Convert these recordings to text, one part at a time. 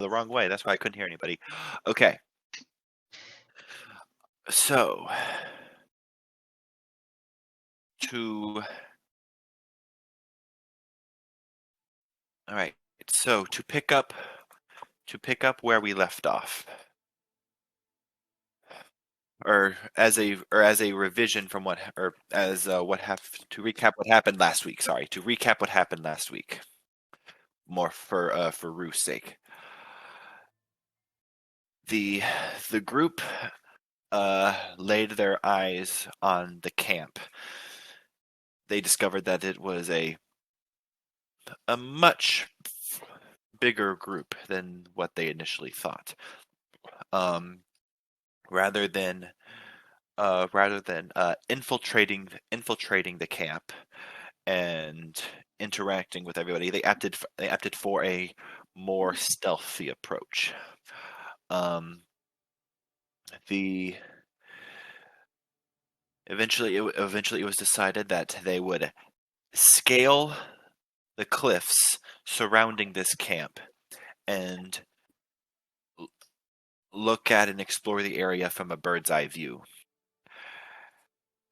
the wrong way. That's why I couldn't hear anybody. Okay. So, all right. So to pick up where we left off, or as a revision from what, or as what happened, to recap what happened last week. Sorry, to recap what happened last week, more for Ruth's sake. The group laid their eyes on the camp. They discovered that it was a much bigger group than what they initially thought. Rather than infiltrating the camp and interacting with everybody, they opted for a more stealthy approach. Eventually it was decided that they would scale the cliffs surrounding this camp and look at and explore the area from a bird's eye view.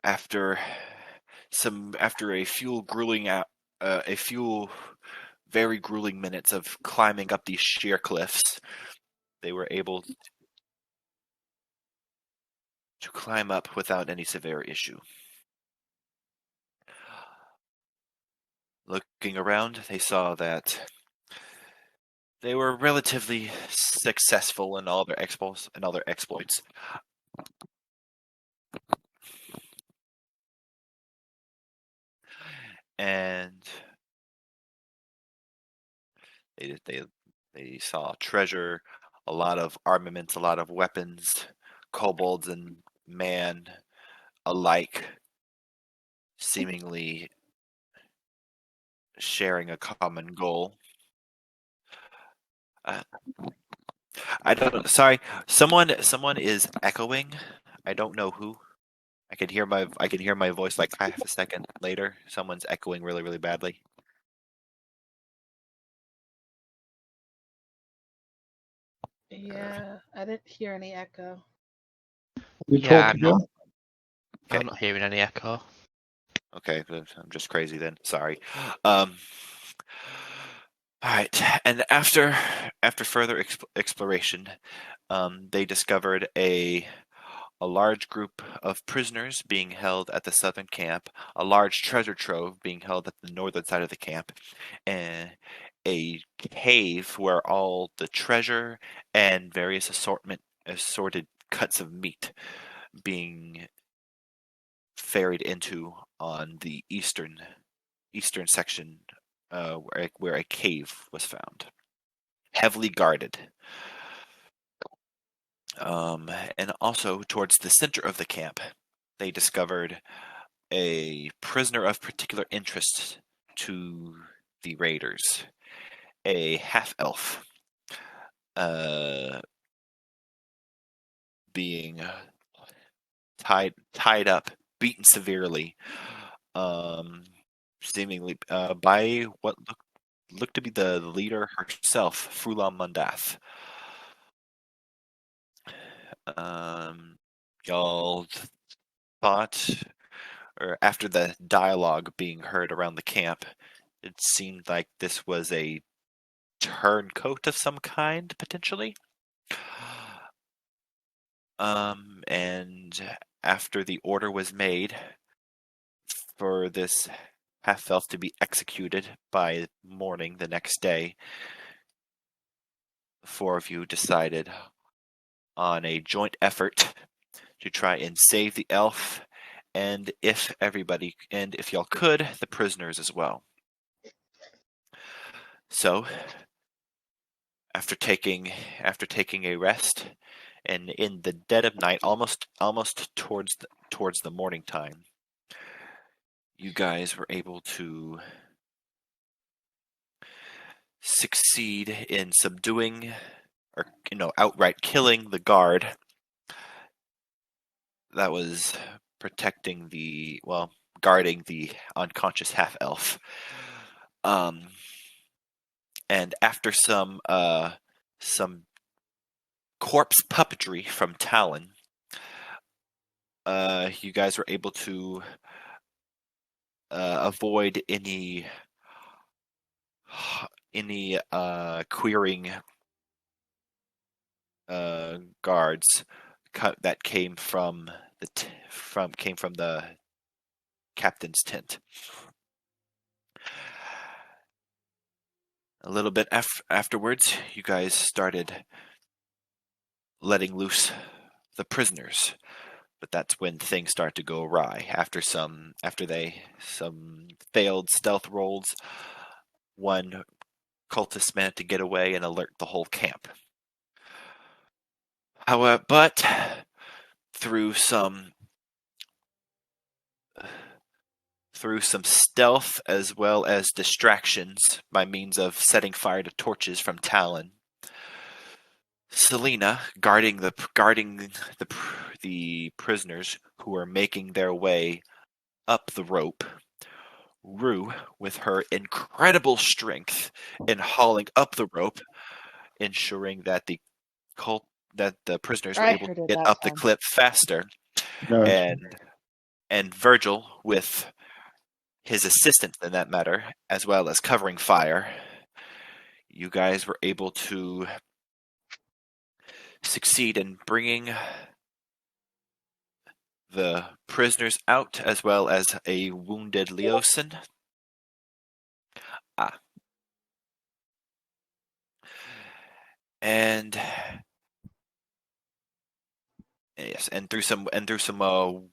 After a few very grueling minutes of climbing up these sheer cliffs, they were able to climb up without any severe issue. Looking around, they saw that they were relatively successful in all their exploits. And they saw treasure, a lot of armaments, a lot of weapons, kobolds and man alike seemingly sharing a common goal. I don't know. Sorry, someone is echoing. I don't know who. I can hear my voice like half a second later. Someone's echoing really, really badly. Yeah, I didn't hear any echo. I'm not hearing any echo. Okay, I'm just crazy then. Sorry. All right, and after further exploration, they discovered a large group of prisoners being held at the southern camp, a large treasure trove being held at the northern side of the camp, and a cave where all the treasure and various assorted cuts of meat being ferried into on the eastern section, where a cave was found, heavily guarded. And also towards the center of the camp, they discovered a prisoner of particular interest to the raiders, a half-elf, being tied up, beaten severely, seemingly by what looked to be the leader herself, Fulam Mundath. Y'all thought, or after the dialogue being heard around the camp, it seemed like this was a turncoat of some kind, potentially. And after the order was made for this half-elf to be executed by morning the next day, the four of you decided on a joint effort to try and save the elf, and if y'all could, the prisoners as well. So, after taking a rest, and in the dead of night, almost towards the morning time, you guys were able to succeed in subduing, or outright killing, the guard that was guarding the unconscious half-elf. And after some some corpse puppetry from Talon, you guys were able to avoid any queering guards that came from the captain's tent. A little bit afterwards, you guys started letting loose the prisoners, but that's when things start to go awry. After some failed stealth rolls, one cultist managed to get away and alert the whole camp. However, but through some stealth as well as distractions by means of setting fire to torches from Talon, Selena, guarding the prisoners who are making their way up the rope, Rue, with her incredible strength in hauling up the rope, ensuring that the prisoners were I able heard to it get that up the time. cliff faster, Nice. and Virgil with his assistance in that matter, as well as covering fire. You guys were able to succeed in bringing the prisoners out, as well as a wounded Leosin. And yes, and through some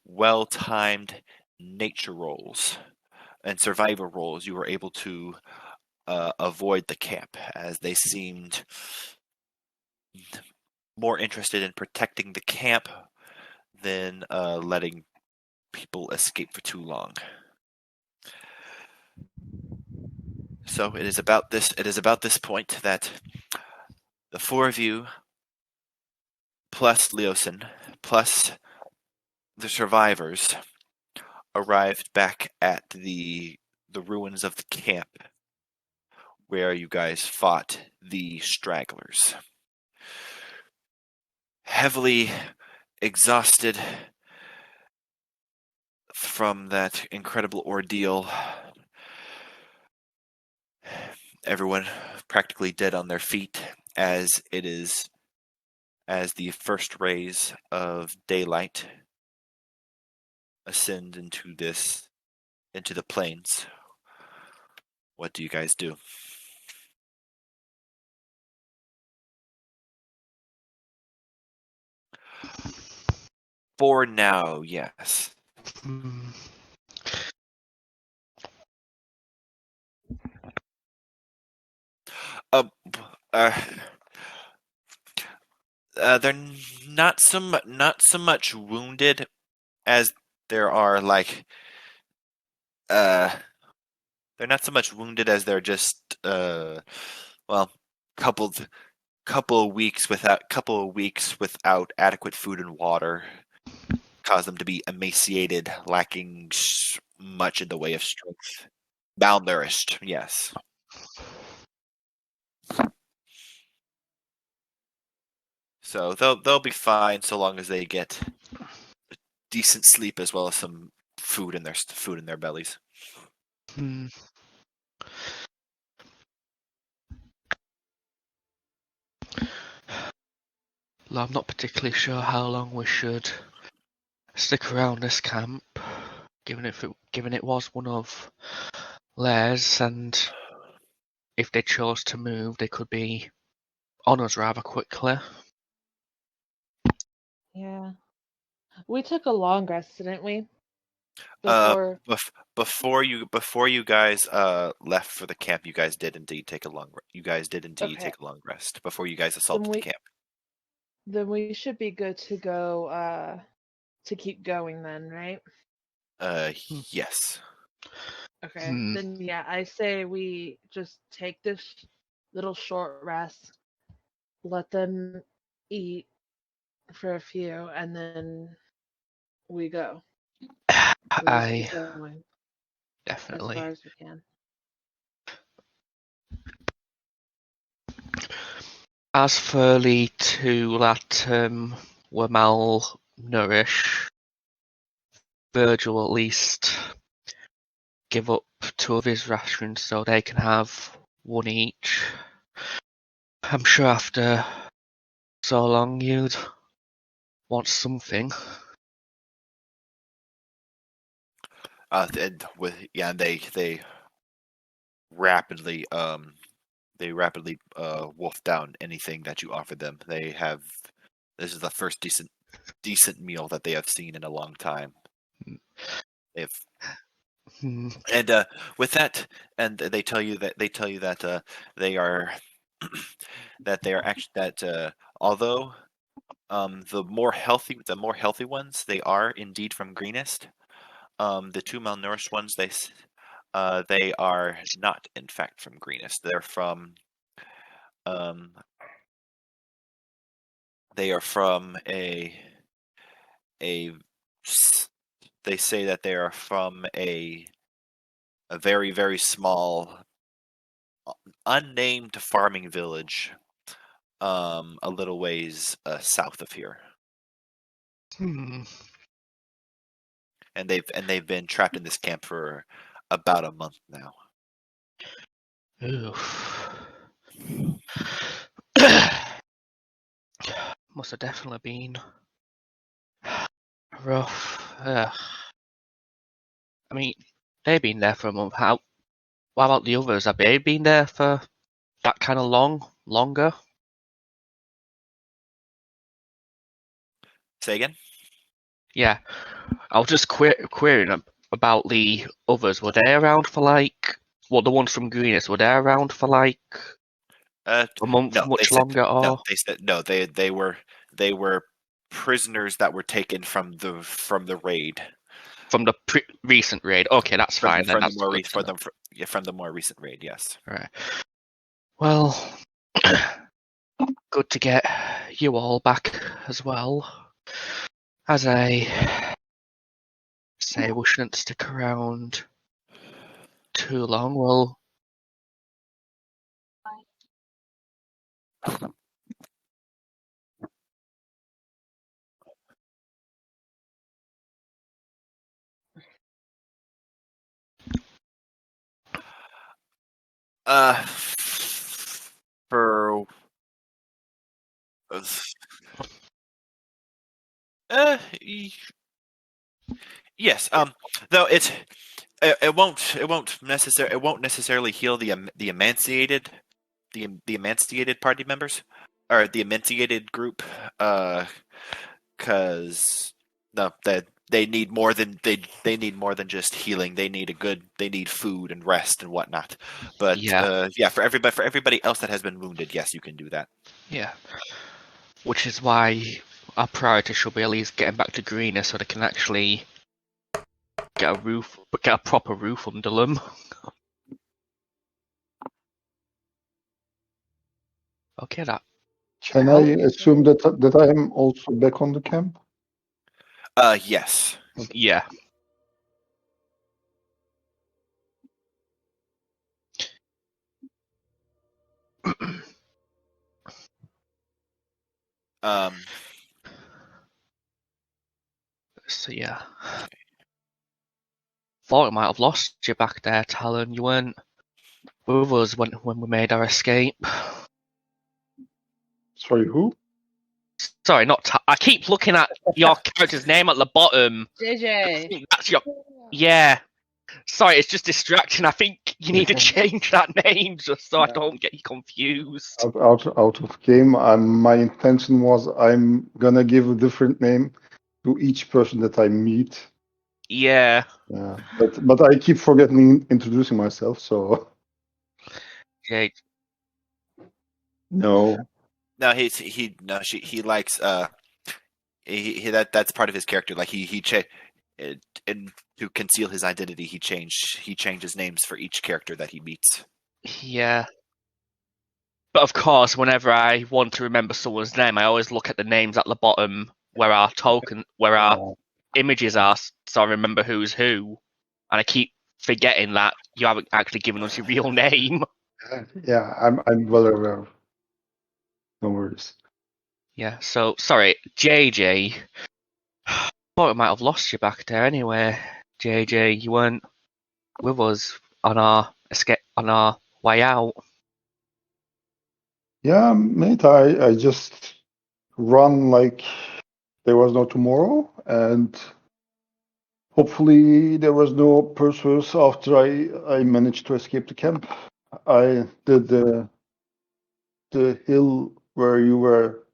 well-timed nature rolls and survivor rolls, you were able to avoid the camp, as they seemed more interested in protecting the camp than letting people escape for too long. So it is about this point that the four of you, plus Leosin, plus the survivors, arrived back at the ruins of the camp where you guys fought the stragglers. Heavily exhausted from that incredible ordeal, everyone practically dead on their feet, as the first rays of daylight ascend into the plains. What do you guys do? For now, yes. They're not so much wounded as there are they're not so much wounded as they're just couple of weeks without adequate food and water cause them to be emaciated, lacking much in the way of strength, malnourished. Yes. So they'll be fine so long as they get decent sleep as well as some food in their bellies. Well, I'm not particularly sure how long we should stick around this camp, given it was one of Lairs, and if they chose to move, they could be on us rather quickly. Yeah. We took a long rest, didn't we? Before Before you guys left for the camp, you guys did indeed take a long rest before you guys assaulted the camp. Then we should be good to go to keep going then, right? Yes. Okay. Then yeah, I say we just take this little short rest, let them eat for a few, and then we go. I keep going definitely. as far as we can. As for the two that were malnourished, Virgil at least give up two of his rations so they can have one each. I'm sure after so long you'd want something. And they rapidly wolf down anything that you offer them. This is the first decent meal that they have seen in a long time. If and with that, and they tell you that they are although the more healthy ones, they are indeed from Greenest. The two malnourished ones, they are not in fact from Greenest. They are from they say that they are from a very, very small unnamed farming village a little ways south of here. And they've been trapped in this camp for about a month now. Oof. Must have definitely been rough. I mean, they've been there for a month. What about the others? Have they been there for that kind of longer? Say again? Yeah, I was just querying about the others. Were they around for the ones from Greenest, were they around for a month, no, much longer? Or no, they said no. They were prisoners that were taken from the raid. From the recent raid. Okay, that's fine. Then that's from the more recent raid. Yes. Right. Well, good to get you all back as well. As I say, we shouldn't stick around too long. Well, For yes. Though it won't necessarily heal the emaciated party members or the emaciated group. Because no, that they need more than they need more than just healing. They need food and rest and whatnot. But yeah, for everybody else that has been wounded, yes, you can do that. Yeah. Which is why our priority should be at least getting back to Greener so they can actually get a proper roof under them. Okay, that. Can I assume that I am also back on the camp? Yes. Yeah. So yeah. Thought we might have lost you back there, Talon. You weren't with us when we made our escape. Sorry, who? Sorry, not. I keep looking at your character's name at the bottom. JJ. That's your. Yeah. Sorry, it's just distracting. I think you need to change that name just so I don't get you confused. Out of game. My intention was I'm gonna give a different name to each person that I meet. Yeah. But I keep forgetting introducing myself. So. Okay. No. No, he likes that's part of his character. Like and to conceal his identity, he changes names for each character that he meets. Yeah. But of course, whenever I want to remember someone's name, I always look at the names at the bottom where our images are, so I remember who's who. And I keep forgetting that you haven't actually given us your real name. Yeah, I'm well aware. No worries. Yeah, so, sorry, JJ. Thought we might have lost you back there anyway. JJ, you weren't with us on our escape, on our way out. Yeah, mate, I just run like there was no tomorrow, and hopefully there was no pursuers after I managed to escape the camp. I did the hill where you were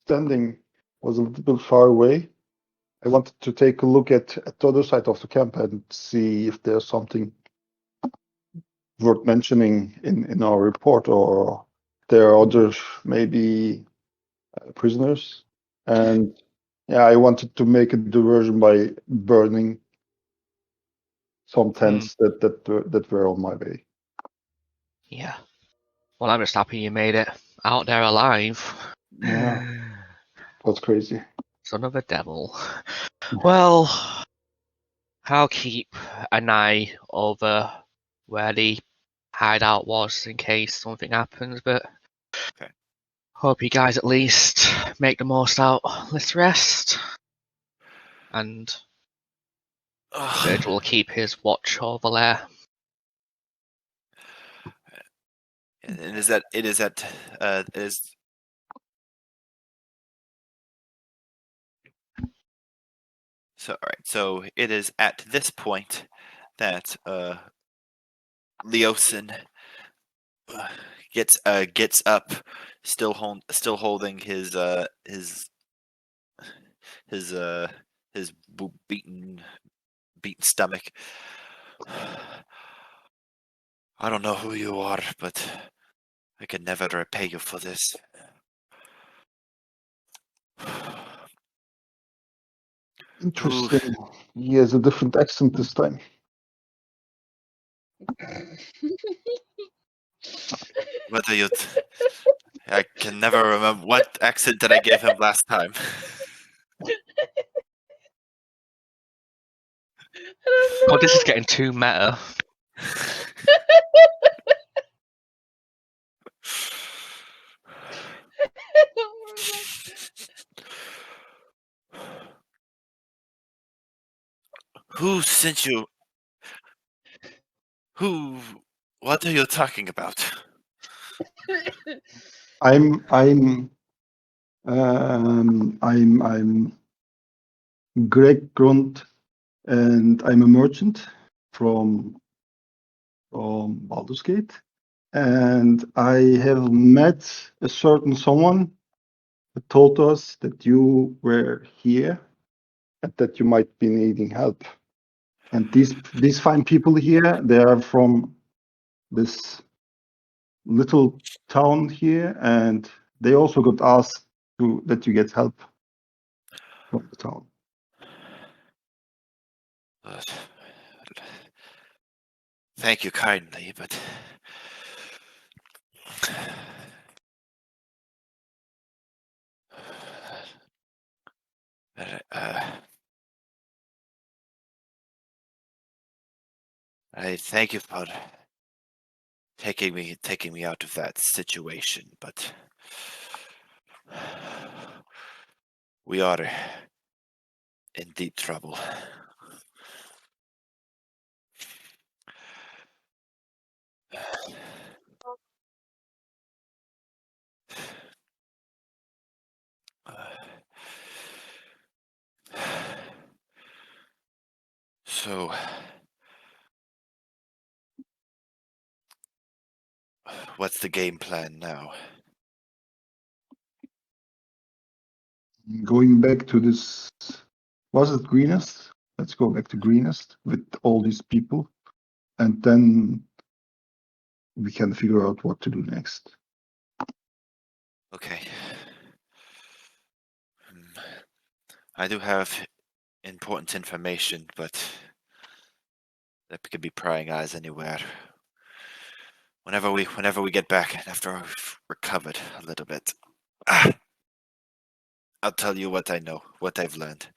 standing was a little bit far away. I wanted to take a look at the other side of the camp and see if there's something worth mentioning in our report, or there are other maybe prisoners. And yeah, I wanted to make a diversion by burning some tents that were on my way. Yeah. Well, I'm just happy you made it out there alive. Yeah, that's crazy. Son of a devil. Well, I'll keep an eye over where the hideout was in case something happens, but Okay. hope you guys at least make the most out this rest. And Virgil will keep his watch over there. And is that it is at is so all right. So it is at this point that Leosin gets up, still holding his beaten stomach. I don't know who you are, but I can never repay you for this. Interesting. He has a different accent this time. What are you? I can never remember what accent did I give him last time. Oh, this is getting too meta. Who sent you? Who? What are you talking about? I'm Greg Grunt, and I'm a merchant from Baldur's Gate, and I have met a certain someone that told us that you were here and that you might be needing help. And these fine people here, they are from this little town here, and they also got asked that you get help from the town. Thank you kindly, but I thank you for taking me out of that situation, but we are in deep trouble. So, what's the game plan now? Going back to this, was it Greenest? Let's go back to Greenest with all these people, and then we can figure out what to do next. Okay. I do have important information, but there could be prying eyes anywhere. Whenever we get back, after I've recovered a little bit, I'll tell you what I know, what I've learned.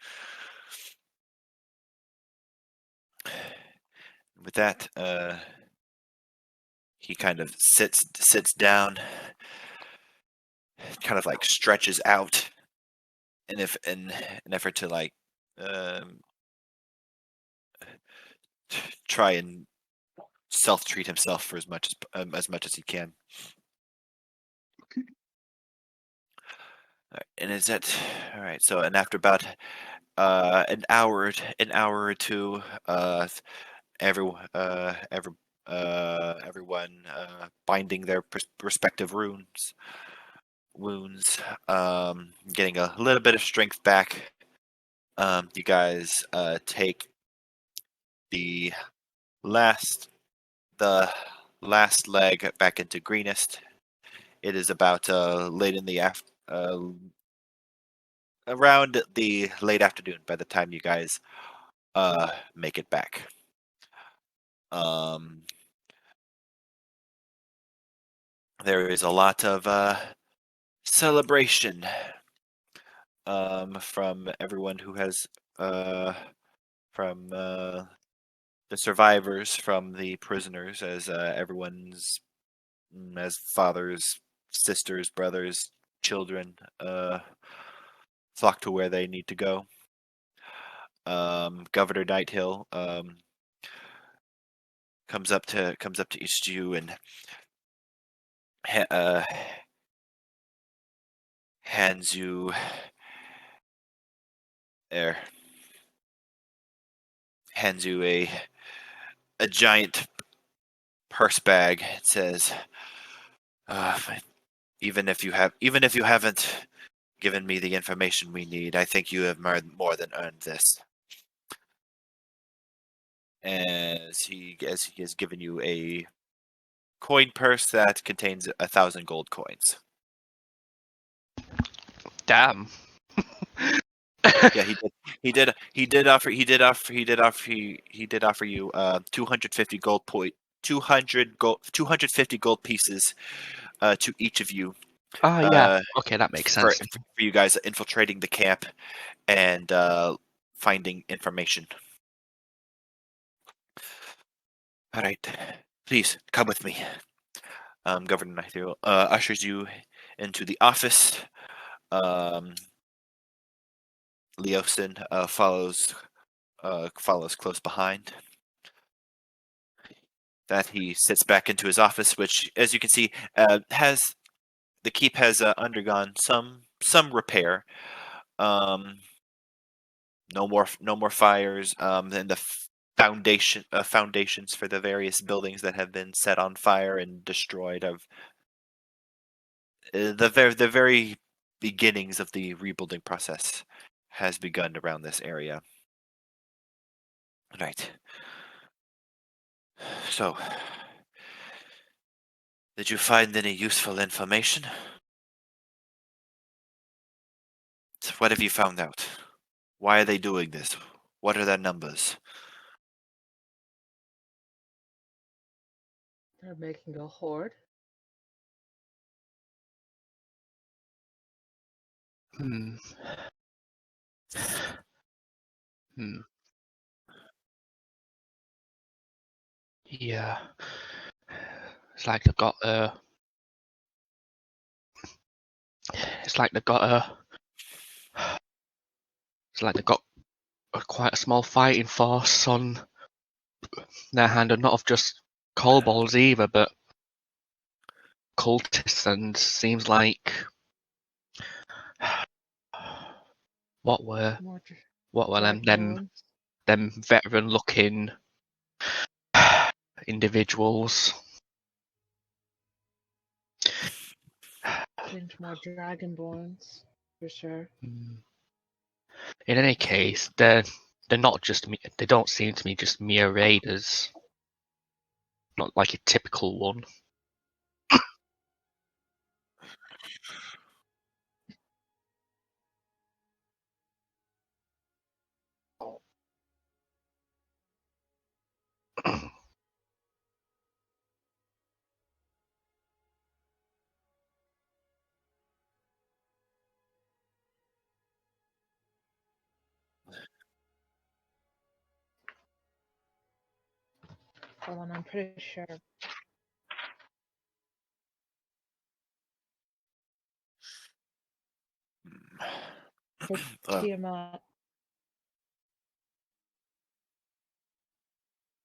With that, he kind of sits down, kind of like stretches out in an effort to like try and self-treat himself for as much as he can. And is that all right? So, and after about an hour or two, everyone binding their respective wounds, getting a little bit of strength back. You guys take the last leg back into Greenest. It is about late in the around the late afternoon by the time you guys make it back. There is a lot of celebration from everyone who has from the survivors, from the prisoners, as as fathers, sisters, brothers, children flock to where they need to go. Governor Nighthill comes up to each of you and hands you a giant purse bag. It says, even if you haven't given me the information we need, I think you have more than earned this." As he has given you a coin purse that contains 1,000 gold coins. Damn. Yeah, he did offer you 250 gold pieces to each of you. Yeah. Okay, that makes sense. For you guys infiltrating the camp and finding information. All right, please come with me. Governor Nighthill ushers you into the office. Leosin follows close behind. That he sits back into his office, which, as you can see, has the keep has undergone some repair. No more fires. And the foundations for the various buildings that have been set on fire and destroyed of the very beginnings of the rebuilding process has begun around this area. Right. So, did you find any useful information? What have you found out? Why are they doing this? What are their numbers? They're making a hoard. Hmm. Yeah. It's like they've got It's like they've got quite a small fighting force on their hand, and not of just kobolds either, but cultists, and seems like what were them veteran looking individuals. Seems more dragonborns, for sure. In any case, they're not just they don't seem to me just mere raiders. Not like a typical one. Hold on, I'm pretty sure. For Tiamat.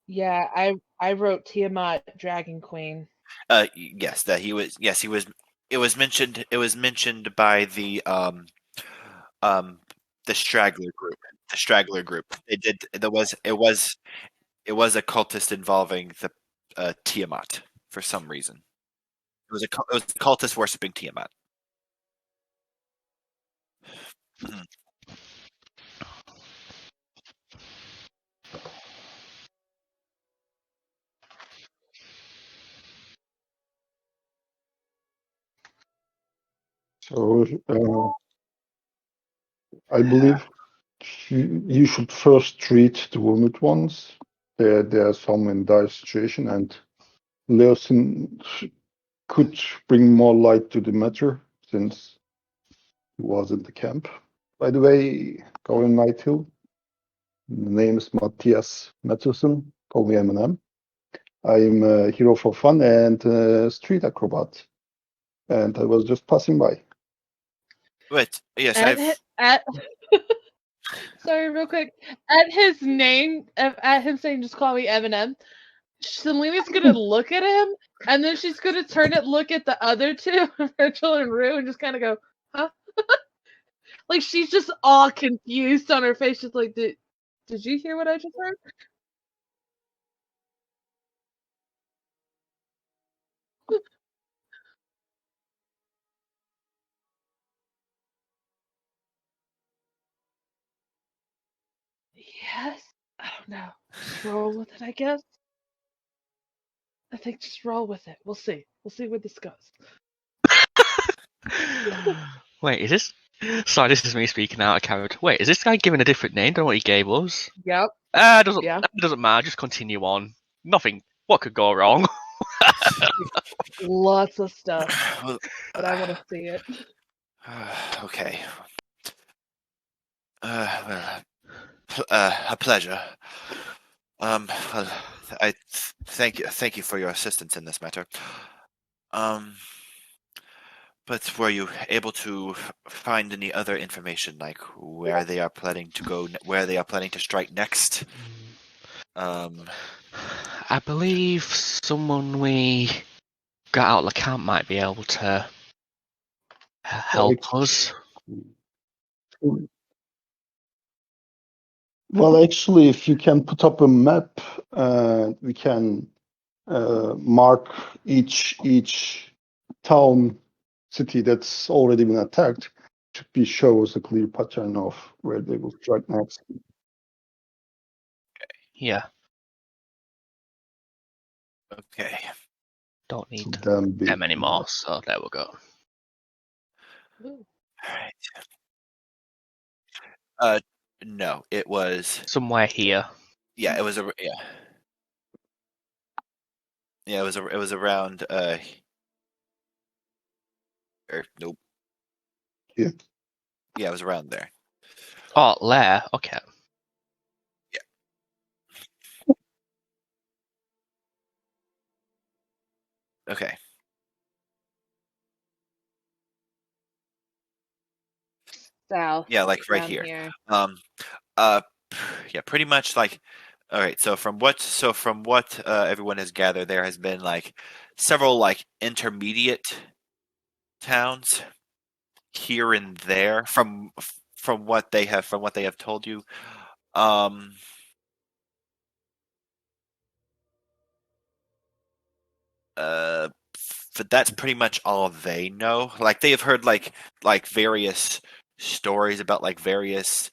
Yeah, I wrote Tiamat Dragon Queen. Yes, that he was. Yes, he was. It was mentioned. It was mentioned by the straggler group. The straggler group. It did. There was. It was a cultist involving the Tiamat for some reason. It was a cultist worshiping Tiamat. Mhm. So I believe you should first treat the wounded ones. There are some in dire situation, and Leosin could bring more light to the matter since he was in the camp. By the way, going Night Hill, the name is Matthias Matterson. Call me Eminem. I'm a hero for fun and a street acrobat, and I was just passing by. Wait, yes, Sorry, real quick. At his name, at him saying, "Just call me Eminem," Selena's gonna look at him, and then she's gonna turn it, look at the other two, Virgil and Rue, and just kind of go, "Huh?" Like she's just all confused on her face. She's like, "Did you hear what I just heard?" Yes. I don't know. Just roll with it, I guess. I think just roll with it. We'll see. We'll see where this goes. Wait, is this? Sorry, this is me speaking out of character. Wait, is this guy given a different name than what he gave us? Yep. Doesn't matter. Just continue on. Nothing. What could go wrong? Lots of stuff, but I want to see it. Okay. A pleasure. Well, I thank you for your assistance in this matter. But were you able to find any other information, like where they are planning to go, where they are planning to strike next? I believe someone we got out of the camp might be able to help us. Well, actually, if you can put up a map, we can mark each town, city that's already been attacked. Should be shows a clear pattern of where they will strike next. Yeah. Okay. Don't need them anymore, so there we go. Alright. No, it was somewhere here. Yeah, it was Yeah, it was around nope. Yeah. Yeah, it was around there. Oh, there. Okay. Yeah. Okay. South. Yeah, like right here. Yeah, pretty much like. All right, so from what everyone has gathered, there has been like several like intermediate towns here and there from what they have told you. But that's pretty much all they know. Like they have heard like various stories about like various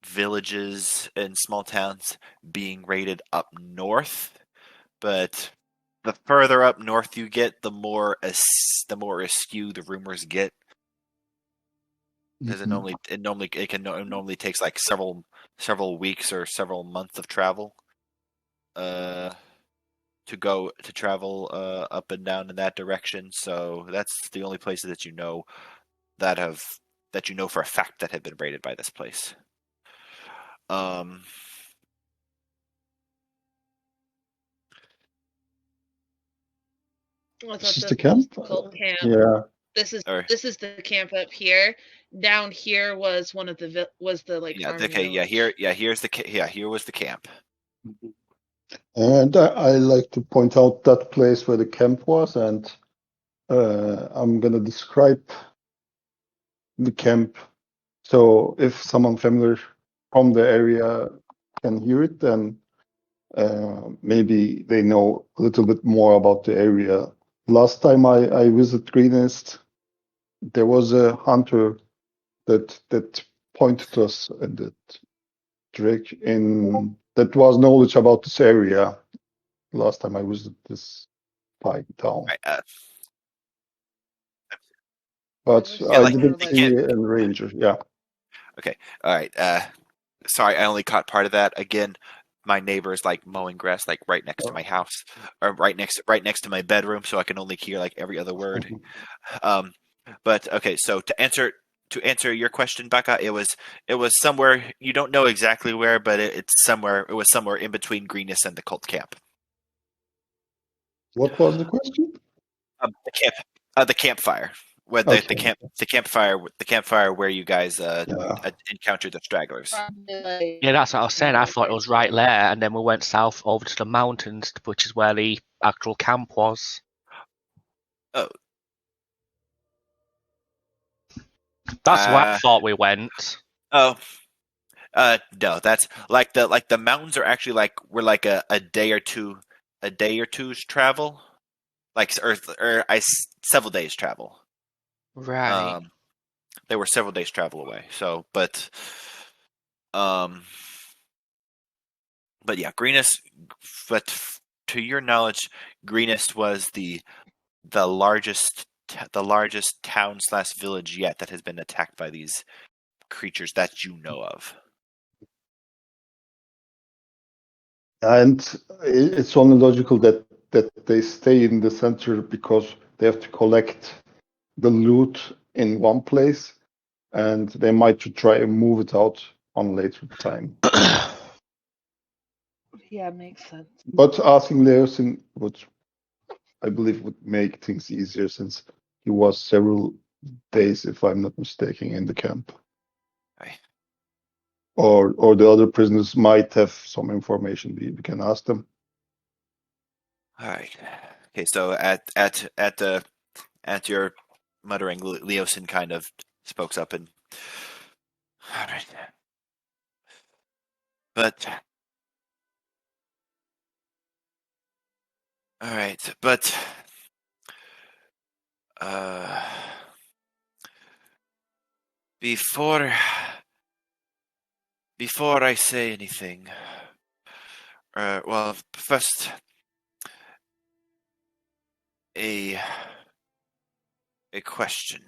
villages and small towns being raided up north, but the further up north you get, the more askew the rumors get. Because it normally takes like several weeks or several months of travel. To travel up and down in that direction. So that's the only places that you know for a fact that have been raided by this place. This is the camp? Camp. Yeah. This is the camp up here. Down here was one of the farming village. Here was the camp. And I like to point out that place where the camp was, and I'm gonna describe the camp. So if someone familiar from the area can hear it, then maybe they know a little bit more about the area. Last time I visited Greenest, there was a hunter that pointed us in that direction. That was knowledge about this area. Last time I visited this pine town, Right, but I didn't see a ranger. Yeah. Okay. All right. Sorry, I only caught part of that. Again, my neighbor is like mowing grass, like right next to my house, or right next to my bedroom, so I can only hear like every other word. But okay, so to answer your question, Becca, it was somewhere, you don't know exactly where, but it was somewhere in between Greenest and the cult camp. What was the question? The campfire. Where the campfire where you guys encountered the stragglers. Yeah, that's what I was saying. I thought it was right there, and then we went south over to the mountains, which is where the actual camp was. Oh. That's where I thought we went. Oh. No, that's like the mountains are actually we're like a day or two's travel. Several days travel. Right. They were several days travel away. So, but yeah, Greenest. But to your knowledge, Greenest was the largest town/village yet that has been attacked by these creatures that you know of. And it's only logical that they stay in the center because they have to collect the loot in one place, and they might try and move it out on later time. Yeah, makes sense. But asking Leosin I believe would make things easier, since he was several days, if I'm not mistaken, in the camp. Right. Or the other prisoners might have some information. We can ask them. All right. Okay. So at your muttering, Leosin kind of spokes up and. All right. But. All right, but. Before I say anything, well, first, a question.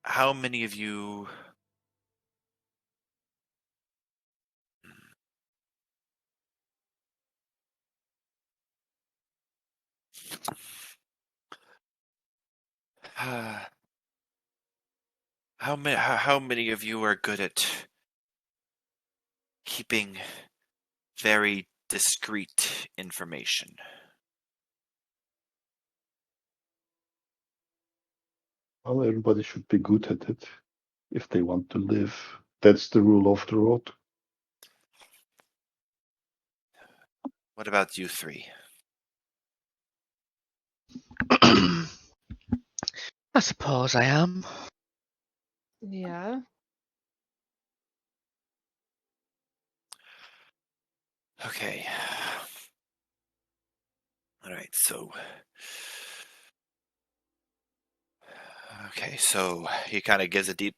How many of you? How many of you are good at keeping very discreet information? Well, everybody should be good at it if they want to live. That's the rule of the road. What about you three? I suppose I am. Yeah. Okay. All right. So. Okay. So he kind of gives a deep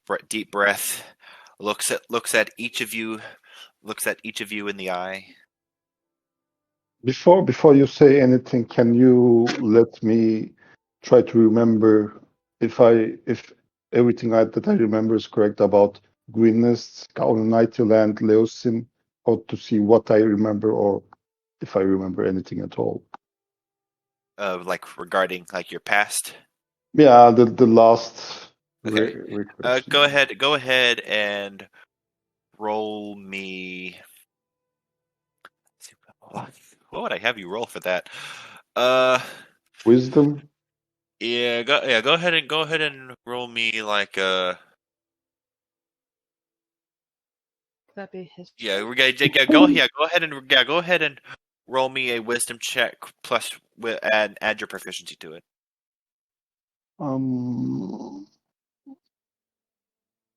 breath, looks at each of you in the eye. Before you say anything, can you let me try to remember if everything that I remember is correct about Greenest, Kaunitailand, Leosin, or to see what I remember, or if I remember anything at all. Regarding your past. Yeah, the last. Okay. Go ahead and roll me What would I have you roll for that? Wisdom. Yeah, go ahead and roll me like That'd be history. yeah, go ahead and roll me a wisdom check plus add your proficiency to it.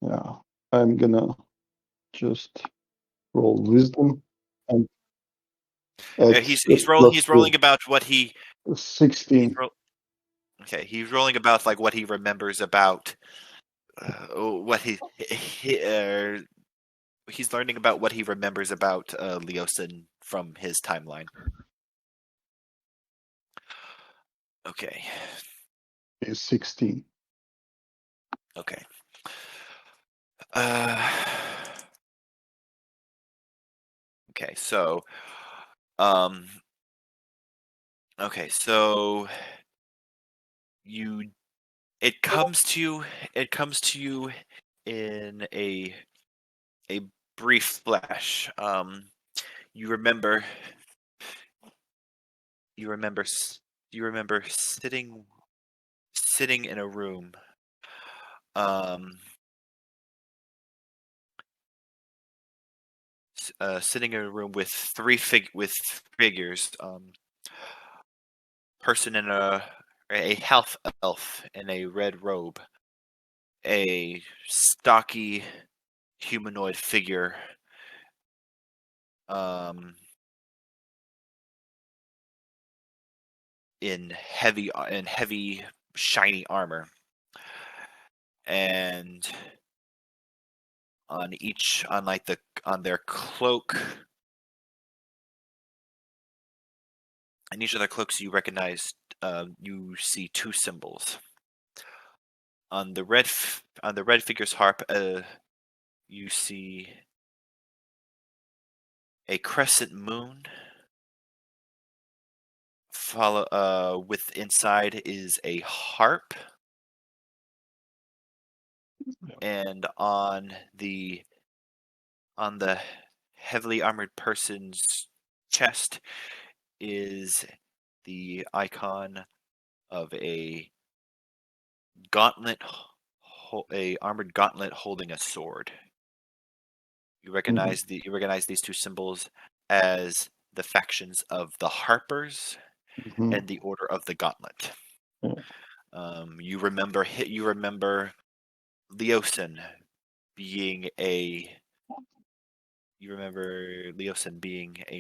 Yeah, I'm gonna just roll wisdom and add He's plus rolling 4. about what he's 16. okay. He's rolling about like what he remembers about what he's learning about what he remembers about Leosin from his timeline. Okay. Is 16. Okay. Okay, so okay, so it comes to you in a brief flash. You remember you remember you remember sitting in a room sitting in a room with figures, person in a half elf in a red robe, a stocky humanoid figure, in heavy shiny armor, and on their cloak. In each of their cloaks, you recognize, you see two symbols. On the red figure's harp, you see a crescent moon. With inside is a harp, and on the heavily armored person's chest is the icon of a armored gauntlet holding a sword. You recognize these two symbols as the factions of the Harpers and the Order of the Gauntlet. You remember Leosin being a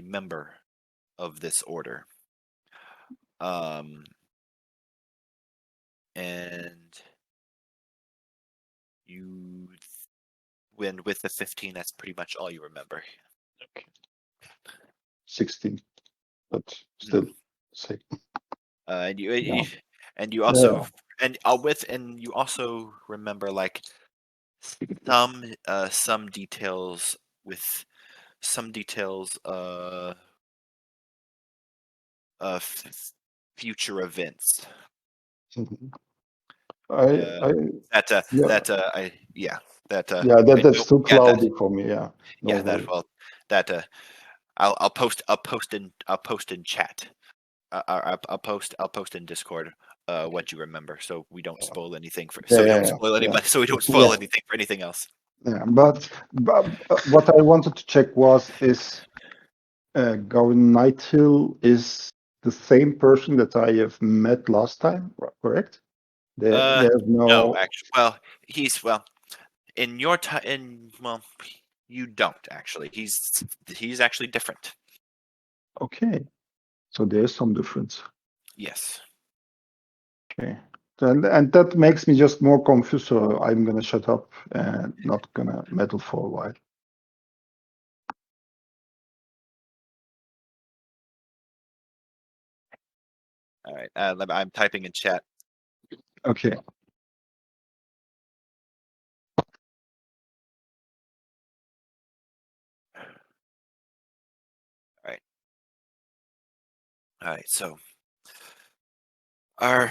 member of this order. And you win with the 15. That's pretty much all you remember. Okay. 16, but still same. And you Yeah. and you also and you also remember like some details of future events. That's too cloudy for me. Yeah. No worries. I'll post in chat. I'll post in Discord what you remember, so we don't spoil anything so we don't spoil anybody, so we don't spoil anything for anything else. Yeah, but what I wanted to check is Gavin Nighthill is the same person that I have met last time, correct? There's no, actually. Well, in your time, you don't actually. He's actually different. Okay, so there's some difference. Yes. Okay, and that makes me just more confused. So I'm gonna shut up and not gonna meddle for a while. All right. I'm typing in chat. Okay. All right. So, are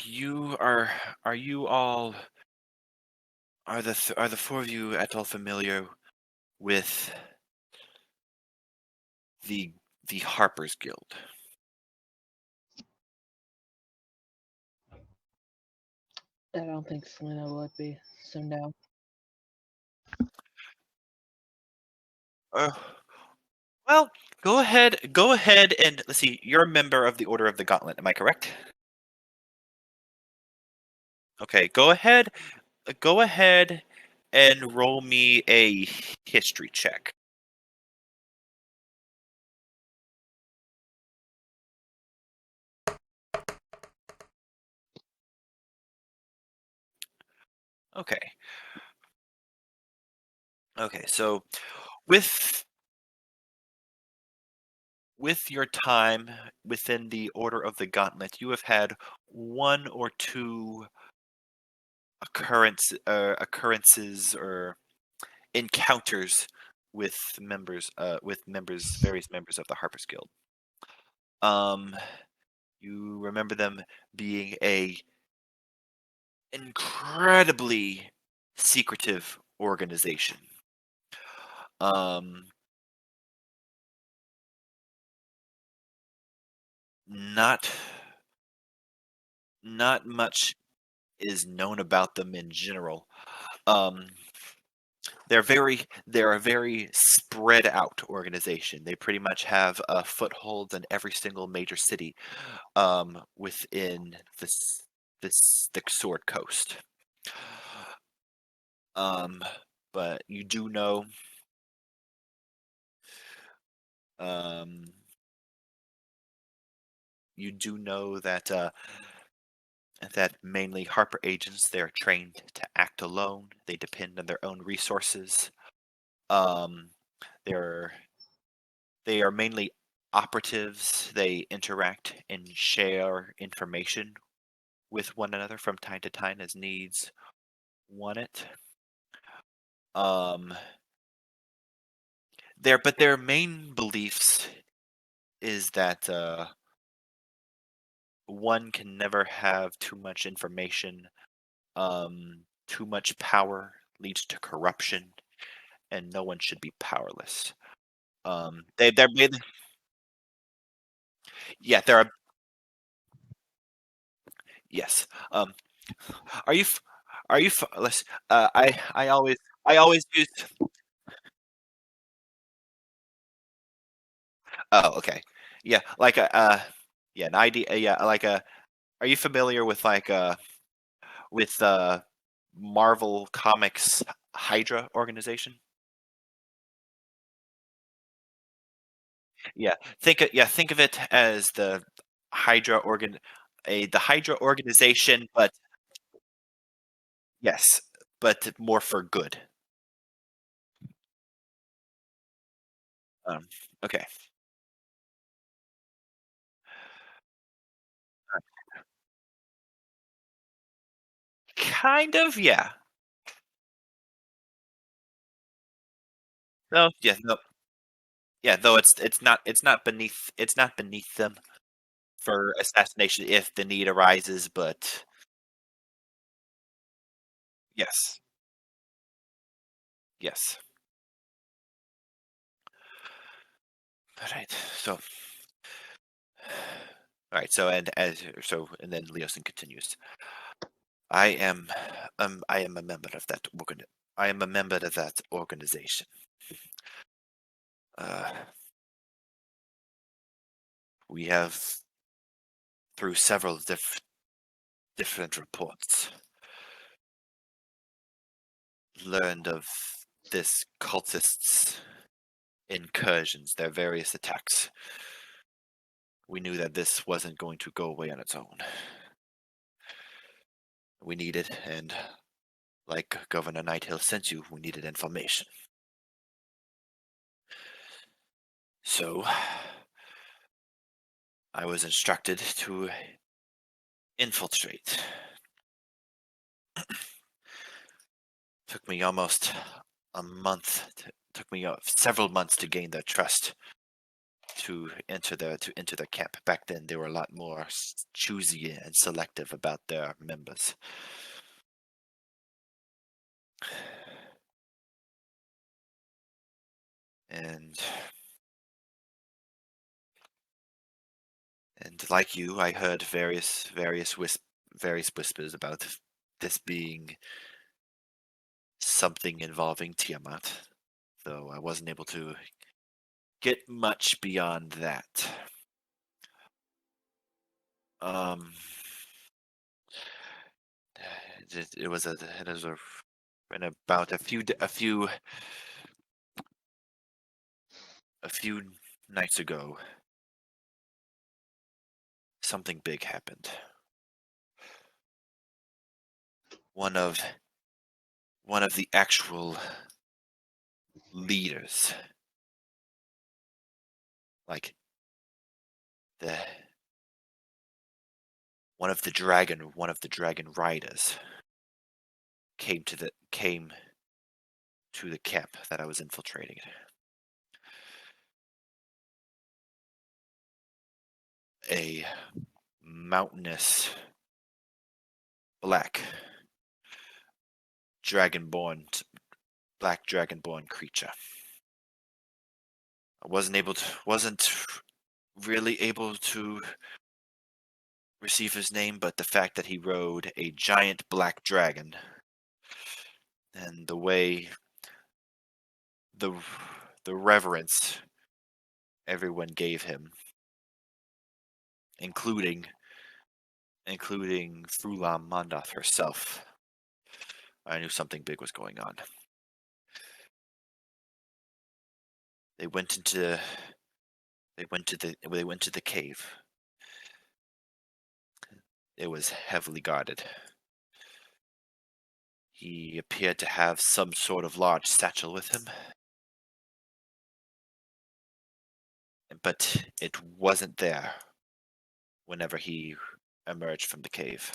you all are the four of you at all familiar with the Harper's Guild. I don't think Selena would be, so no. Well, go ahead and let's see. You're a member of the Order of the Gauntlet, am I correct? Okay, go ahead and roll me a history check. Okay. Okay, so with your time within the Order of the Gauntlet, you have had one or two occurrences or encounters with various members of the Harper's Guild. You remember them being a incredibly secretive organization. Not much is known about them in general. They're a very spread out organization. They pretty much have footholds in every single major city within the Sword Coast. But you do know that mainly Harper agents, they are trained to act alone. They depend on their own resources. They are mainly operatives. They interact and share information with one another from time to time as needs want it. Their main beliefs is that one can never have too much information. Too much power leads to corruption, and no one should be powerless. They're mainly, yeah, they're a, yes. Are you let's I always use. Oh, okay. Yeah, like a yeah, an idea. Yeah, like a. Are you familiar with with Marvel Comics Hydra organization? Yeah, think of it as the Hydra organization, but yes, but more for good. Um, okay. Kind of, yeah. No, yeah, no, yeah. Though it's not beneath them for assassination if the need arises, but yes, yes. All right. So, all right. So, and then Leosin continues. I am a member of that I am a member of that organization. Uh, we have, through several different reports, learned of this cultists' incursions, their various attacks. We knew that this wasn't going to go away on its own. We needed, and like Governor Nighthill sent you, we needed information. So, I was instructed to infiltrate. Took me almost a month. Took me several months to gain their trust. To enter their camp. Back then, they were a lot more choosy and selective about their members. And like you, I heard various whispers about this being something involving Tiamat, though I wasn't able to get much beyond that. It was in about a few nights ago. Something big happened. One of the actual leaders, like one of the dragon riders, came to the camp that I was infiltrating. A mountainous black dragonborn creature. I wasn't really able to receive his name, but the fact that he rode a giant black dragon and the way the reverence everyone gave him, including Frulam Mondoth herself, I knew something big was going on. They went into the cave. It was heavily guarded. He appeared to have some sort of large satchel with him, but it wasn't there whenever he emerged from the cave.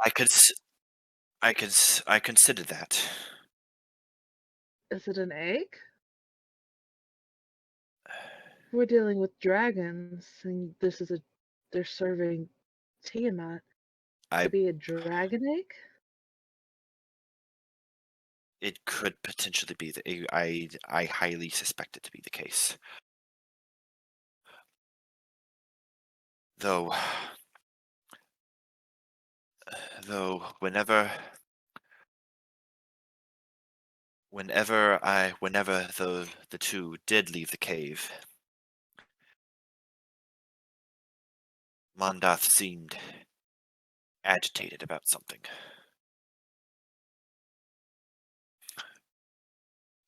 I considered that. Is it an egg? We're dealing with dragons, and they're serving Tiamat. Could it be a dragon egg? It could potentially be I highly suspect it to be the case. Though whenever the two did leave the cave, Mondoth seemed agitated about something.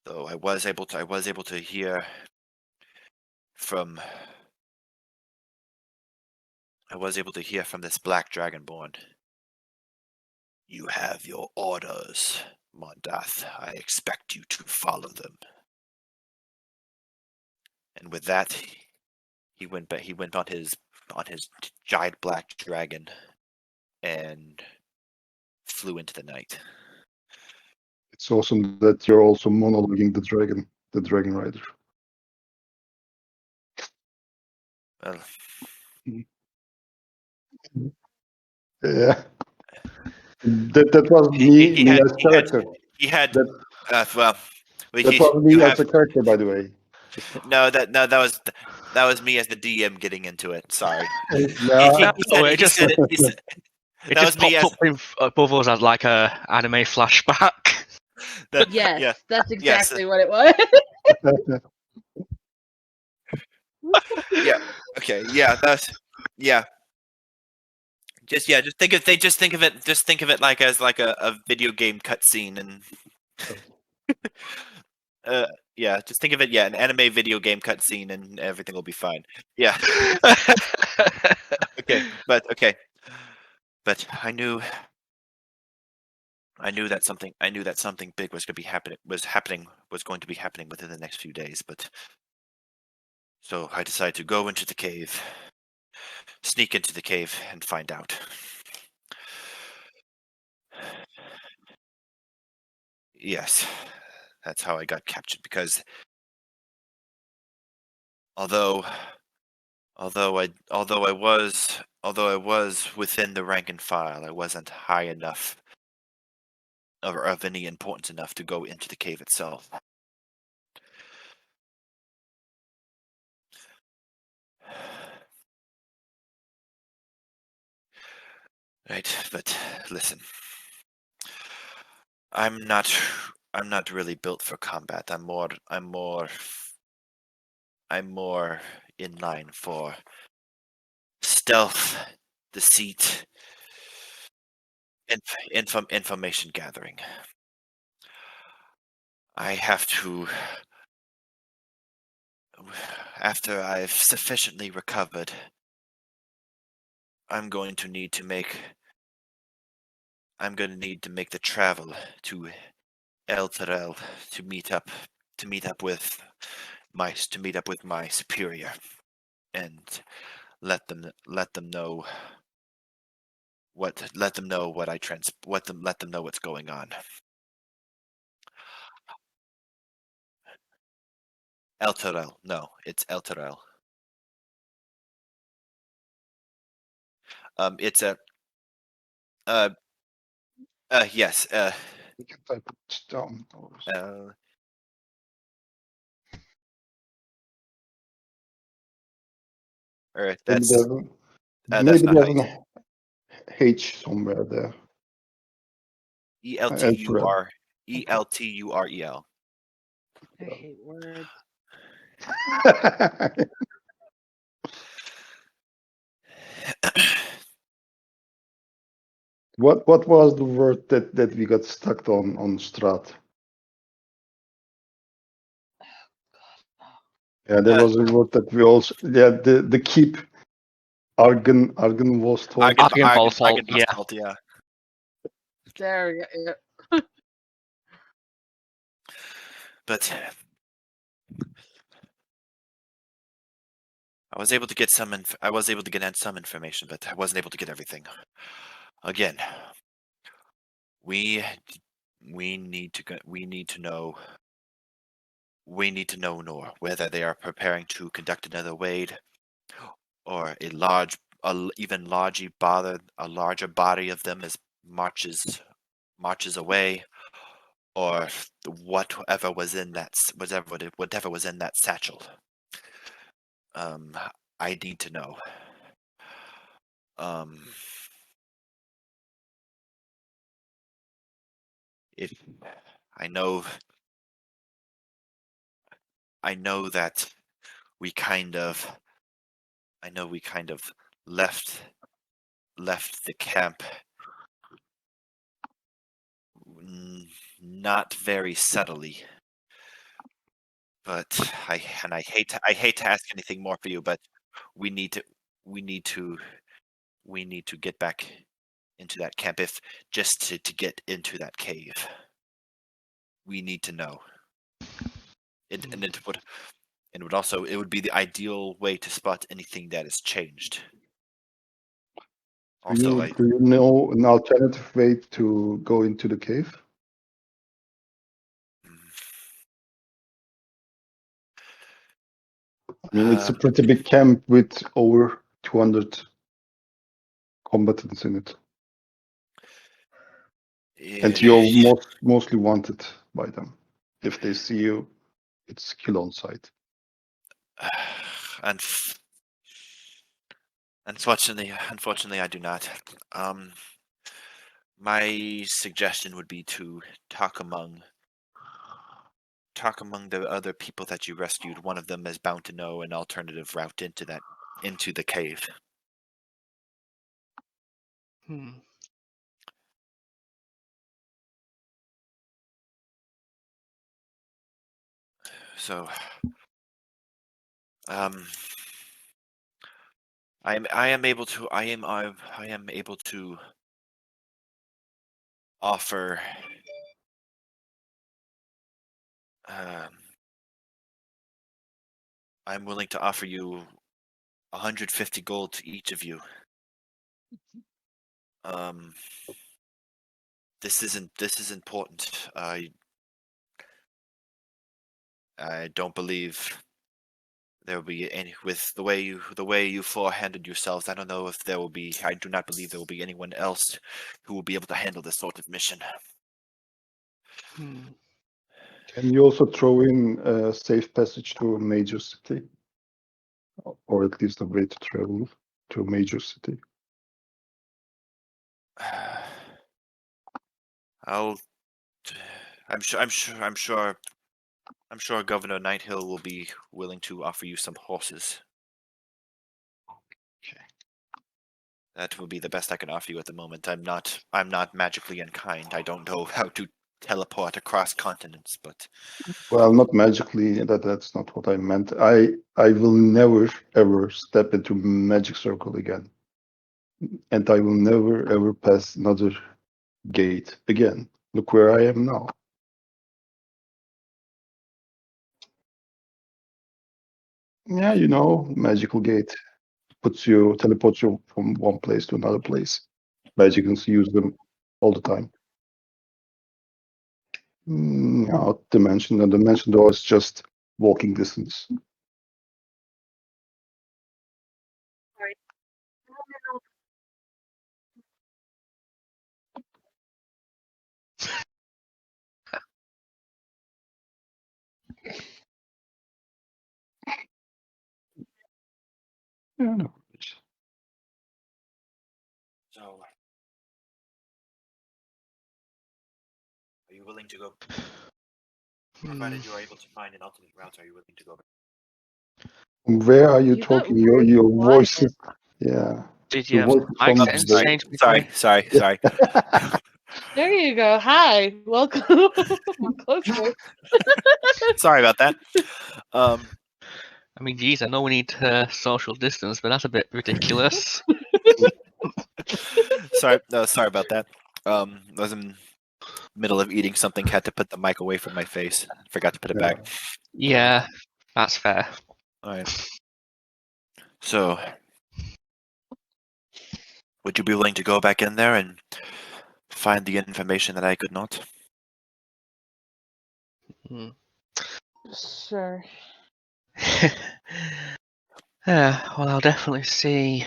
Though I was able to hear from this black dragonborn. You have your orders, Mondoth. I expect you to follow them. And with that, he went on his giant black dragon and flew into the night. It's awesome that you're also monologuing the dragon rider. Well, yeah, that was me as character. That was me as a character, by the way. That was me as the DM getting into it. Sorry. It just popped up above us as like a anime flashback. Yes, that's exactly what it was. Yeah. Okay. Yeah. Just think of it like as like a video game cutscene, and just think of it, an anime video game cutscene, and everything will be fine. Yeah. Okay, but I knew that something big was going to be happening within the next few days. But so I decided to go into the cave, sneak into the cave, and find out. Yes, That's how I got captured. Because although I was within the rank and file, I wasn't high enough or of any importance enough to go into the cave itself. Right, but listen. I'm not really built for combat. I'm more in line for stealth, deceit, information gathering. I have to, after I've sufficiently recovered, I'm going to need to make the travel to El Terrell to meet up with my superior and let them know let them know what's going on. El Terrell. No, it's El Terrell. It's a yes. You can type it down. Or Maybe that's there's, that's maybe not there's how an H somewhere there. ELTUR I ELTUREL. hate words. What was the word that we got stuck on Strat? Yeah, there was a word that we also the keep Argon was told. Argenvolt, yeah. Yeah. There we go. But I was able to get some information, but I wasn't able to get everything. Again, we need to know more whether they are preparing to conduct another raid, or a larger body of them marches away, or whatever was in that satchel. I need to know. If I know that we kind of left the camp not very subtly, but I hate to ask anything more for you, but we need to get back into that camp, if just to get into that cave. We need to know. It would be the ideal way to spot anything that has changed. Also, do you know an alternative way to go into the cave? I mean, it's a pretty big camp with over 200 combatants in it. And you're mostly wanted by them. If they see you, it's kill on sight. Unfortunately, I do not. My suggestion would be to talk among the other people that you rescued. One of them is bound to know an alternative route into the cave. So, I am able to offer I'm willing to offer you 150 gold to each of you. This is important. I don't believe there will be any with the way you forehanded yourselves. I don't know if there will be. I do not believe there will be anyone else who will be able to handle this sort of mission. Hmm. Can you also throw in a safe passage to a major city? Or at least a way to travel to a major city? I'm sure Governor Nighthill will be willing to offer you some horses. Okay. That will be the best I can offer you at the moment. I'm not magically unkind. I don't know how to teleport across continents, but Well, not magically. That's not what I meant. I will never ever step into magic circle again, and I will never ever pass another gate again. Look where I am now. Yeah, you know, magical gate teleports you from one place to another place. Magicians use them all the time. No, dimension. The dimension door is just walking distance. Yeah, no. so are you willing to go? Provided you are able to find an alternate route, are you willing to go? Where are you You got talking? really Your voice quiet. is, yeah. Did Your you have voice is mic from settings the changed with Sorry, me? sorry. There you go. Hi, welcome. Closer. Sorry about that. I mean, geez, I know we need social distance, but that's a bit ridiculous. Sorry about that. I was in middle of eating something, had to put the mic away from my face. Forgot to put it back. Yeah, that's fair. All right. So, would you be willing to go back in there and find the information that I could not? Hmm. Sure. Yeah, well, I'll definitely see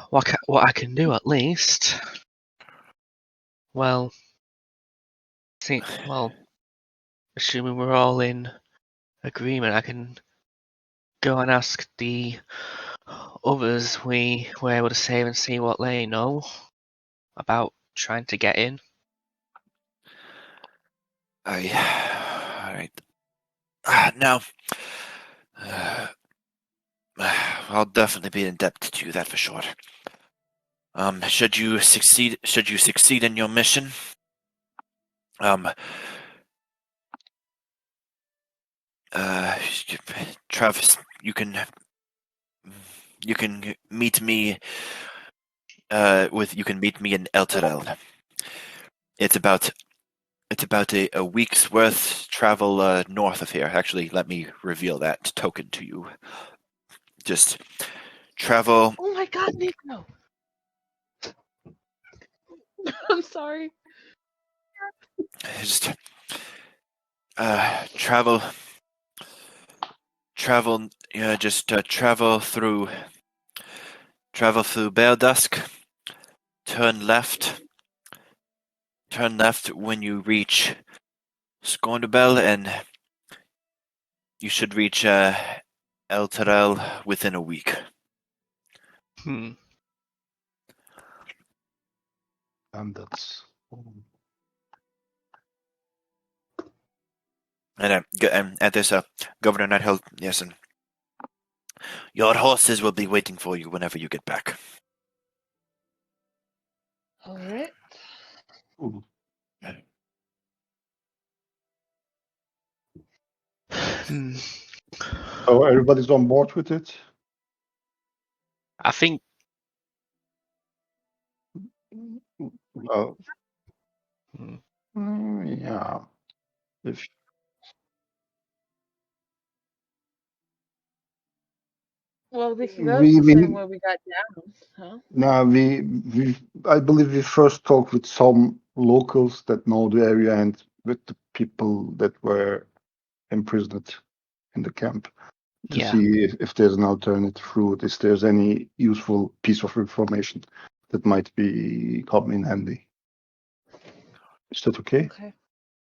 what I can do at least. Well, assuming we're all in agreement, I can go and ask the others we were able to save and see what they know about trying to get in. All right. Now, I'll definitely be in debt to you, that for sure. Should you succeed in your mission, Travis, you can meet me in El Terrell. It's about a week's worth travel north of here. Actually, let me reveal that token to you. Just travel. Oh my God, Nico. I'm sorry. Just travel. Travel through Bear Dusk. Turn left when you reach Scornabel, and you should reach El Terrell within a week. Hmm. And that's. And at this, Governor Nighthill, yes, and your horses will be waiting for you whenever you get back. All right. Hmm. So everybody's on board with it? I think. Well, Hmm. yeah. If Well, we could go to the same way we got down, huh? no, I believe we first talked with some locals that know the area and with the people that were imprisoned in the camp to Yeah. see if there's an alternative route, if there's any useful piece of information that might be come in handy. Is that okay? Okay.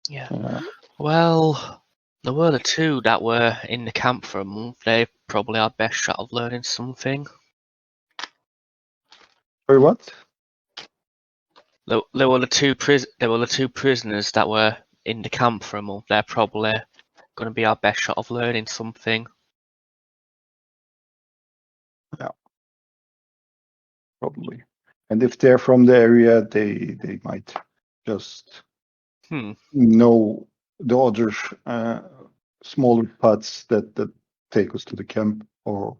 Yeah. Well, there were the two that were in the camp for a month. They probably our best shot of learning something. Sorry, what? There were the two prisoners that were in the camp for a month. They're probably going to be our best shot of learning something. Yeah, probably. And if they're from the area, they might just know the other smaller paths that take us to the camp, or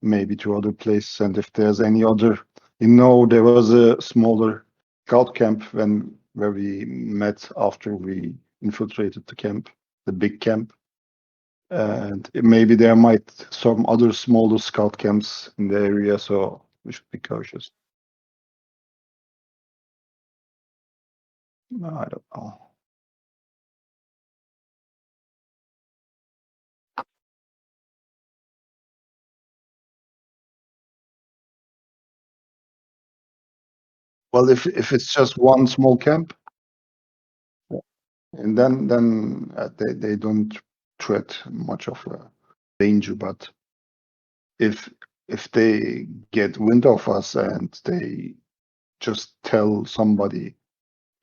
maybe to other places. And if there's any other, there was a smaller scout camp where we met after we infiltrated the camp, the big camp. And maybe there might some other smaller scout camps in the area, so we should be cautious. No, I don't know. Well, if it's just one small camp, and then they don't threat much of a danger. But if they get wind of us and they just tell somebody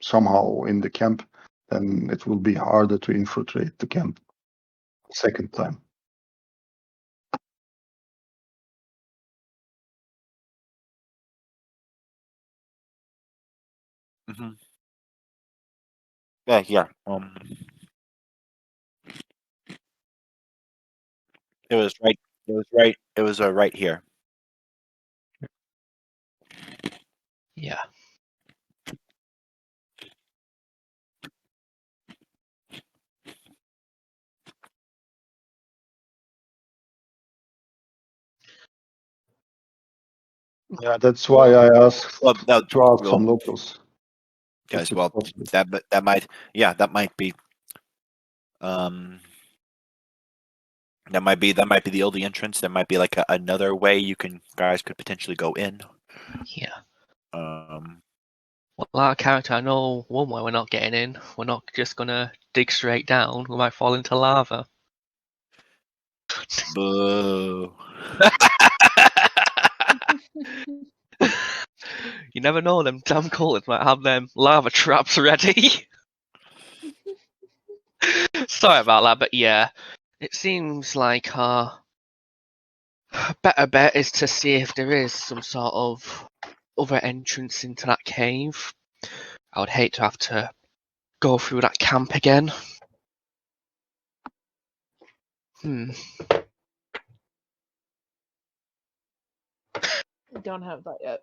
somehow in the camp, then it will be harder to infiltrate the camp second time. Mm-hmm. Yeah. It was right. It was right. It was right here. Yeah. Yeah, that's why I asked Well, no, to ask well, some locals. guys. if it's Well, possible. that might. Yeah, that might be. That might be the only entrance. There might be like another way guys could potentially go in. Yeah. Well, our character, I know one way we're not getting in. We're not just gonna dig straight down. We might fall into lava. Boo. You never know, them damn cultists might have them lava traps ready. Sorry about that, but yeah. It seems like our better bet is to see if there is some sort of other entrance into that cave. I would hate to have to go through that camp again. I don't have that yet.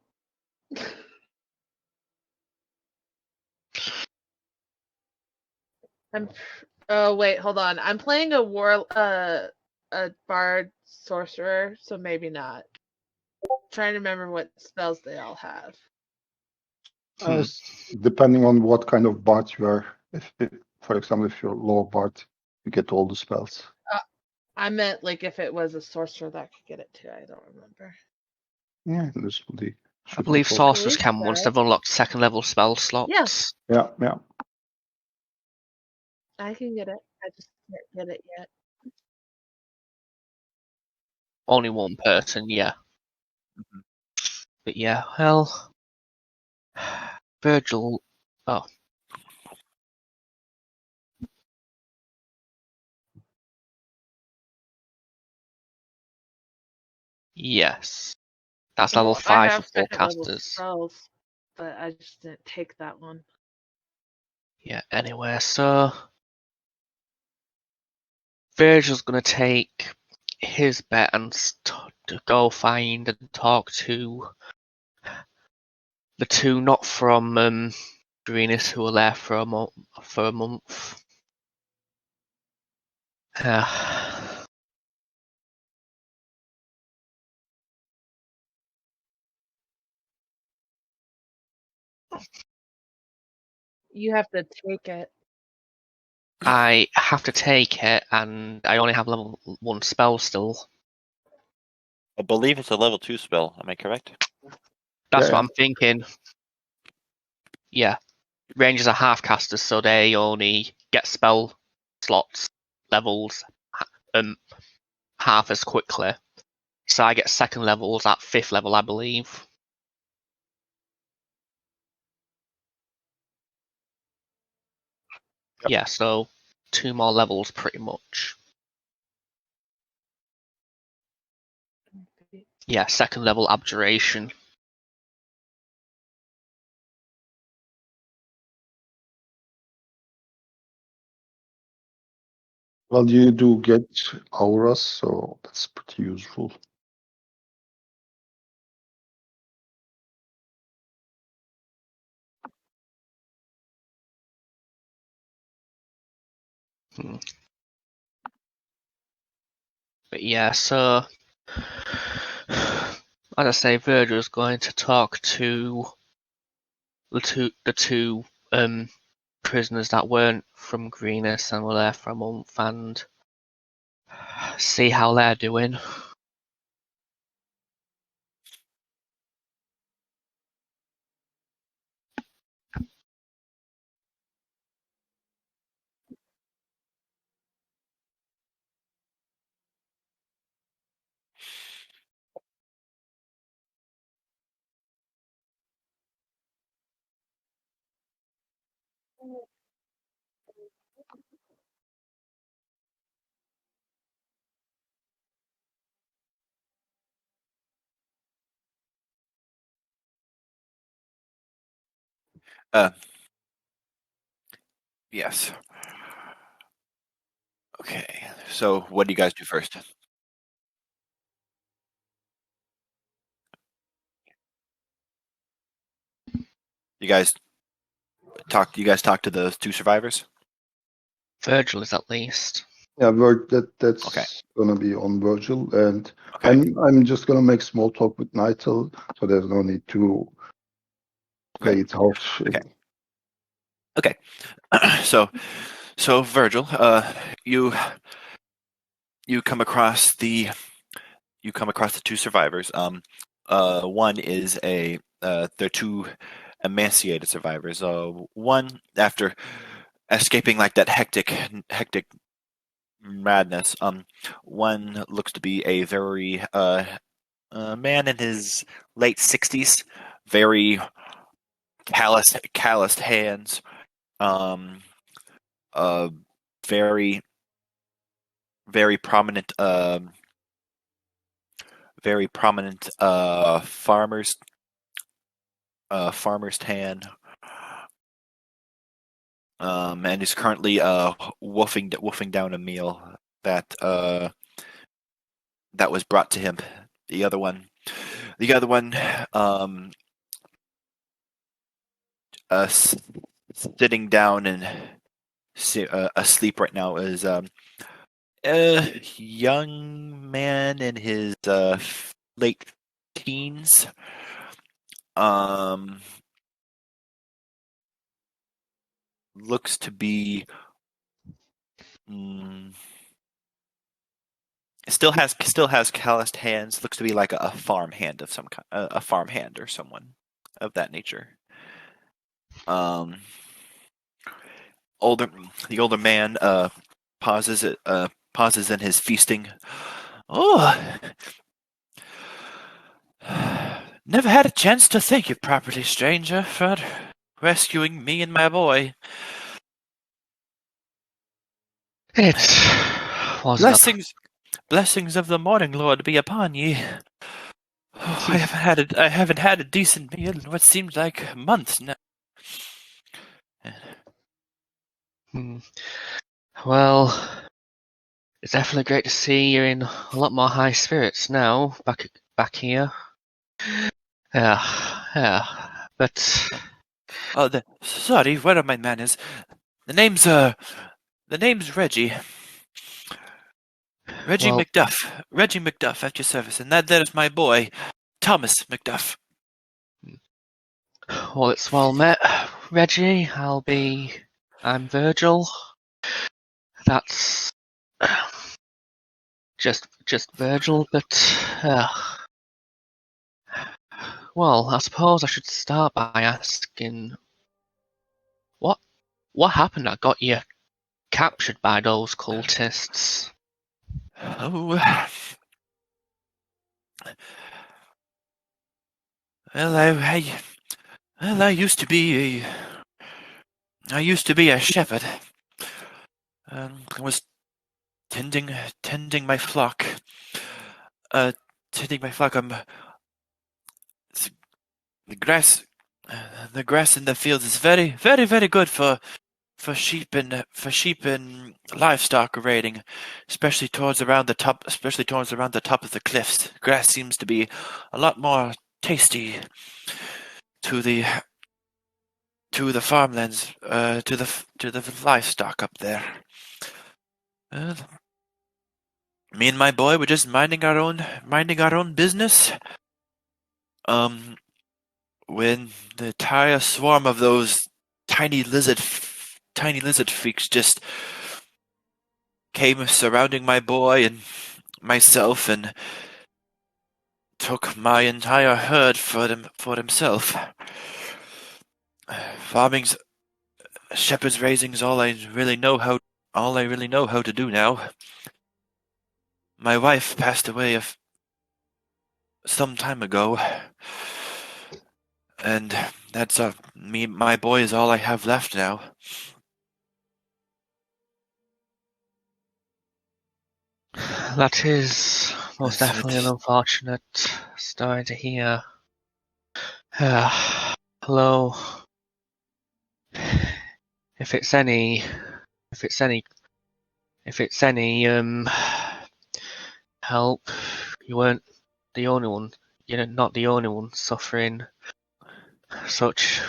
Oh wait, hold on. I'm playing a bard sorcerer, so maybe not. Trying to remember what spells they all have. Depending on what kind of bard you are. If for example, if you're low bard, you get all the spells. I meant like if it was a sorcerer that could get it too. I don't remember. Yeah, this will be. I believe sorcerers can once they've unlocked second level spell slots. Yeah. I can get it. I just can't get it yet. Only one person, yeah. Mm-hmm. But yeah, well, Virgil. Oh. Yes. That's level 5 for forecasters. Spells, but I just didn't take that one. Yeah, anyway, so Virgil's gonna take his bet and to go find and talk to the two not from Greenis who were there for a month. You have to take it. I have to take it, and I only have level 1 spell still. I believe it's a level 2 spell. Am I correct? That's Yeah. what I'm thinking. Yeah. Rangers are half casters, so they only get spell slots levels half as quickly. So I get second levels at 5th level, I believe. Yep. Yeah, so 2 more levels pretty much. Yeah, second level abjuration. Well, you do get auras, so that's pretty useful. But yeah, so as I say, Virgil's going to talk to the two prisoners that weren't from Greenus and were there for a month and see how they're doing. Yes. Okay. So, what do you guys do first? You guys talk. You guys talk to the 2 survivors. Virgil is at least. Yeah, that's Okay. gonna be on Virgil, and Okay. I'm just gonna make small talk with Nightel, so there's no need to play it harsh. Okay. So Virgil, you come across the 2 survivors. One is they're 2 emaciated survivors. One, after escaping like that hectic madness. One looks to be a very man in his late 60s, very calloused hands. Uh, very very prominent farmer's tan, and is currently wolfing down a meal that was brought to him. The other one sitting down and asleep right now is a young man in his late teens. Looks to be still has calloused hands. Looks to be like a farmhand of some kind, a farmhand or someone of that nature. The older man pauses in his feasting. Oh, never had a chance to thank you properly, stranger, for rescuing me and my boy. It was Blessings of the morning lord be upon ye. Oh, I haven't had a decent meal in what seems like months now. Well, it's definitely great to see you're in a lot more high spirits now, back here. Yeah, but Oh, sorry, where are my manners? The name's Reggie. Reggie well, McDuff. Reggie McDuff at your service, and that is my boy, Thomas McDuff. well, it's well met, Reggie. I'm Virgil. That's just Virgil, but well, I suppose I should start by asking what happened that got you captured by those cultists? Oh, well, I used to be a shepherd. I was tending my flock. Tending my flock. The grass, the grass in the fields is very, very, very good for sheep and livestock raiding, especially towards around the top of the cliffs. Grass seems to be a lot more tasty to the farmlands, to the livestock up there. Me and my boy were just minding our own business. When the entire swarm of those tiny lizard freaks just came surrounding my boy and myself and took my entire herd for himself. Farming's shepherd's raising's all I really know how to do now. My wife passed away some time ago, and that's my boy is all I have left now. That is most That's definitely it. an unfortunate story to hear. Hello. If it's any help, you weren't the only one. You're not the only one suffering such.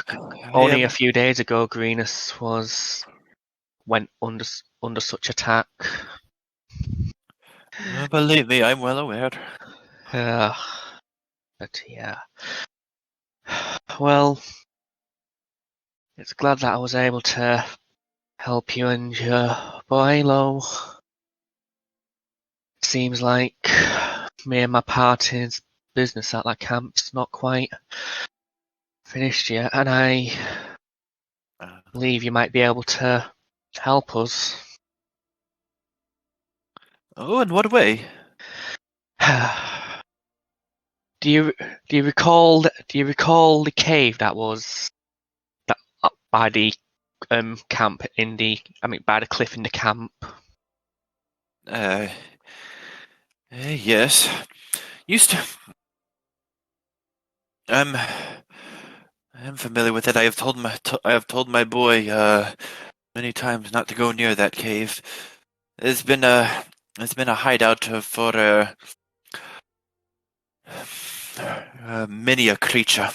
Only a few days ago, Greenus went under such attack. Believe me, I'm well aware. But yeah. Well, it's glad that I was able to help you and your boy, Lo. Seems like me and my party's business at that camp's not quite finished yet, and I believe you might be able to help us. Oh, in what way? Do you recall the cave that was up by the camp by the cliff in the camp? Yes. Used to. I'm familiar with it. I have told my boy many times not to go near that cave. It's been a hideout for many a creature.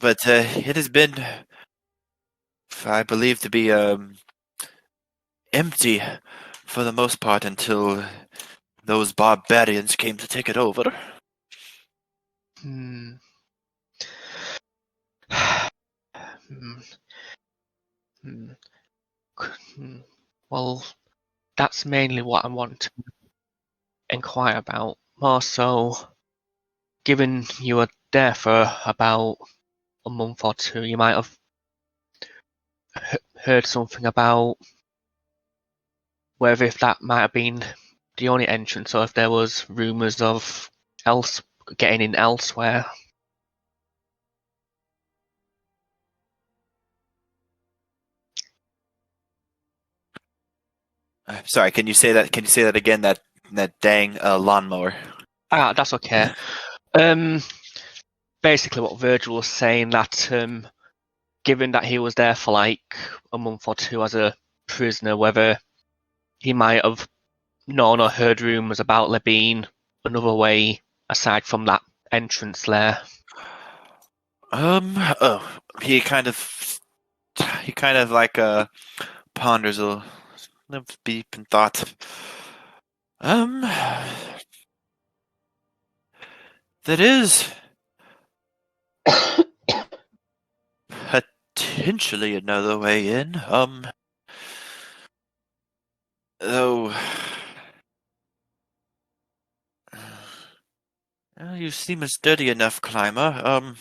But it has been, I believe, to be empty for the most part until those barbarians came to take it over. Well, that's mainly what I want to inquire about. More so, given you were there for about a month or two, you might have heard something about whether if that might have been the only entrance or if there was rumours of getting in elsewhere. Sorry, can you say that? Can you say that again? That dang lawnmower. That's okay. Basically, what Virgil was saying, that given that he was there for like a month or two as a prisoner, whether he might have known or heard rumours about there being another way aside from that entrance there. He kind of like ponders a little deep in thought. That is Potentially another way in. Though. Well, you seem a sturdy enough climber.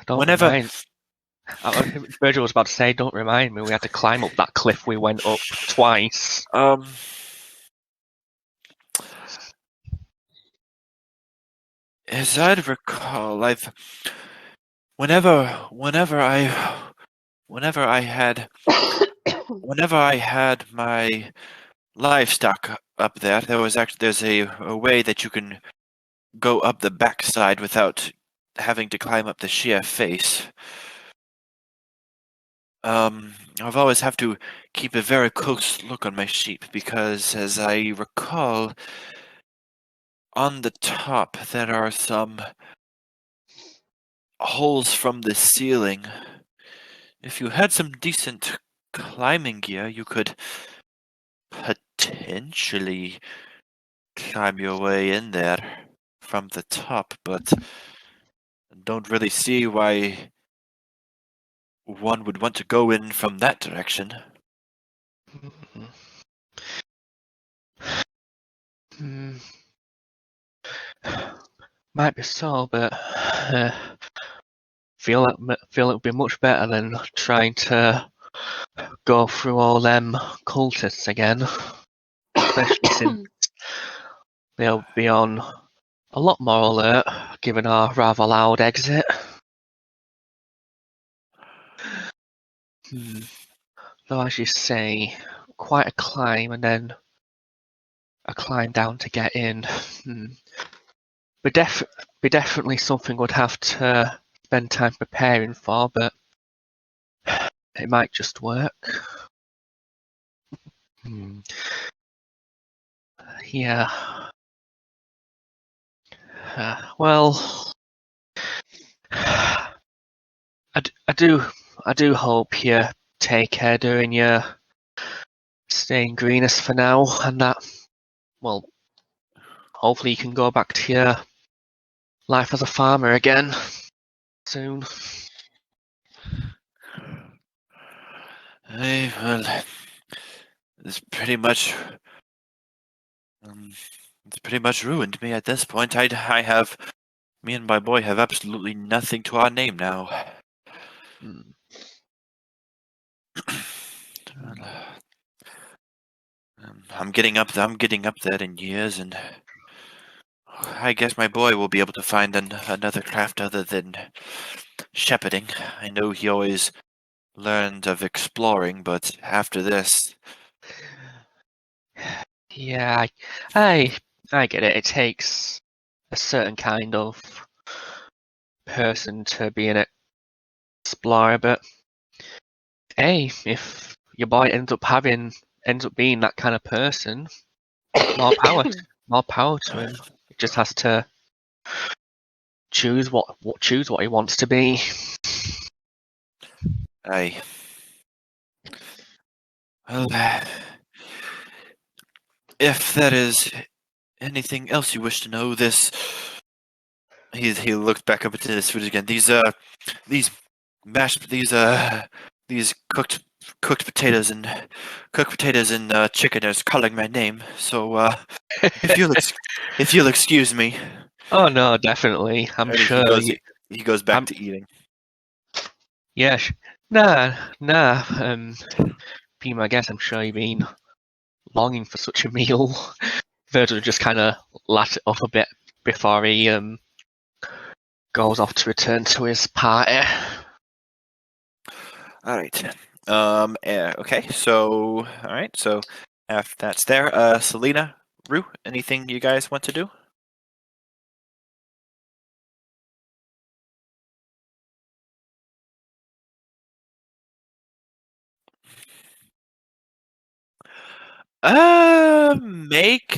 Don't Whenever. remind. Virgil was about to say, "Don't remind me. We had to climb up that cliff we went up twice." As I recall, whenever I had my livestock up there, there's a way that you can go up the backside without having to climb up the sheer face. I've always have to keep a very close look on my sheep because, as I recall, on the top there are some holes from the ceiling. If you had some decent climbing gear, you could potentially climb your way in there from the top, but I don't really see why one would want to go in from that direction. Might be so, but feel it would be much better than trying to go through all them cultists again, especially since they'll be on a lot more alert given our rather loud exit. Though, as you say, quite a climb and then a climb down to get in. Be definitely something we'd have to spend time preparing for, but it might just work. Yeah. Well, I do hope you take care during your stay in Greenest for now, and that, well, hopefully you can go back to your life as a farmer again soon. Well, it's pretty much ruined me at this point. Me and my boy have absolutely nothing to our name now. I'm getting up there in years, and I guess my boy will be able to find another craft other than shepherding. I know he always learned of exploring, but after this... Yeah, I get it. It takes a certain kind of person to be an explorer, but hey, if your boy ends up being that kind of person, more power to him. He just has to choose what he wants to be. Well, if there is anything else you wish to know, he looked back up into his food again. These cooked potatoes and chicken is calling my name. So if you'll excuse me. Oh no, definitely. I'm sure he goes back to eating. Yeah, nah. Be my guess. I'm sure you've been longing for such a meal. Virgil just kind of lat it up a bit before he goes off to return to his party. All right. Okay. So, all right. So, after that's there, Selena, Rue, anything you guys want to do? Make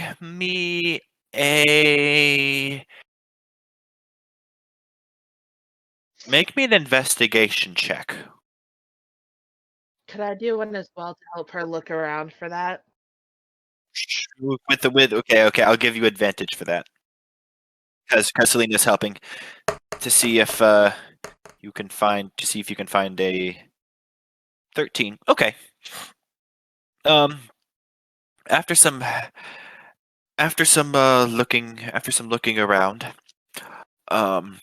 me an investigation check. Could I do one as well to help her look around for that? Okay, I'll give you advantage for that. because Selena's helping to see if you can find a 13. Okay. After some looking around, um,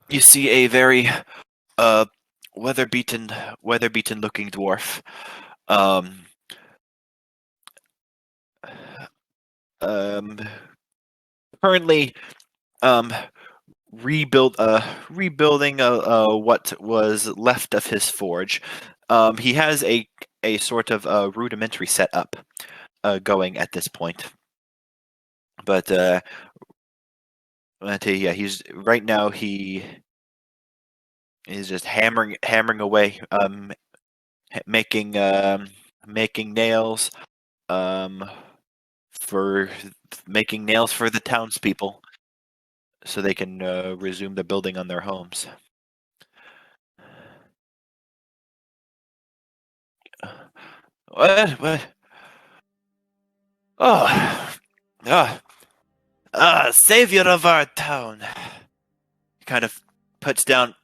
you see a very weather-beaten looking dwarf. Um, Currently rebuilding what was left of his forge. He has a sort of rudimentary setup going at this point, but yeah, he's right now he is just hammering away, making nails, for the townspeople, so they can resume the building on their homes. What? Oh, savior of our town. He kind of puts down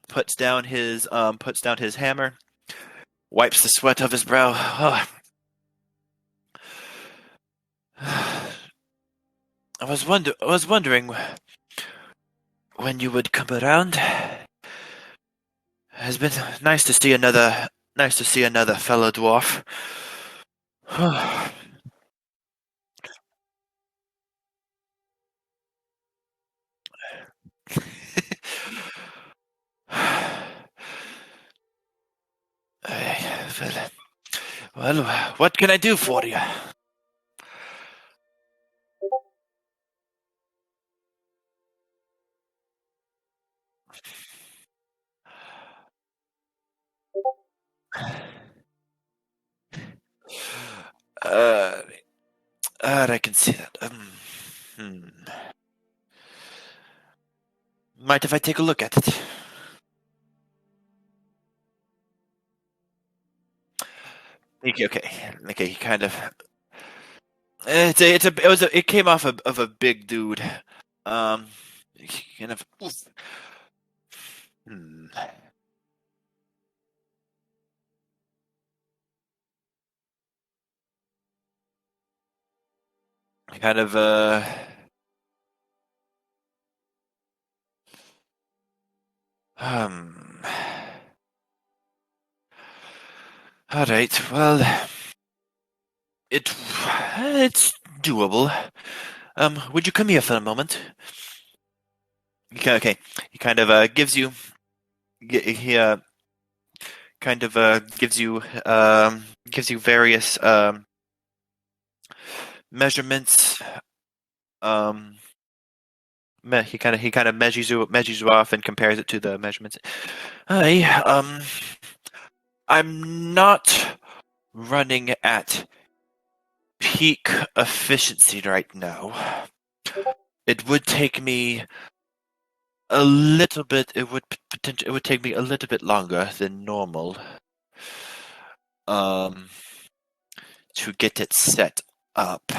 his hammer, wipes the sweat off his brow. Oh. I was wondering when you would come around. It's been nice to see another fellow dwarf. Well, what can I do for you? I can see that. Mind if I take a look at it? Okay. He kind of. It came off of a big dude. Kind of. Kind of all right. Well, it's doable. Would you come here for a moment? Okay. He kind of gives you. He kind of gives you various measurements. He kind of measures you off and compares it to the measurements. I'm not running at peak efficiency right now. It would take me a little bit. It would take me a little bit longer than normal. To get it set up.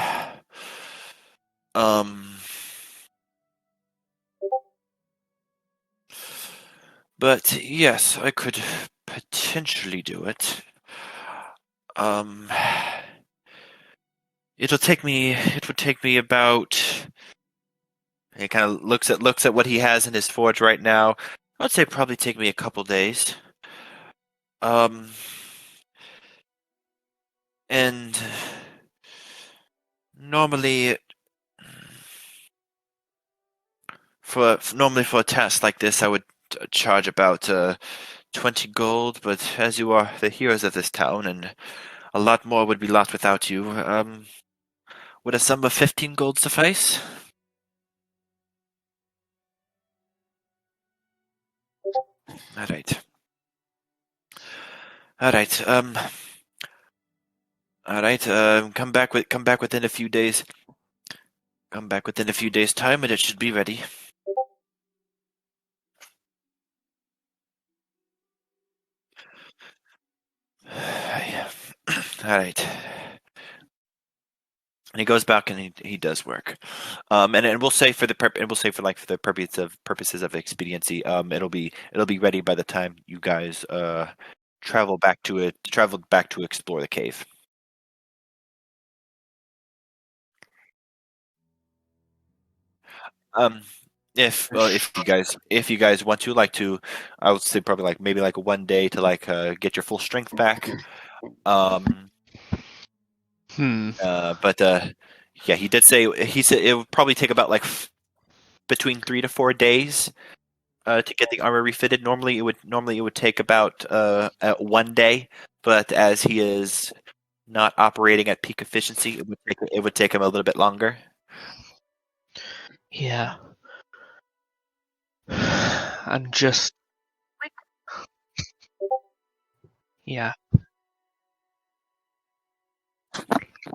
But yes, I could potentially do it. It would take me about. He kind of looks at what he has in his forge right now. I'd say probably take me a couple days. And normally for a task like this, I would charge about 20 gold. But as you are the heroes of this town, and a lot more would be lost without you, would a sum of 15 gold suffice? All right. All right. Come back within a few days. Come back within a few days' time, and it should be ready. All right. And he goes back and he does work, and we'll say for the purposes of expediency, it'll be ready by the time you guys travel back to explore the cave. If you guys want to, I would say probably maybe 1 day to get your full strength back. But yeah, he said it would probably take about between 3 to 4 days to get the armor refitted. Normally it would take about 1 day, but as he is not operating at peak efficiency, it would take him a little bit longer. Yeah. And just yeah.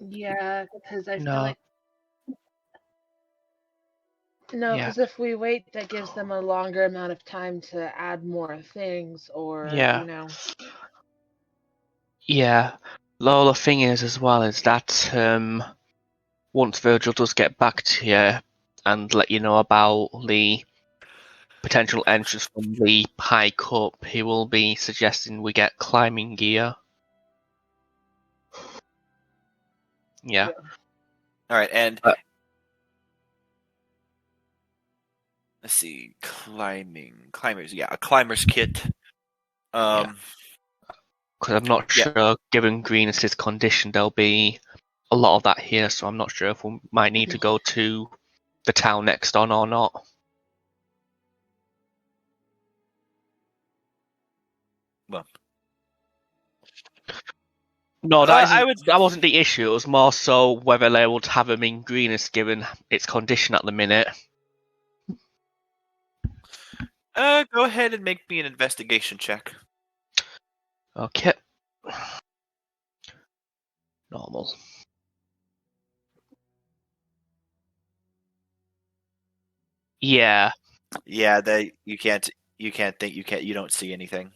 Yeah, because I feel No. like because if we wait, that gives them a longer amount of time to add more things, or Yeah. Yeah. Though the thing is as well is that once Virgil does get back to you and let you know about the potential entrance from the high cup, he will be suggesting we get climbing gear. Yeah. All right, and let's see, climbers. Yeah, a climber's kit. Because I'm not sure, given Green's condition, there'll be a lot of that here, so I'm not sure if we might need to go to the town next on or not. Well, no, that wasn't the issue. It was more so whether they would have him in Greenest given its condition at the minute. Go ahead and make me an investigation check. Okay. Normal. Yeah. Yeah, you don't see anything.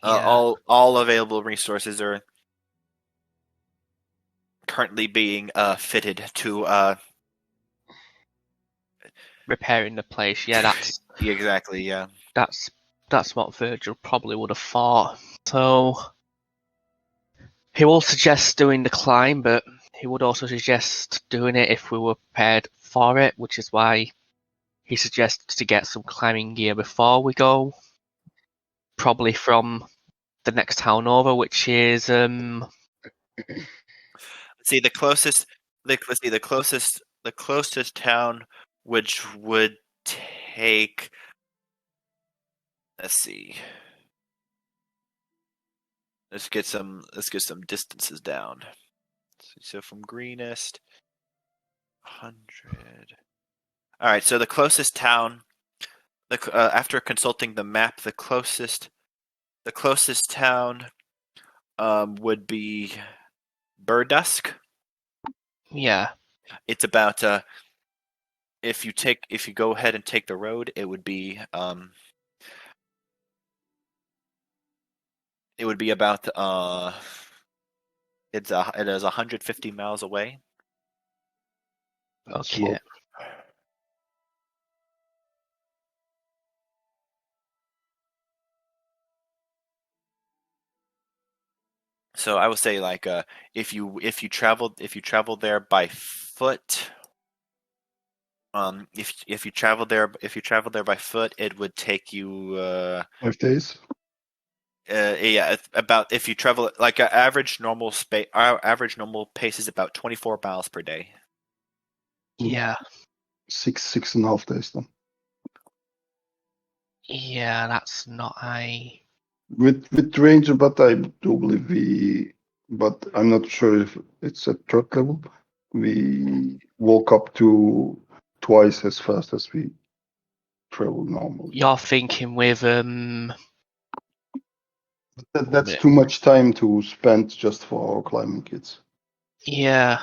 All available resources are currently being fitted to repairing the place. Yeah, that's exactly. Yeah, that's what Virgil probably would have thought. So he will suggest doing the climb, but he would also suggest doing it if we were prepared for it, which is why he suggests to get some climbing gear before we go. Probably from the next town over, which is the closest town, which would take. Let's see. Let's get some distances down. So from Greenest, 100. All right. So the closest town, after consulting the map, the closest town would be Burdusk. Yeah. It's about if you go ahead and take the road, it would be about it is 150 miles away. Okay. So I would say if you travel there by foot, if you travel there by foot, it would take you 5 days. Yeah, about if you travel average normal pace is about 24 miles per day. Yeah. 6.5 days then. Yeah, that's not high. With Ranger, but I do believe but I'm not sure if it's at truck level. We walk up to twice as fast as we travel normally. You're thinking with That's too much time to spend just for our climbing kits. Yeah.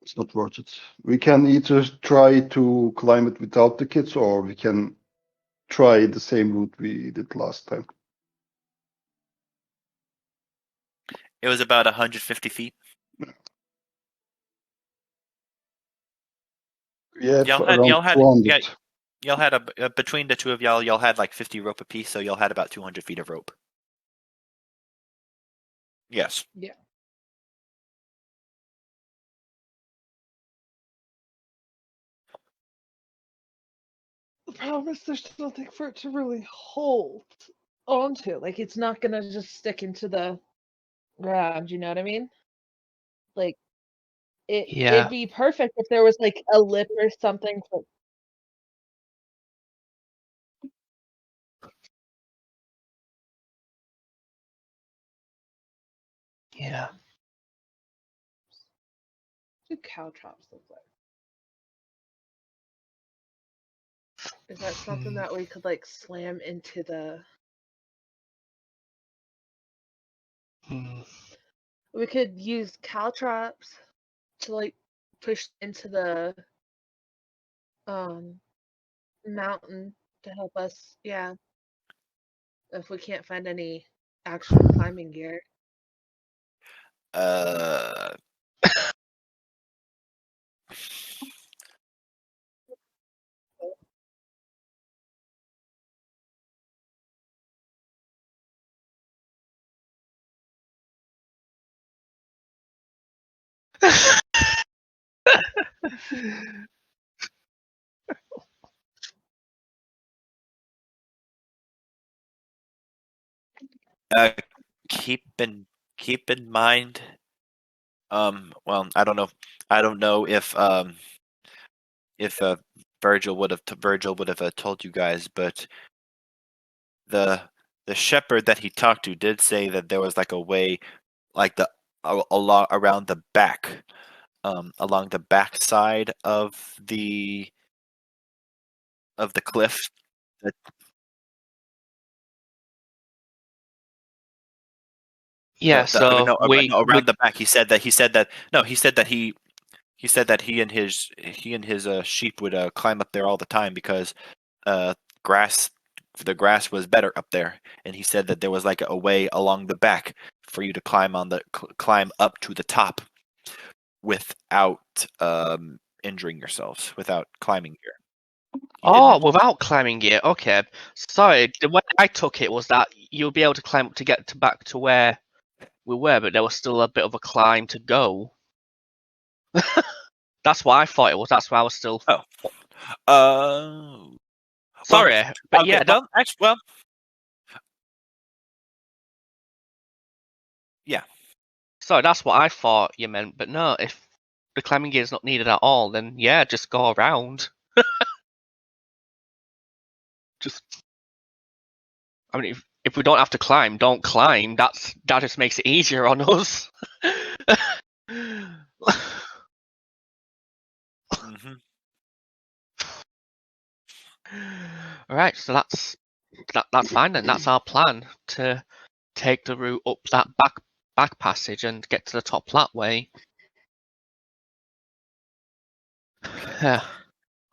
It's not worth it. We can either try to climb it without the kits, or we can try the same route we did last time. It was about 150 feet. Yeah, Y'all had 200. y'all had between the two of y'all had like 50 rope apiece, so y'all had about 200 feet of rope. Yes. Yeah. The problem is there's nothing for it to really hold onto. Like, it's not gonna just stick into the ground, you know what I mean? Like, it'd be perfect if there was like a lip or something for. Yeah. What do cow traps look like? Is that something that we could like slam into the? We could use cow traps to like push into the mountain to help us. Yeah, if we can't find any actual climbing gear. Keep in mind. Well, I don't know if Virgil would have told you guys, but the shepherd that he talked to did say that there was like a way, like along around the back, along the back side of the cliff. That, Yeah, so around the back. He said that he and his sheep would climb up there all the time because grass the grass was better up there, and he said that there was like a way along the back for you to climb climb up to the top without injuring yourselves, without climbing gear. Without climbing gear. Okay. Sorry, the way I took it was that you'll be able to climb up to get back to where we were, but there was still a bit of a climb to go. That's what I thought it was. That's why I was still. Sorry, well, but okay, yeah. Yeah. Sorry, that's what I thought you meant. But no, if the climbing gear is not needed at all, then yeah, just go around. I mean, if we don't have to climb, don't climb. That just makes it easier on us. Mm-hmm. All right, so that's fine then. That's our plan, to take the route up that back passage and get to the top that way. Yeah.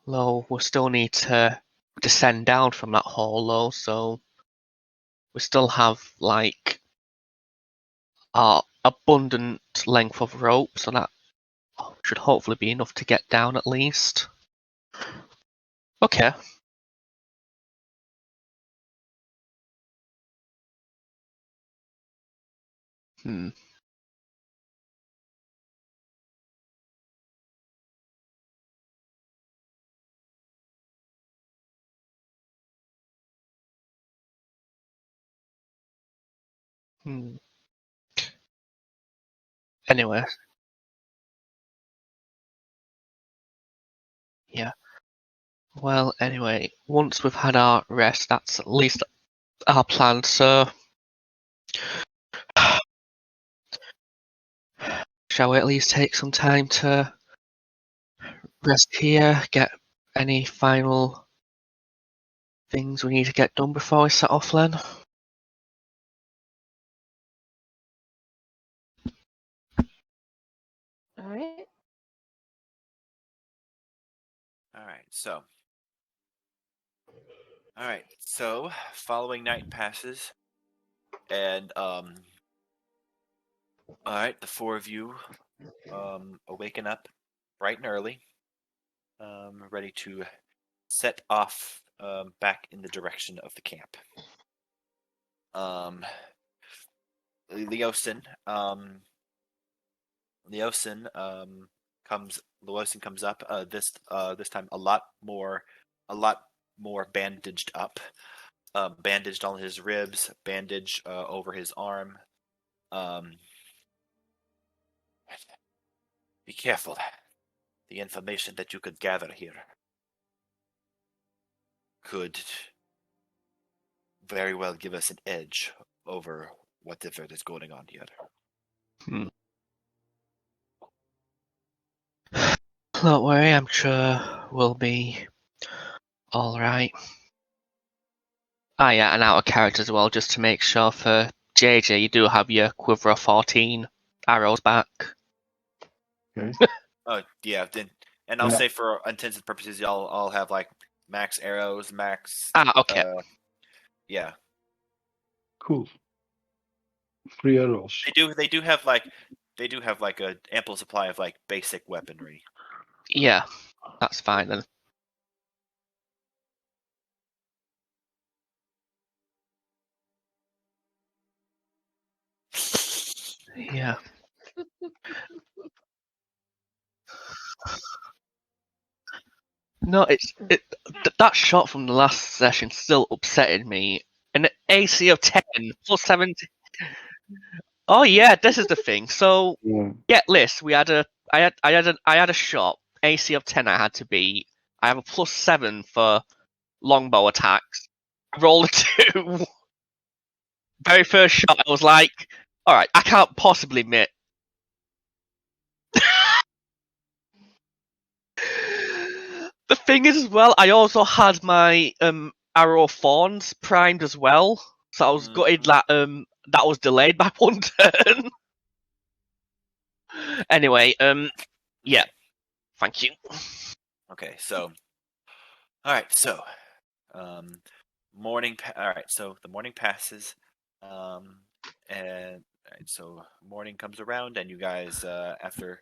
Though we still need to descend down from that hole though, so we still have like our abundant length of rope, so that should hopefully be enough to get down at least. Okay. Hmm. Anyway. Yeah. Well, anyway, once we've had our rest, that's at least our plan, so shall we at least take some time to rest here, get any final things we need to get done before we set off then? Alright. Alright, so following night passes, and All right, the four of you awaken up bright and early, ready to set off back in the direction of the camp. Leosin comes up. This time a lot more bandaged up. Bandaged on his ribs, bandage over his arm. Be careful. The information that you could gather here could very well give us an edge over whatever is going on here. Don't worry, I'm sure we'll be alright. Ah yeah, and out of character as well, just to make sure for JJ, you do have your quiver of 14 arrows back. Okay. Yeah, and I'll say for intents and purposes, y'all all have like max arrows, max. Okay. Yeah. Cool. 3 arrows. They do have like a ample supply of like basic weaponry. Yeah, that's fine then. Yeah. No, that shot from the last session still upsetted me. An AC of 10 plus 70. Oh yeah, this is the thing. So get list. I had a shot. AC of 10 I had to beat. I have a plus 7 for longbow attacks. I rolled a 2. Very first shot, I was like, all right, I can't possibly miss. The thing is, as well, I also had my arrow of thorns primed as well, so I was gutted that that was delayed by 1 turn. Anyway, yeah, thank you. Okay, so, all right, so, morning. All right, so the morning passes, and so morning comes around, and you guys, after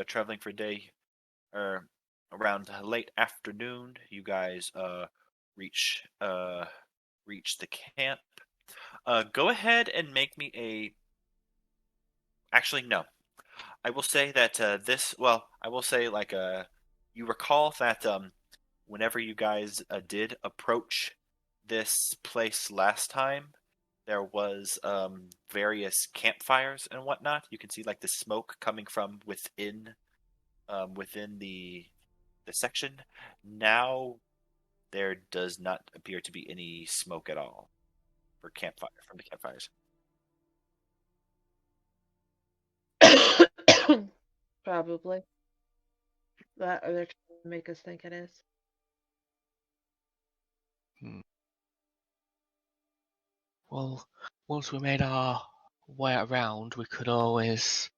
traveling for a day, or around late afternoon, you guys reach the camp. Go ahead and make me a. Actually, no. I will say that I will say like you recall that whenever you guys did approach this place last time, there was various campfires and whatnot. You can see like the smoke coming from within the section. Now there does not appear to be any smoke at all from the campfires. Probably. That or they're trying to make us think it is. Well, once we made our way around, we can always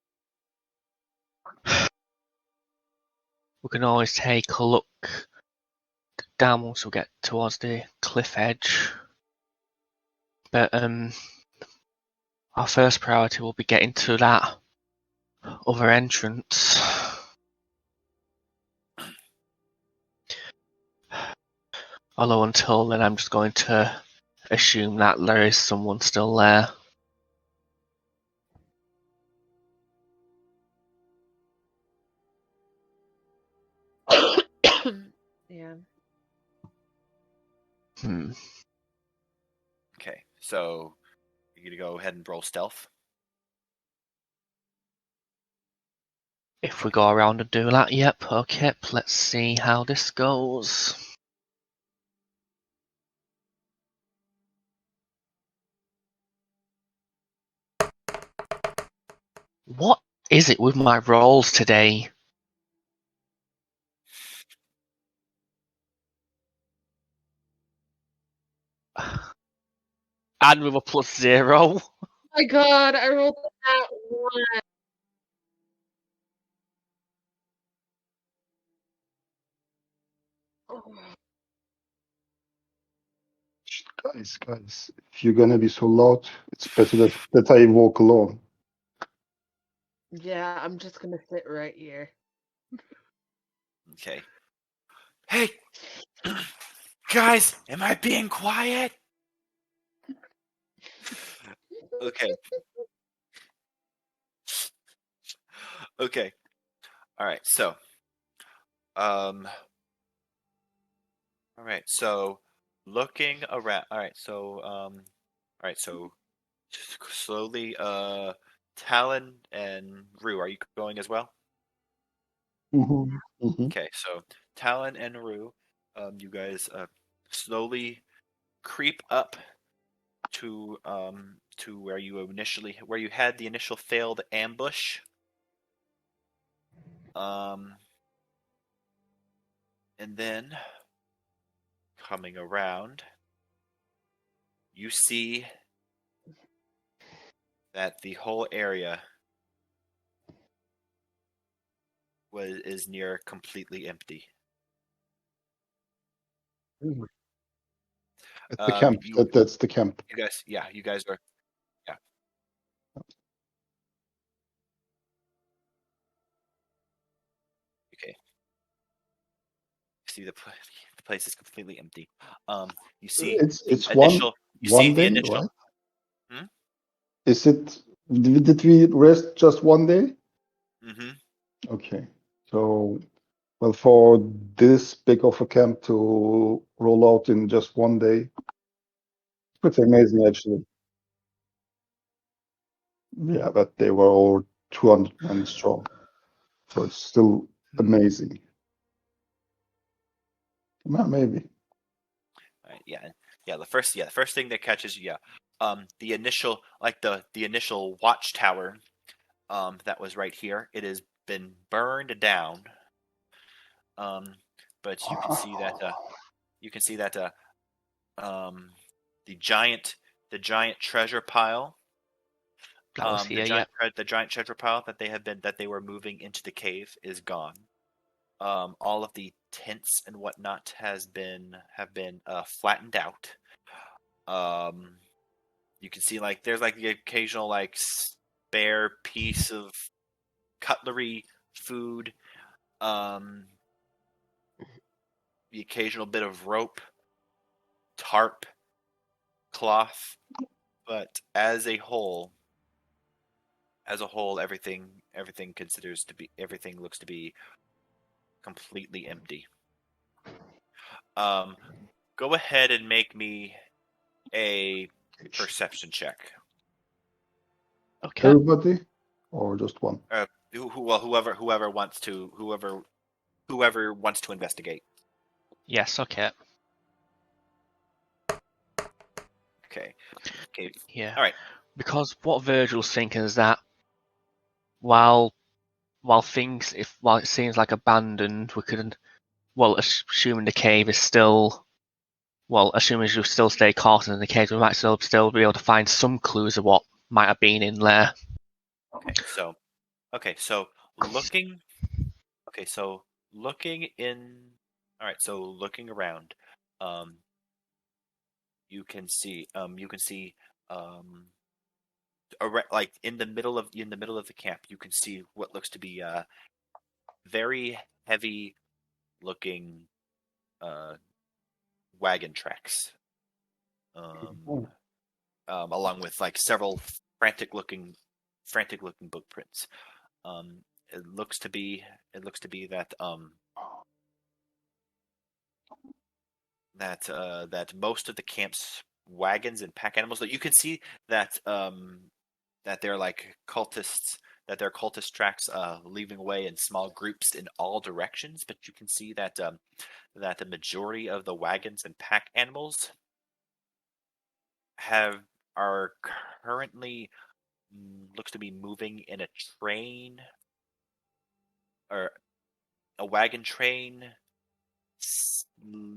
take a look down once we get towards the cliff edge. But our first priority will be getting to that other entrance. Although until then, I'm just going to assume that there is someone still there. Yeah. Okay, so you're gonna go ahead and roll stealth. If we go around and do that, yep, okay, let's see how this goes. What is it with my rolls today? And with a +0. Oh my god, I rolled that 1. Oh. Guys, if you're gonna be so loud, it's better that I walk alone. Yeah, I'm just gonna sit right here. Okay. Hey, guys, am I being quiet? Okay. Okay. All right. So, all right. So, looking around. All right. So, all right. So, slowly. Talon and Rue, are you going as well? Mm-hmm. Mm-hmm. Okay. So, Talon and Rue, you guys slowly creep up to where you had the initial failed ambush. And then coming around, you see that the whole area is near completely empty. At the camp. That's the camp. You guys are, yeah. Okay. See the place is completely empty. You see It's the initial. You see one the day, initial. right? Hmm? Is it? Did we rest just one day? Mm-hmm. Okay. So, well, for this big of a camp to roll out in just one day, it's pretty amazing, actually. Yeah, but they were all 200 men strong, so it's still amazing. Well, maybe. Right, yeah. The first thing that catches you, the initial, like the initial watchtower, that was right here. It has been burned down. But you can see that um, the giant treasure pile, That was here, yeah. the giant treasure pile that they were moving into the cave is gone. All of the tents and whatnot have been flattened out. You can see like there's like the occasional like spare piece of cutlery, food, um, the occasional bit of rope, tarp, cloth, but as a whole, everything looks to be completely empty. Go ahead and make me a perception check. Okay. Everybody, or just one? Whoever wants to investigate. Yes, okay. Okay. Yeah. All right. Because what Virgil's thinking is that while it seems like abandoned, we could, assuming the cave is still, assuming you still stay caught in the cave, we might still be able to find some clues of what might have been in there. So looking. Okay, so looking in. All right, so looking around, um, you can see like in the middle of the camp, you can see what looks to be very heavy looking uh, wagon tracks, along with like several frantic looking footprints. It looks to be that that most of the camp's wagons and pack animals, that you can see that that they're like cultists, that they're cultist tracks leaving away in small groups in all directions, but you can see that that the majority of the wagons and pack animals are currently looks to be moving in a train, or a wagon train,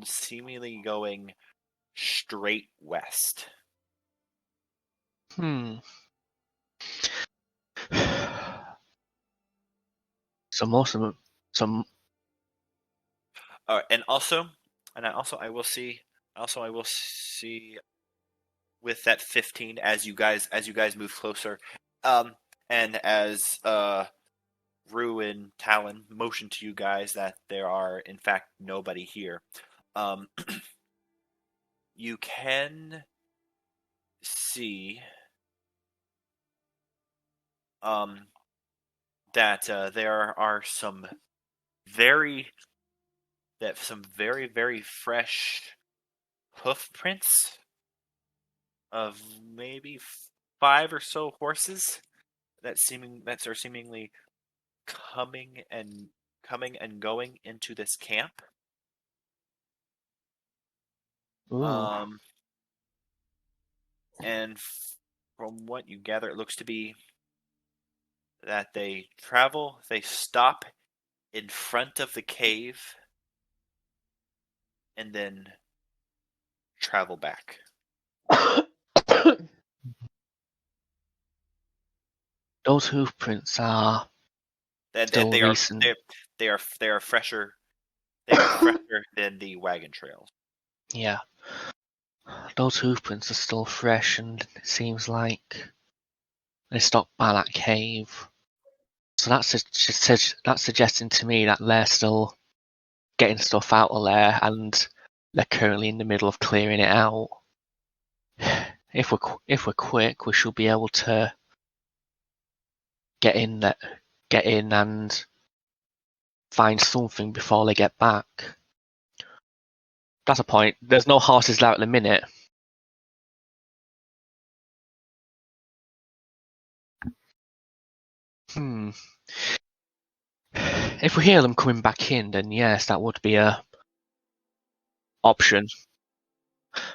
seemingly going straight west. So most of them, And I will see. with that 15 as you guys move closer, and as Rue and Talon motion to you guys that there are in fact nobody here. You can see that there are some very very fresh hoof prints of maybe 5 or so horses that are seemingly coming and going into this camp. Ooh. And from what you gather, it looks to be that they stop in front of the cave, and then travel back. Those hoof prints are still recent. They are fresher. They are fresher than the wagon trails. Yeah. Those hoof prints are still fresh, and it seems like they stopped by that cave. So that's suggesting to me that they're still getting stuff out of there, and they're currently in the middle of clearing it out. If we're quick, we should be able to get in and find something before they get back. That's a point. There's no horses there at the minute. If we hear them coming back in, then yes, that would be a option.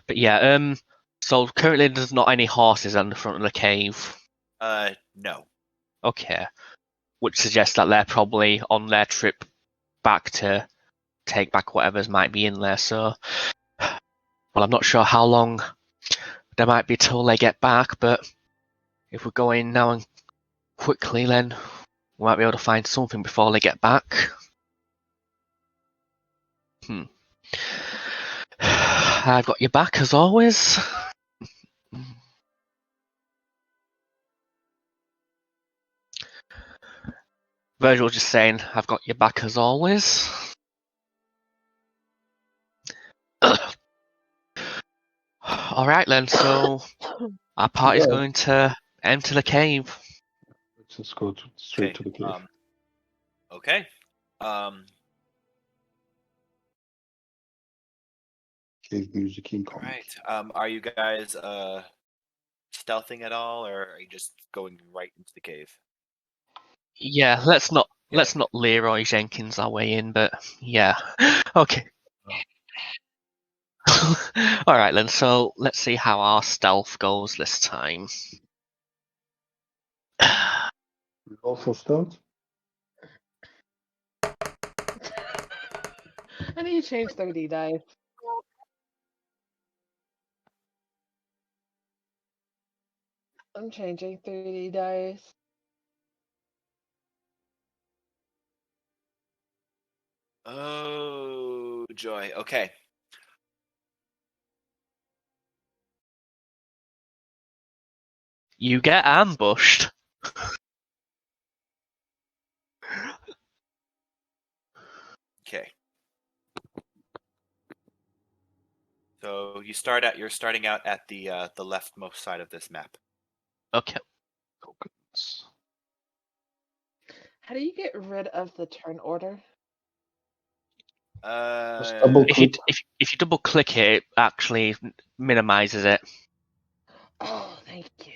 But yeah, so currently there's not any horses on the front of the cave. No. Okay. Which suggests that they're probably on their trip back to take back whatever's might be in there. So, well, I'm not sure how long there might be till they get back, but if we're going now and quickly, then we might be able to find something before they get back. I've got your back as always. Virgil just saying, I've got your back as always. Alright then, so our party's going to enter the cave. Let's just go straight to the cave. Okay. Cave music in common. Alright. Are you guys stealthing at all, or are you just going right into the cave? Yeah, let's not Leroy Jenkins our way in, but yeah. Okay. Alright then, so let's see how our stealth goes this time. You also stealth? I need to change 30 dice. I'm changing 30 dice. Oh, joy. Okay. You get ambushed. Okay. So you're starting out at the leftmost side of this map. Okay. Coconuts. How do you get rid of the turn order? If you double click it, it actually minimizes it. Oh, thank you.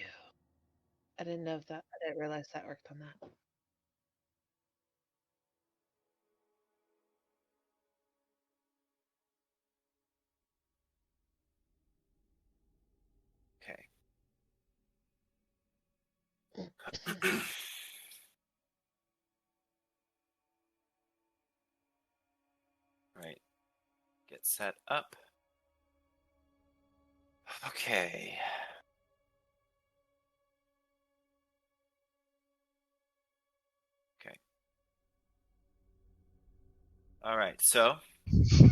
I didn't know that. I didn't realize that worked on that. Okay. Right. Get set up. Okay. Okay. All right. So,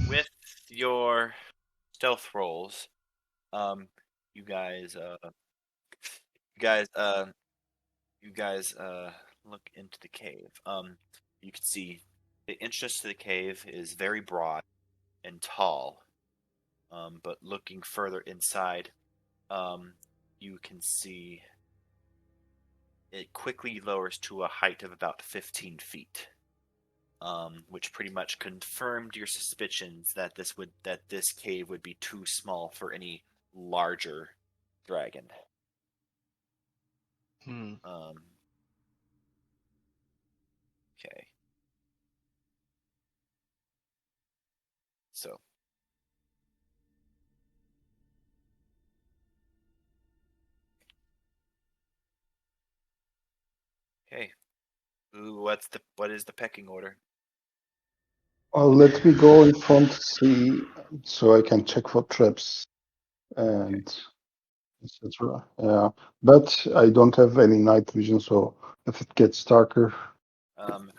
with your stealth rolls, you guys look into the cave. You can see the entrance to the cave is very broad and tall. But looking further inside, you can see it quickly lowers to a height of about 15 feet, which pretty much confirmed your suspicions that this cave would be too small for any larger dragon. Okay. So. Okay. What is the pecking order? Let me go in front, see, so I can check for traps and etc. Yeah, but I don't have any night vision, so if it gets darker,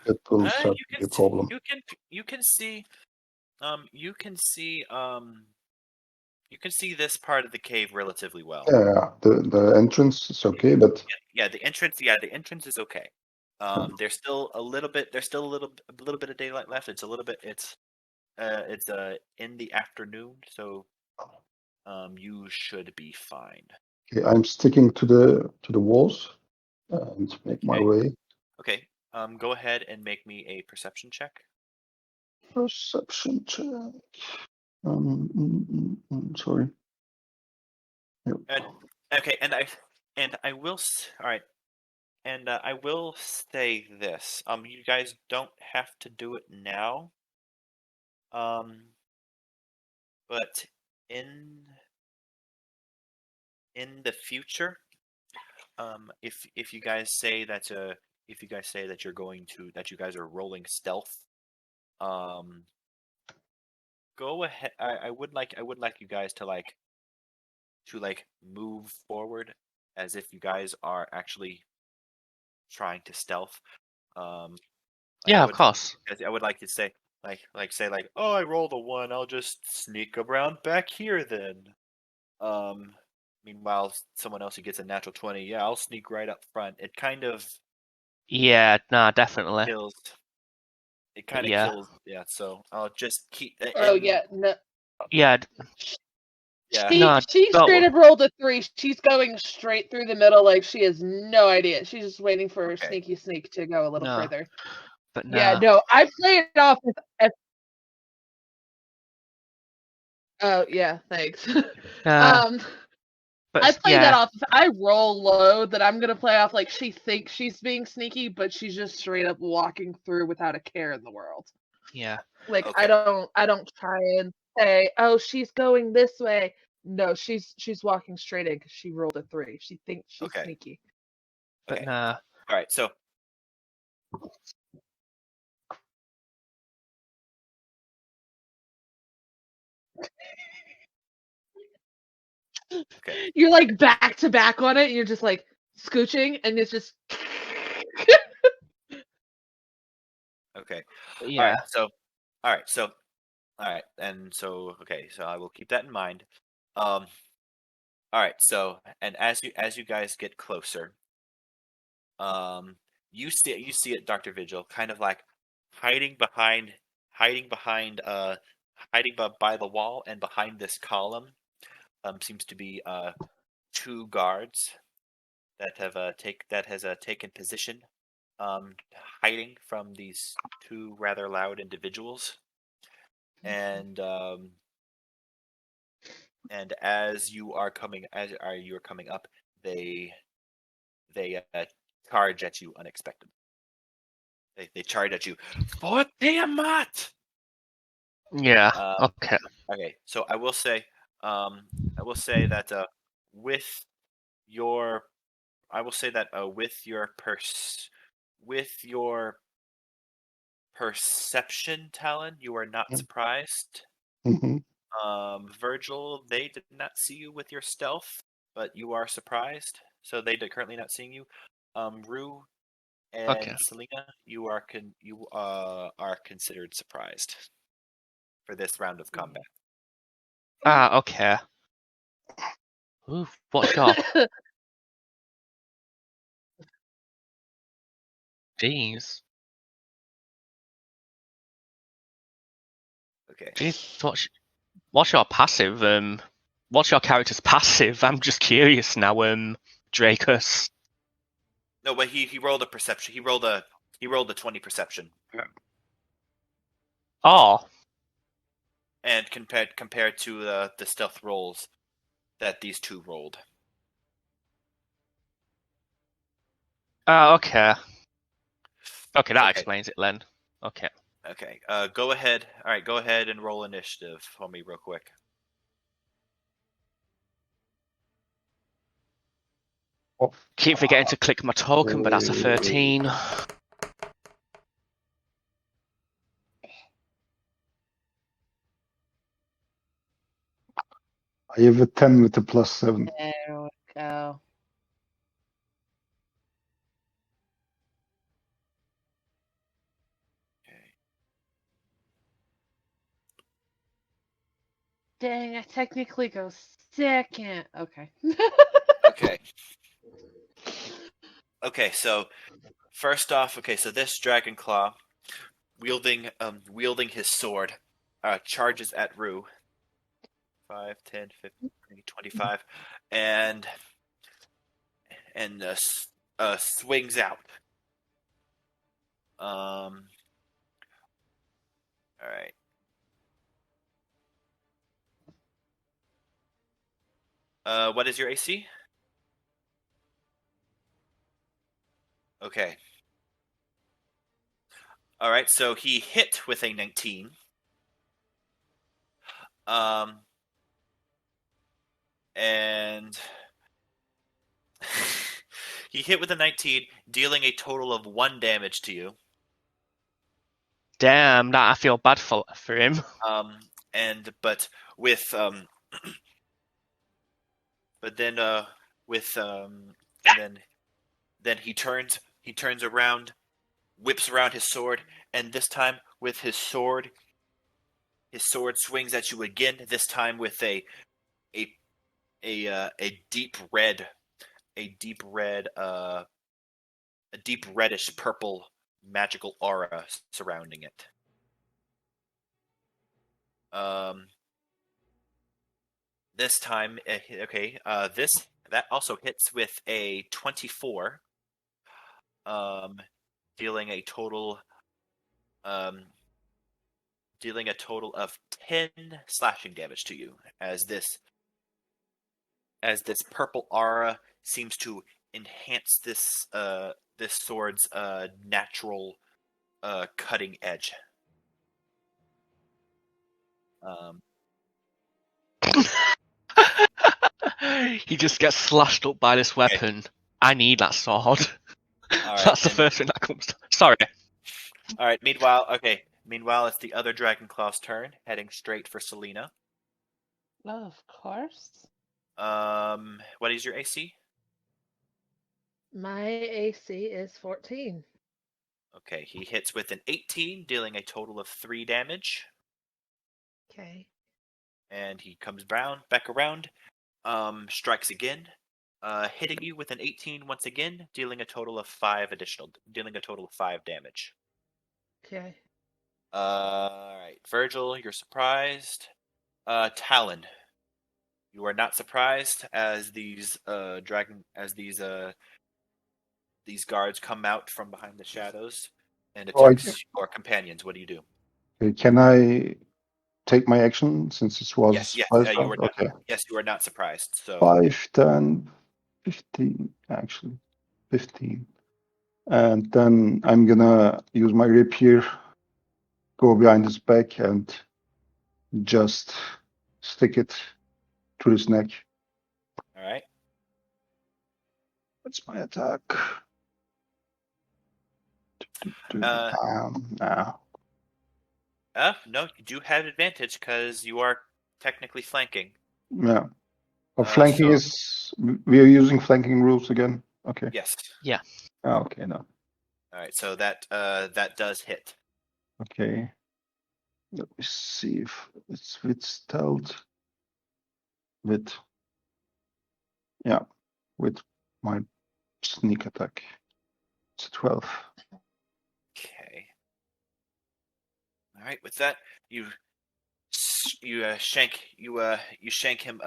it will start to be a problem. You can see this part of the cave relatively well. Yeah, the entrance is okay, but the entrance is okay. There's still a little bit of daylight left. It's in the afternoon, so you should be fine. okay, I'm sticking to the walls and make my way. Okay. Go ahead and make me a perception check. Perception check. Sorry. Yep. I will. All right. And I will say this. You guys don't have to do it now. But in the future, if you guys say that you're going to that you guys are rolling stealth, go ahead. I would like you guys to move forward as if you guys are actually trying to stealth. Yeah, of course. I would like to say oh, I rolled a 1, I'll just sneak around back here then. Meanwhile, someone else who gets a natural 20, yeah, I'll sneak right up front. It kind of definitely kills. It kind of kills. Yeah, so I'll just keep. No. Yeah. She straight up rolled a 3. She's going straight through the middle, like she has no idea. She's just waiting for her sneaky sneak to go a little further. But yeah, no, I play it off as. Oh yeah, thanks. But I play that off. If I roll low, that I'm gonna play off like she thinks she's being sneaky, but she's just straight up walking through without a care in the world. Yeah. Like I don't try and say, oh, she's going this way. No, she's walking straight in because she rolled a 3. She thinks she's sneaky. But All right, so. Okay. You're like back to back on it. And you're just like scooching, and it's just. Okay. Yeah. All right. And so okay. So I will keep that in mind. All right. So and as you guys get closer, you see it, Dr. Vigil, kind of like hiding by the wall and behind this column. Seems to be 2 guards that have taken position, hiding from these 2 rather loud individuals, and as you are coming up, they charge at you unexpectedly. They charge at you. For Tiamat! Yeah. Okay. Okay. So I will say that with your perception, Talon, you are not surprised. Mm-hmm. Virgil, they did not see you with your stealth, but you are surprised. So they are currently not seeing you. Rue and Selena, you are considered surprised for this round of combat. Okay. Ooh, what's your... Jeez. Okay. Jeez, what's your passive? What's your character's passive? I'm just curious now, Dracus. No, but he rolled a perception. He rolled a 20 perception. Oh. And compared to the stealth rolls that these two rolled. Okay. Okay, that Okay. explains it then. Okay. Okay. Go ahead. All right. Go ahead and roll initiative for me real quick. Keep forgetting to click my token, but that's a 13. I have a 10 with a +7. There we go. Dang, I technically go second. Okay. Okay. Okay, so first off, so this dragon claw, wielding his sword, charges at Rue. 5, 10, 15, 20, 25, and swings out. All right. What is your AC? Okay. All right, so he hit with a 19. And he hit with a 19, dealing a total of 1 damage to you. Damn, that I feel bad for him. But with then he turns around, whips around his sword, and this time with his sword swings at you again. This time with a deep reddish purple magical aura surrounding it. This time, that also hits with a 24, dealing a total of 10 slashing damage to you, as this purple aura seems to enhance this sword's natural cutting edge. He just gets slashed up by this weapon. Okay. I need that sword. Right, that's the first thing that comes to... Sorry. All right. Meanwhile, it's the other Dragonclaw's turn, heading straight for Selena. Oh, of course. What is your AC? My AC is 14. Okay, he hits with an 18, dealing a total of 3 damage. Okay. And he comes back around, strikes again, hitting you with an 18 once again, dealing a total of 5 damage. Okay. All right, Virgil, you're surprised. Talon, you are not surprised as these guards come out from behind the shadows and attack your companions. What do you do? Okay, can I take my action since it was... Yes, you are not surprised. So 5, 10, 15, actually. 15. And then I'm gonna use my rapier, go behind his back, and just stick it to his neck. All right. That's my attack. No, you do have advantage because you are technically flanking. Yeah. Flanking is... We are using flanking rules again? Okay. Yes. Yeah. Okay, no. All right, so that does hit. Okay. Let me see if it's with stealth. With Yeah, with my sneak attack. It's a 12. Okay. All right. With that, you shank him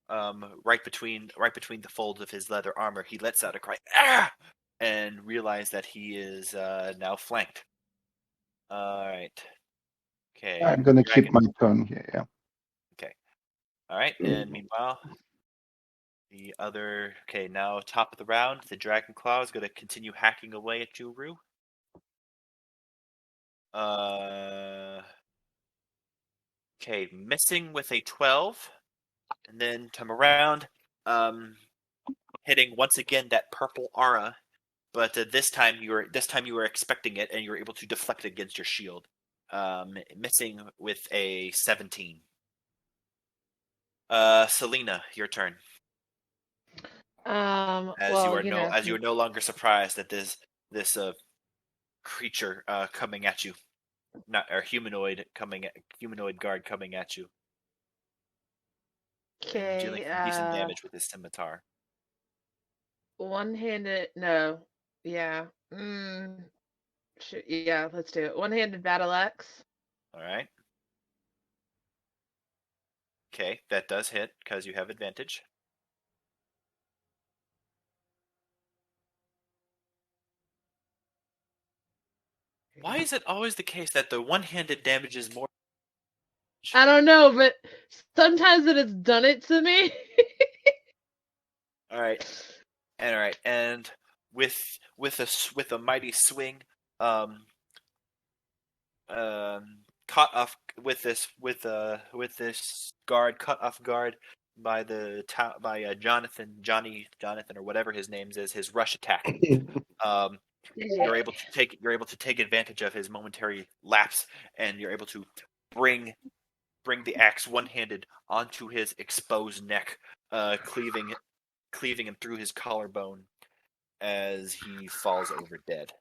right between the folds of his leather armor. He lets out a cry, ah, and realize that he is now flanked. All right. Okay. I'm gonna keep Dragon. my turn here. Yeah. Okay. All right. And meanwhile, the other. Okay. Now, top of the round, the dragon claw is going to continue hacking away at you, Rue. Okay, missing with a 12, and then come around, hitting once again that purple aura, but this time you were expecting it, and you were able to deflect it against your shield. Missing with a 17. Selena, your turn. As you are no longer surprised that this creature coming at you, humanoid guard coming at you. Okay. Dealing some decent damage with his scimitar. One-handed. No. Yeah. Yeah. Let's do it. One-handed battle axe. All right. Okay, that does hit because you have advantage. Why is it always the case that the one-handed damages more? I don't know, but sometimes it has done it to me. All right, and with a mighty swing, caught off with this guard caught off guard by Jonathan or whatever his name is, his rush attack. You're able to take advantage of his momentary lapse, and you're able to bring the axe one-handed onto his exposed neck, cleaving him through his collarbone as he falls over dead.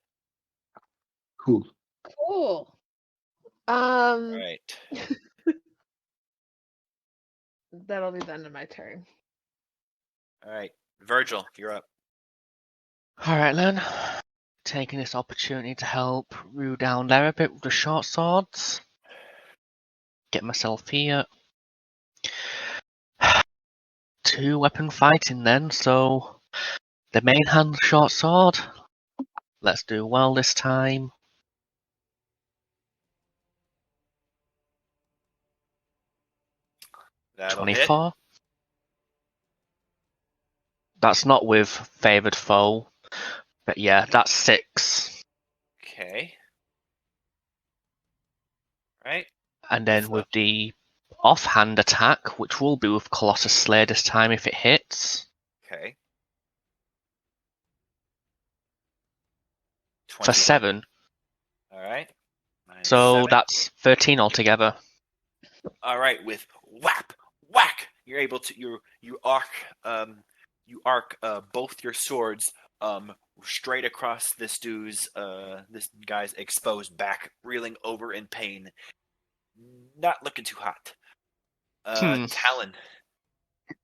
Cool. Cool. All right. That'll be the end of my turn. All right, Virgil, you're up. All right, then. Taking this opportunity to help Rue down there a bit with the short swords. Get myself here. 2-weapon fighting then, so the main hand short sword. Let's do well this time. That'll 24. hit. That's not with favored foe, but yeah, that's 6. Okay. Right. And then with the offhand attack, which will be with Colossus Slayer this time if it hits. Okay. For 7. All right. So 7. that's 13 altogether. All right, with whack, you're able to you arc both your swords straight across this guy's exposed back, reeling over in pain. Not looking too hot. Talon.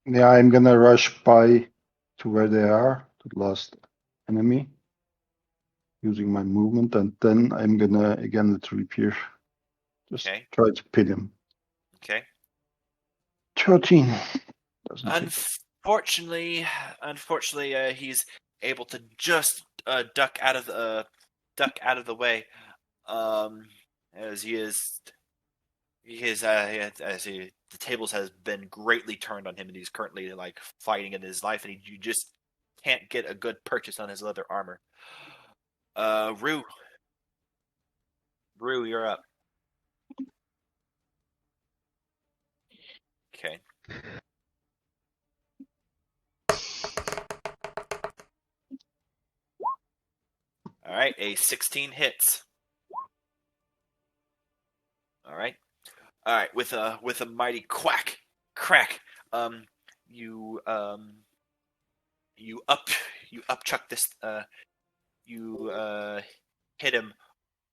Yeah, I'm gonna rush by to where they are, the last enemy, using my movement, and then I'm gonna again let repair. Just try to pin him. Okay. 13. Unfortunately, he's able to just duck out of the way, as the tables has been greatly turned on him, and he's currently like fighting in his life, and you just can't get a good purchase on his leather armor. Rue, you're up. Okay. All right, a 16 hits. All right, with a mighty crack, you upchuck this, you hit him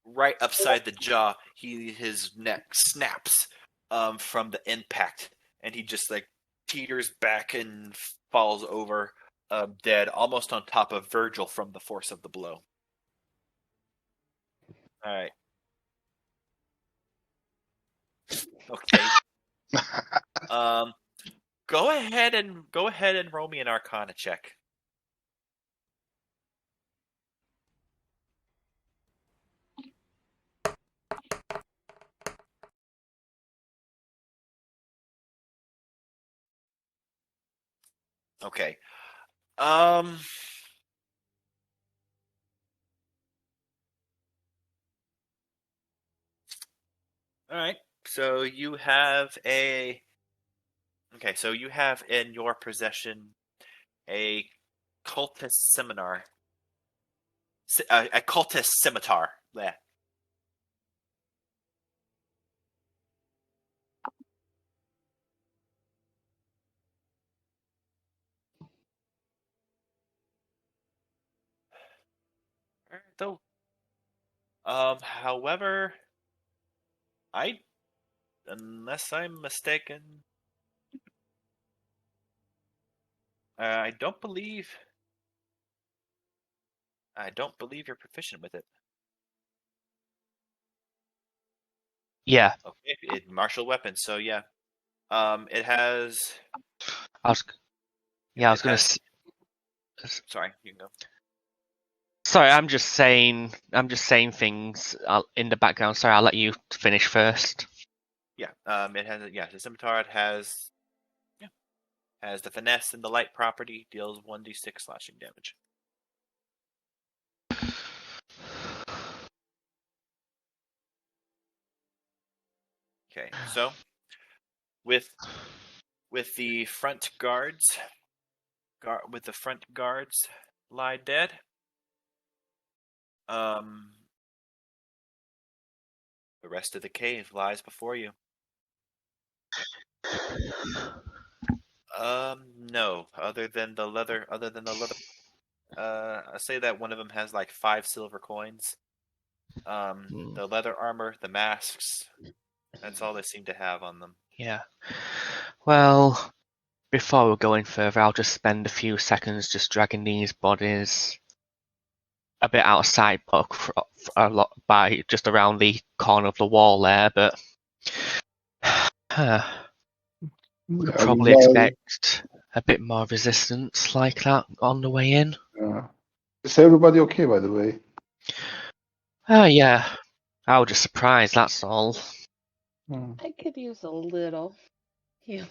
right upside the jaw. His neck snaps from the impact, and he just like teeters back and falls over, dead, almost on top of Virgil from the force of the blow. All right. Okay. Go ahead and roll me an Arcana check. Okay. All right. So you have in your possession a cultist scimitar. A cultist scimitar. Yeah. Though, however, unless I'm mistaken, I don't believe you're proficient with it. Yeah. Okay, martial weapons. So yeah, it has. I was gonna. Sorry, you can go. Sorry, I'm just saying things in the background. Sorry, I'll let you finish first. Yeah, it has. Yeah, the scimitar has the finesse and the light property. Deals 1d6 slashing damage. Okay, so with the front guards, lie dead. The rest of the cave lies before you. No. Other than the leather. I say that one of them has like 5 silver coins. The leather armor, the masks. That's all they seem to have on them. Yeah. Well, before we go any further, I'll just spend a few seconds just dragging these bodies a bit outside, a lot by just around the corner of the wall there. But we could probably expect a bit more resistance like that on the way in. Is everybody okay, by the way? Oh yeah, I was just surprised. That's all. I could use a little heal.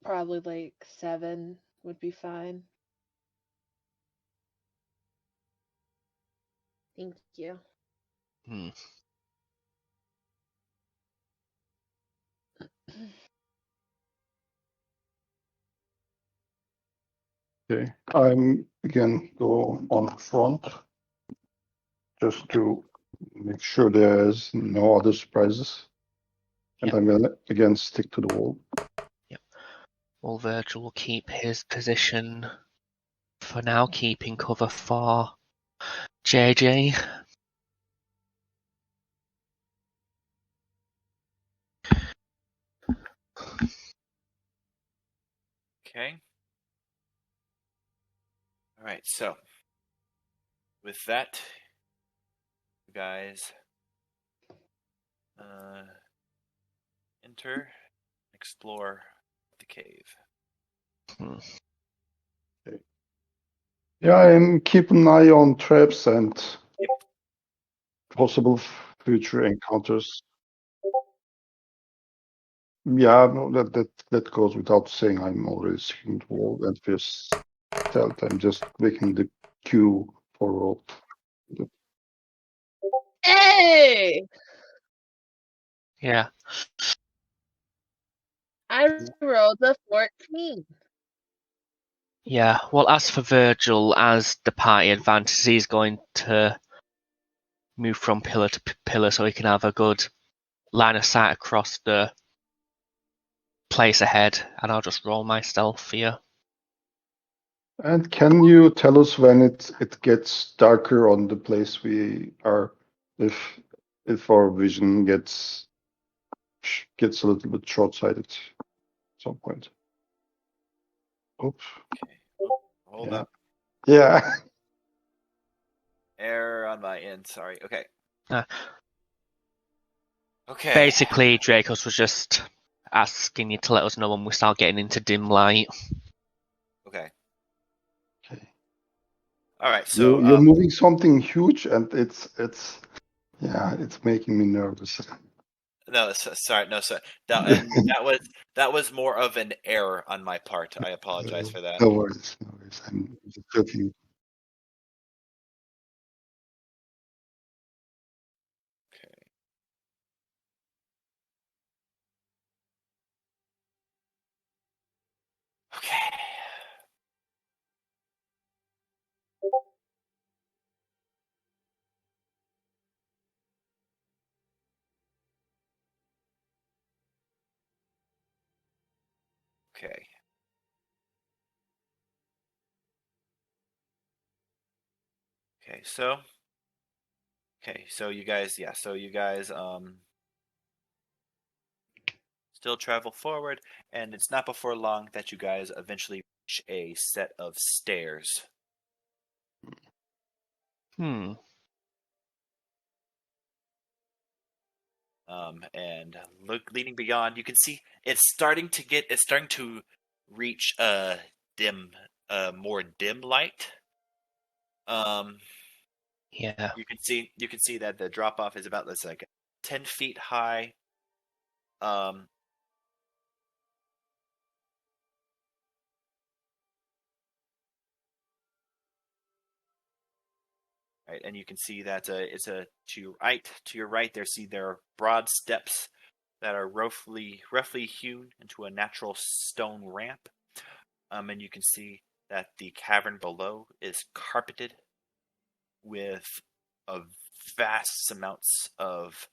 Probably like 7 would be fine. Thank you. Okay, I'm again go on front just to make sure there's no other surprises. And I'm gonna again stick to the wall. Yep. Well, Virgil will keep his position for now, keeping cover for JJ. Okay. All right. So, with that, you guys enter, explore the cave. Okay. Yeah, I'm keeping an eye on traps and possible future encounters. Yeah, no, that goes without saying. I'm already sticking to the wall and just stealth. I'm just making the queue for roll. Hey! Yeah. I rolled a 14. Yeah. Well, as for Virgil, as the party advances, he's going to move from pillar to pillar so he can have a good line of sight across the place ahead, and I'll just roll my stealth for you. And can you tell us when it gets darker on the place we are, if our vision gets gets a little bit short-sighted at some point. Oops. Okay. Hold Yeah. up. Yeah. Error on my end. Sorry. Okay. Uh, Okay. Basically, Dracos was just asking you to let us know when we start getting into dim light. Okay. Okay. All right. So You're moving something huge, and it's making me nervous. no, sorry, no, sorry. That was more of an error on my part. I apologize for that. No worries, no worries. I'm just joking. Okay. Okay. Okay. Okay. So you guys, yeah. So you guys still travel forward, and it's not before long that you guys eventually reach a set of stairs. And leaning beyond, you can see it's starting to reach dim, more dim light. Yeah. You can see that the drop off is about, let's like 10 feet high. Um, right, and you can see that it's a to your right there are broad steps that are roughly hewn into a natural stone ramp. And you can see that the cavern below is carpeted with a vast amounts of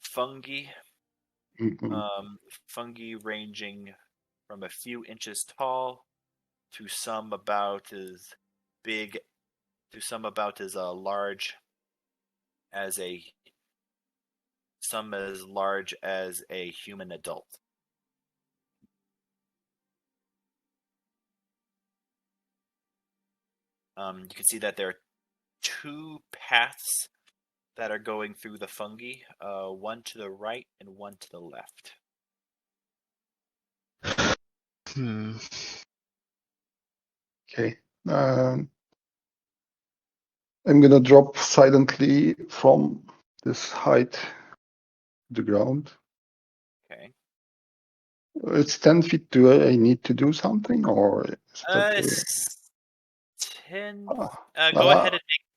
fungi. Mhm. Fungi ranging from a few inches tall to some about as big to some about as large as a some as large as a human adult. You can see that there are two paths that are going through the fungi, one to the right and one to the left. Okay. I'm gonna drop silently from this height to the ground. Okay. It's 10 feet. Do I need to do something, or is it okay? It's 10. Uh,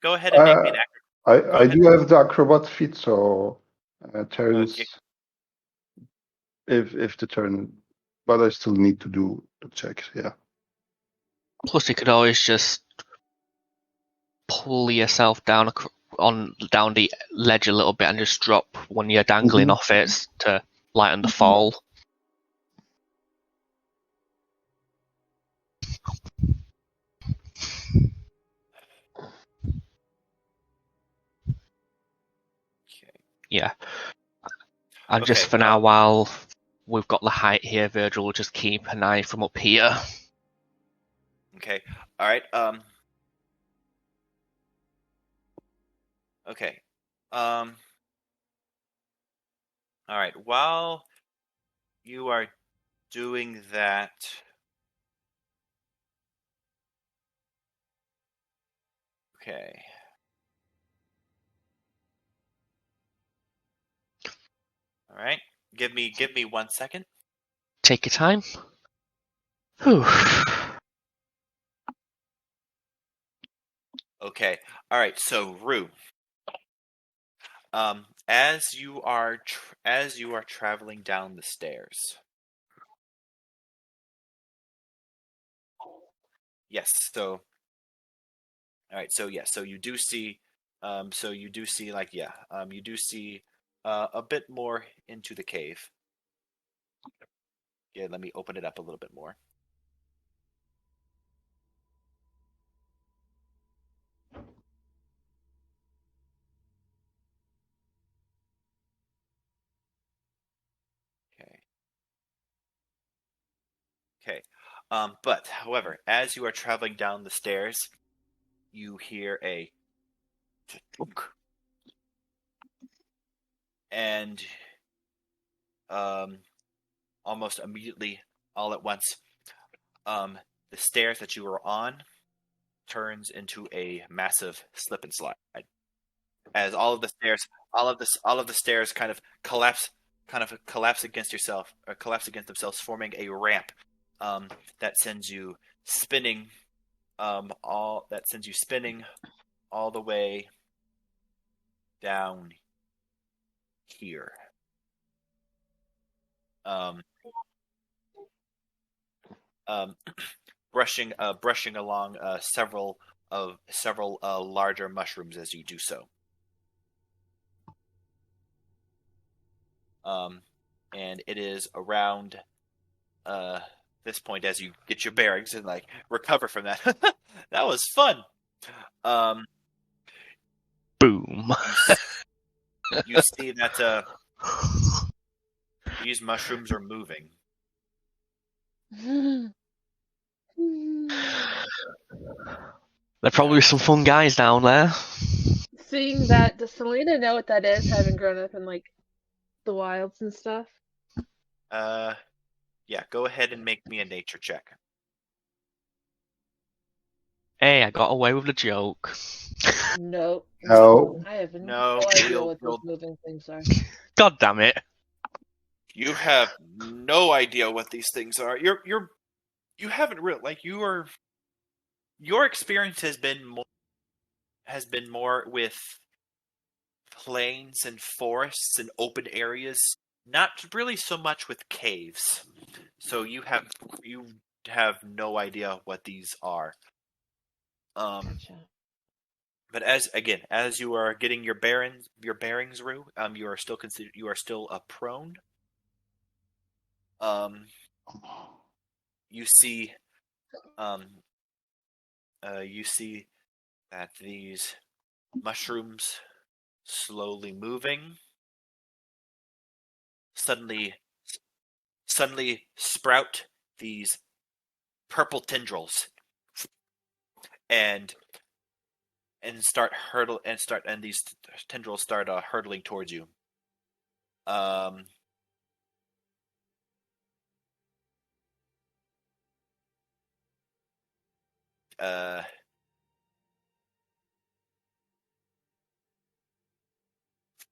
Go ahead and make me an acrobat. I do have the acrobat feat, so turns Okay. if the turn, but I still need to do the checks. Yeah. Plus, you could always just pull yourself down down the ledge a little bit and just drop when you're dangling off it to lighten the fall. Yeah. And just Okay. for now, while we've got the height here, Virgil will just keep an eye from up here. Okay. All right. Okay. All right. While you are doing that, okay. All right. Give me 1 second. Take your time. Whew. Okay. All right. So, Rue, as you are traveling down the stairs. Yes. So, all right. So, yes. So you do see. Like, yeah. You do see a bit more into the cave. Yeah. Let me open it up a little bit more. Okay. But however, as you are traveling down the stairs, you hear a tunk, and almost immediately, all at once, the stairs that you were on turns into a massive slip and slide. As all of the stairs kind of collapse against yourself, or collapse against themselves, forming a ramp that sends you spinning, all the way down here. Um, um, brushing along several larger mushrooms as you do so. And it is around this point, as you get your bearings and like recover from that. That was fun. Boom. You see that these mushrooms are moving. There are probably some fun guys down there. Seeing that, does Selena know what that is, having grown up in like the wilds and stuff? Yeah, go ahead and make me a nature check. Hey, I got away with the joke. Nope. No. I have No, no idea you'll- what those you'll- moving things are. God damn it. You have no idea what these things are. You haven't really like your experience has been more with plains and forests and open areas, not really so much with caves. So you have no idea what these are. Gotcha. But as you are getting your bearings, Rue, you are still prone. You see, you see that these mushrooms slowly moving, suddenly sprout these purple tendrils and these tendrils start hurtling towards you.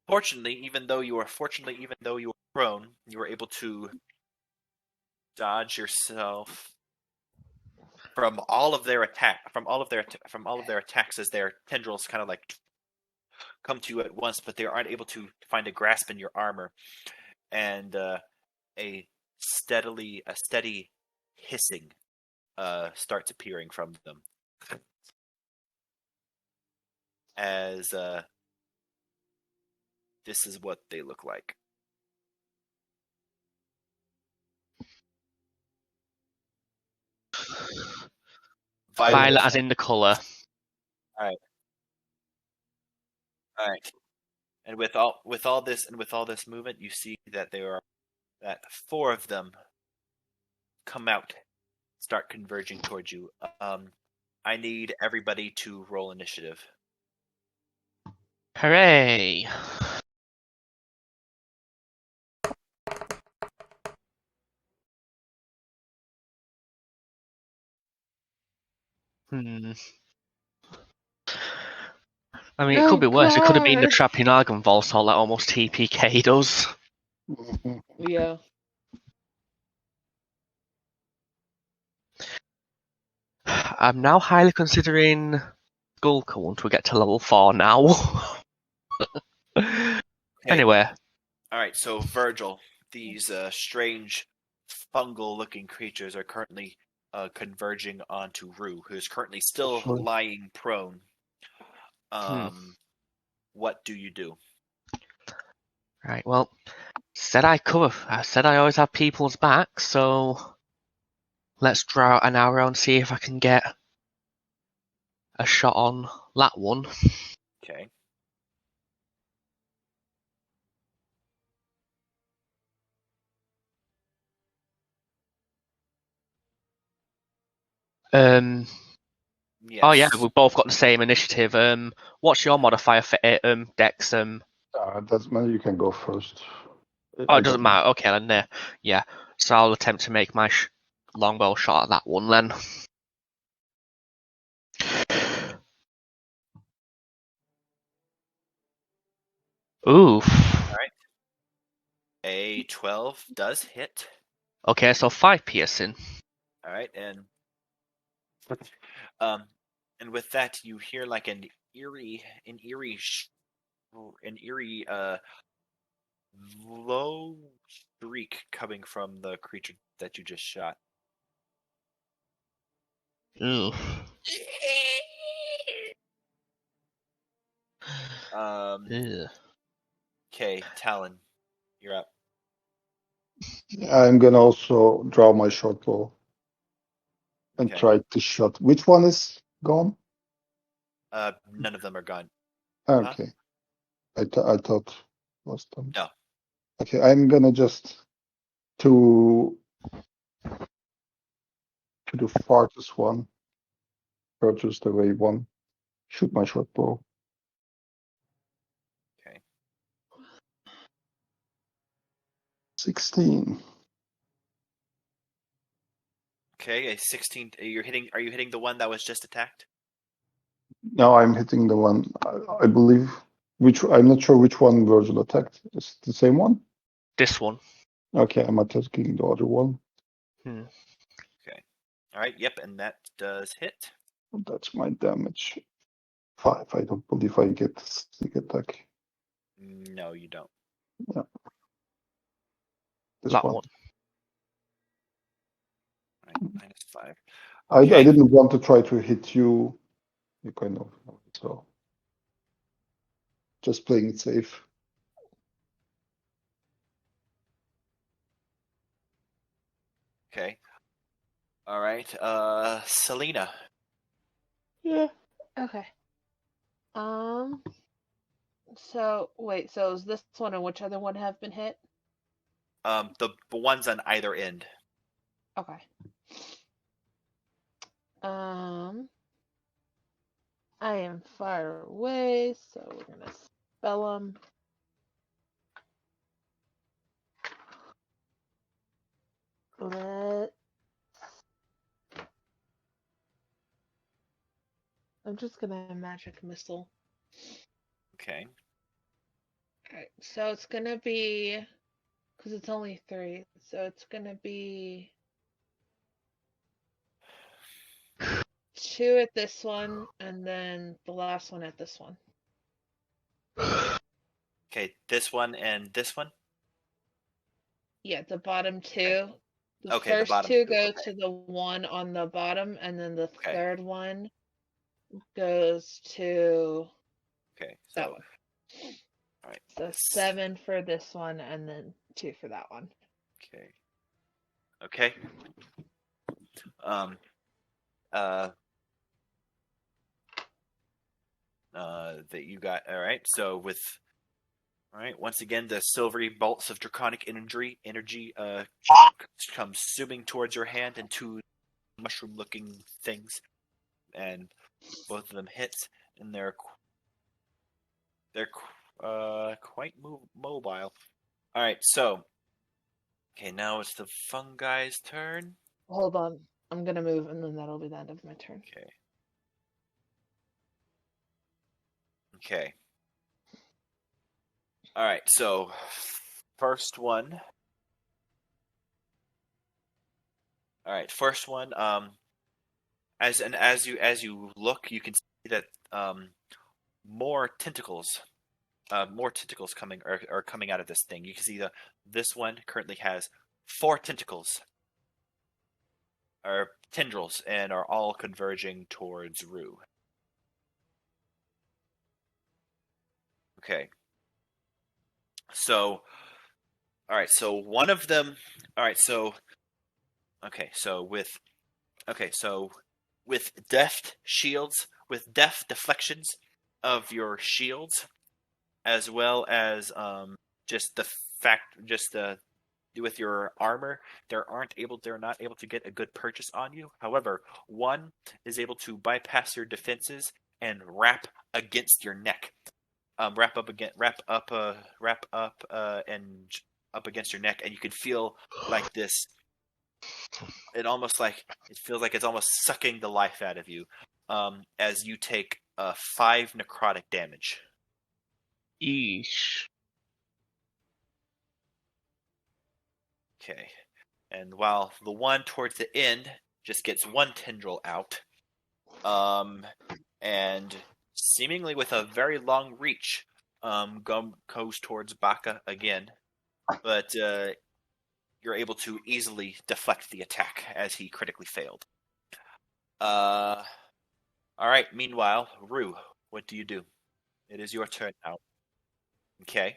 Fortunately, even though you were prone, you were able to dodge yourself from all of their attacks as their tendrils kind of like come to you at once, but they aren't able to find a grasp in your armor, and a steady hissing starts appearing from them as this is what they look like. Violet as in the colour. All right. And with all this movement, you see that that four of them come out, start converging towards you. I need everybody to roll initiative. Hooray! I mean, it could be worse. It could have been the trapping Argon Volsol that almost TPK'd us. Yeah. I'm now highly considering Skulker once we get to level 4 now. Okay. Anyway. Alright, so Virgil, these strange fungal-looking creatures are currently converging onto Rue, who is currently still lying prone. What do you do? Right, well, I said I always have people's back, so let's draw an arrow and see if I can get a shot on that one. Okay. Yes. Oh yeah, we've both got the same initiative. What's your modifier for it, Dex? Doesn't matter. You can go first. Oh, it doesn't matter. Okay, then. Yeah. So I'll attempt to make my longbow shot at that one then. Oof. Alright. A 12 does hit. Okay, so 5 piercing. Alright, and with that you hear like an eerie low shriek coming from the creature that you just shot. Ooh. Ew. Okay, Talon, you're up. I'm gonna also draw my short bow and Okay. try to shot. Which one is gone? None of them are gone. Okay. I thought was them. No. Okay, I'm gonna just to the farthest one, furthest away one, shoot my short bow. Okay. 16. Okay, a 16. Are you hitting the one that was just attacked? Now I'm hitting the one I believe. Which I'm not sure which one Virgil attacked. Is it the same one? This one. Okay, I'm attacking the other one. Okay. All right. Yep, and that does hit. That's my damage. 5. I don't believe I get sneak attack. No, you don't. Yeah. This That one. one. Right, -5. I Okay. didn't want to try to hit you. You kind of so. Just playing it safe. Okay. All right. Selena. Yeah. Okay. So wait. So is this one and which other one have been hit? The ones on either end. Okay. I am far away, so we're gonna spell them. I'm just gonna magic missile. Okay. Alright, so it's gonna be, because it's only 3, so it's gonna be 2 at this one, and then the last one at this one. Okay, this one and this one. Yeah, the bottom 2. The Okay, the first bottom 2 two, go okay. to the one on the bottom, and then the Okay. third one goes to Okay. So. that one. All right. So 7 for this one, and then 2 for that one. Okay. Okay. That you got. All right. So with. All right. Once again, the silvery bolts of draconic energy come zooming towards your hand and 2 mushroom-looking things, and both of them hit, and they're quite mobile. All right. So. Okay. Now it's the fungi's turn. Hold on. I'm gonna move, and then that'll be the end of my turn. Okay. Okay. All right. So, first one. All right. First one. As you look, you can see that more tentacles coming are coming out of this thing. You can see this one currently has 4 tentacles, or tendrils, and are all converging towards Rue. Okay. So, all right. So one of them. All right. So, okay. So with deft shields, with deft deflections of your shields, as well as just the with your armor, they're not able to get a good purchase on you. However, one is able to bypass your defenses and wrap against your neck. Wrap up and up against your neck, and you can feel like this. It feels like it's almost sucking the life out of you, as you take 5 necrotic damage. Eesh. Okay, and while the one towards the end just gets 1 tendril out, and seemingly with a very long reach, goes towards Baka again, but you're able to easily deflect the attack as he critically failed. All right. Meanwhile, Rue, what do you do? It is your turn now. Okay.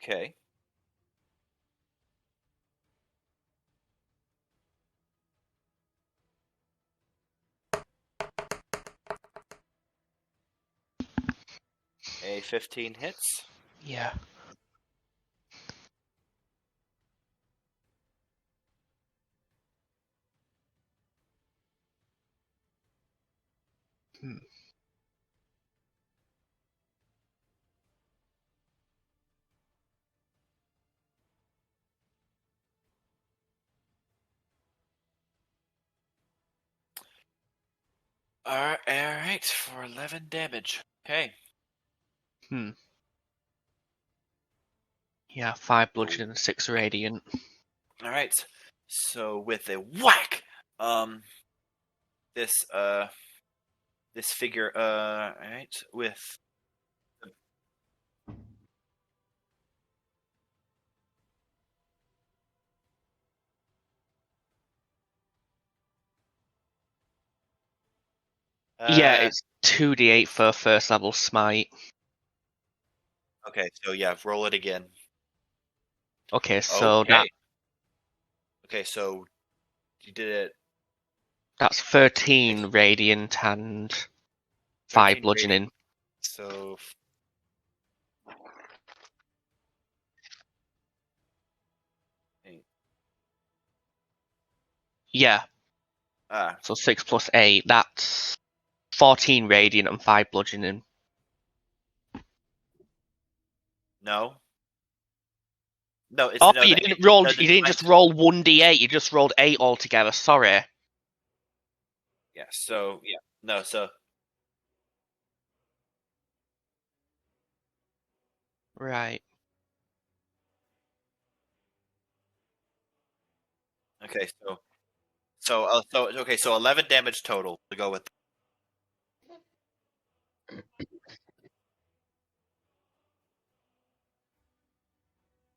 Okay. A 15 hits. Yeah. All right, for 11 damage. Okay. Yeah, 5 bludgeoning and 6 radiant. All right. So with a whack, this figure, all right, with Yeah, it's 2d8 for first level smite. Okay, so yeah, roll it again. Okay, so Okay, so you did it. that's 13 radiant and 5 13 bludgeoning. radiant. So Yeah. So 6 plus 8, that's 14 radiant and 5 bludgeoning. No. No, it's Oh, no. you The, didn't roll. no, You didn't just roll 1d8. You just rolled 8 altogether. Sorry. Yeah. So yeah. No. So Right. okay. So 11 damage total to go with.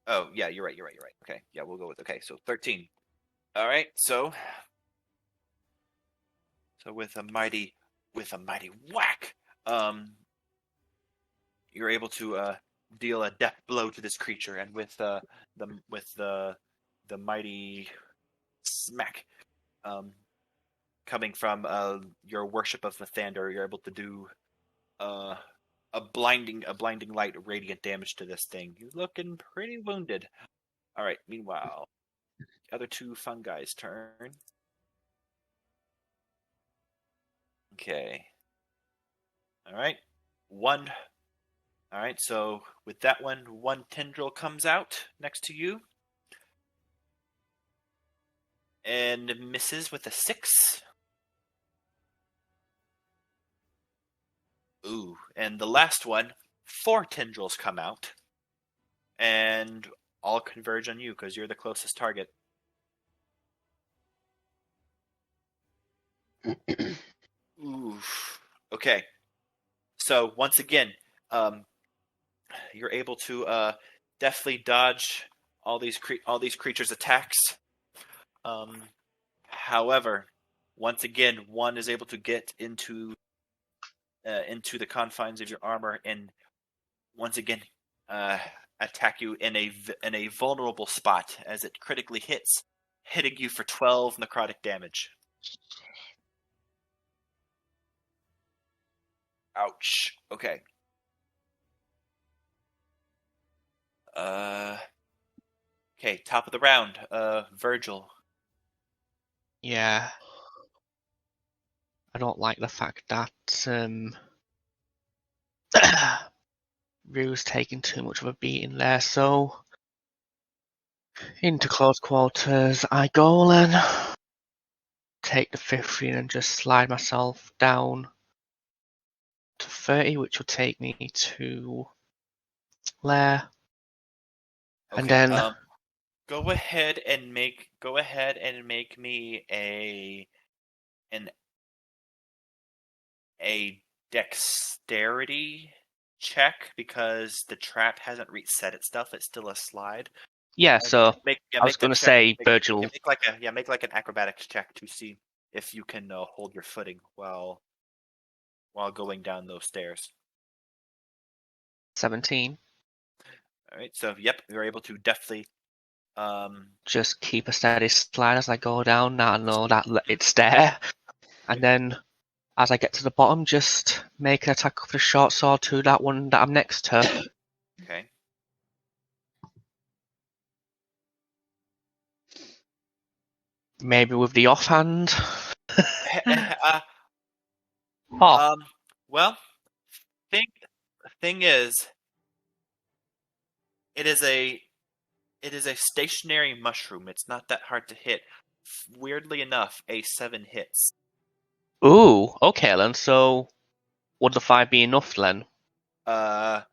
Oh yeah, you're right. Okay. Yeah, we'll go with so 13. All right. So with a mighty whack, you're able to deal a death blow to this creature, and with the mighty smack coming from your worship of Lathander, you're able to do a blinding light radiant damage to this thing. You're looking pretty wounded. All right. Meanwhile, the other 2 fungi's turn. Okay. All right. One. All right. So with that one tendril comes out next to you and misses with a 6. Ooh, and the last one, 4 tendrils come out, and all converge on you because you're the closest target. Oof. Okay. So once again, you're able to deftly dodge all these creatures' attacks. However, once again, one is able to get into the confines of your armor, and once again, attack you in a vulnerable spot as it critically hits, hitting you for 12 necrotic damage. Ouch. Okay. Okay, top of the round. Virgil. Yeah. I don't like the fact that Rue's taking too much of a beating there, so into close quarters I go then. Take the 15 and just slide myself down to 30, which will take me to Lair. Okay. And then Go ahead and make me a dexterity check because the trap hasn't reset itself. It's still a slide. yeah, so I was going to say Virgil. Make like an acrobatics check to see if you can hold your footing while going down those stairs. 17. All right, so yep, you're able to deftly just keep a steady slide as I go down. Now I know that it's there, and then as I get to the bottom, just make an attack with the short sword to that one that I'm next to. Okay. Maybe with the offhand. Well, thing is, it is a stationary mushroom. It's not that hard to hit. Weirdly enough, a 7 hits. Ooh, okay then. So would the 5 be enough then? No,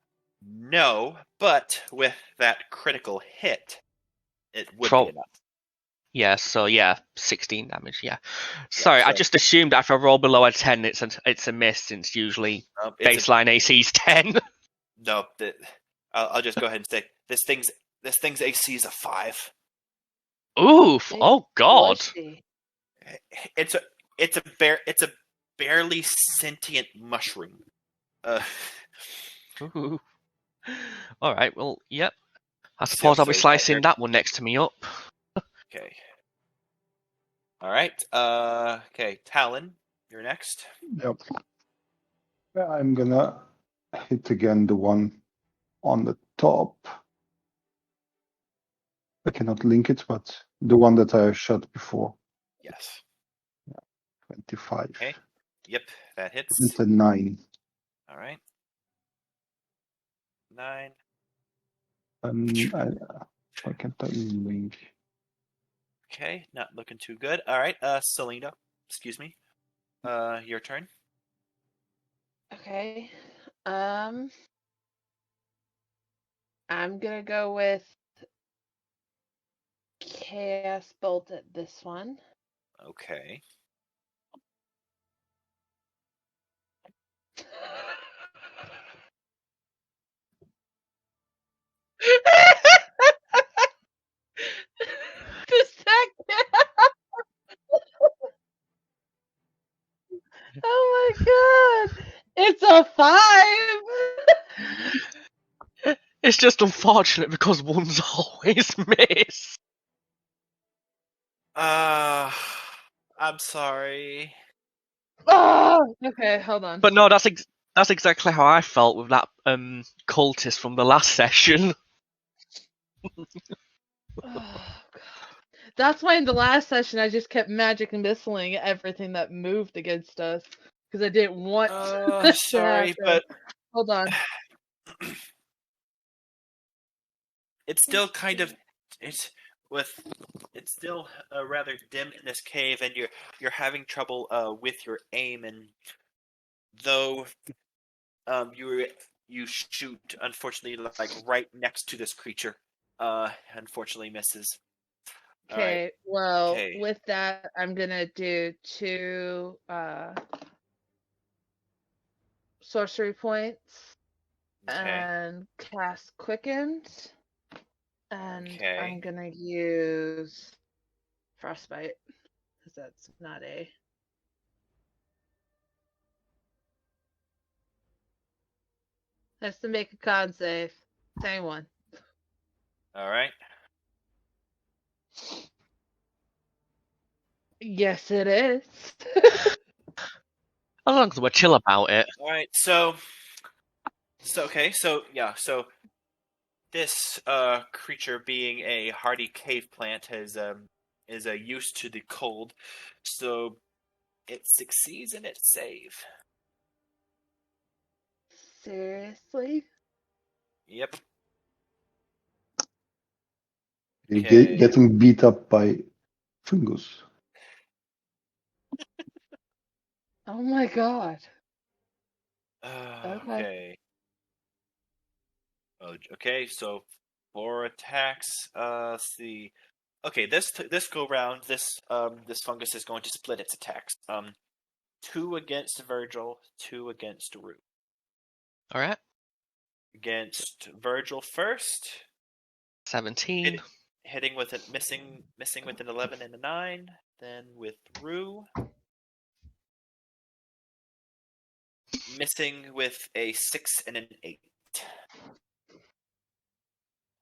but with that critical hit, it would be enough. Yeah, so yeah, 16 damage, yeah. Sorry, I just assumed that if I roll below a 10, it's a miss, since usually baseline AC is 10. No, I'll just go ahead and say this thing's AC is a 5. Oof! Oh God! It's a barely sentient mushroom. Ooh. All right, well, yep. I suppose I'll be slicing that one next to me up. Okay. All right. Okay, Talon, you're next. Yep. I'm gonna hit again the one on the top. I cannot link it, but the one that I shot before. Yes. 25. Okay. Yep, that hits. It's a 9. All right. 9. Why can't I link? Okay, not looking too good. All right, Selena, excuse me. Your turn. Okay. I'm gonna go with Chaos Bolt at this one. Okay. The second. Oh my god! It's a 5. It's just unfortunate because ones always miss. I'm sorry. Oh, okay, hold on. But no, that's exactly how I felt with that cultist from the last session. Oh, God. That's why in the last session I just kept magic and missiling everything that moved against us because I didn't want. Sorry, but hold on. It's still kind of it's still rather dim in this cave, and you're having trouble with your aim, and though you shoot, unfortunately, like right next to this creature, unfortunately misses. Okay, right. well, Okay. with that, I'm gonna do 2 sorcery points and cast Quickened, and I'm gonna use Frostbite because that's not a. Has to make a con save. Same one. All right. Yes, it is. As long as we're chill about it. All right. So okay. So yeah. So this creature, being a hardy cave plant, is used to the cold, so it succeeds in its save. Seriously? Yep. You're Okay. getting beat up by fungus. Oh my god. Okay. Okay. Oh, okay. So 4 attacks. Let's see. Okay, this go round, this fungus is going to split its attacks. 2 against Virgil, 2 against Rue. All right. Against Virgil first, 17. hitting with it, missing with an 11 and a 9. Then with Rue, missing with a 6 and an 8.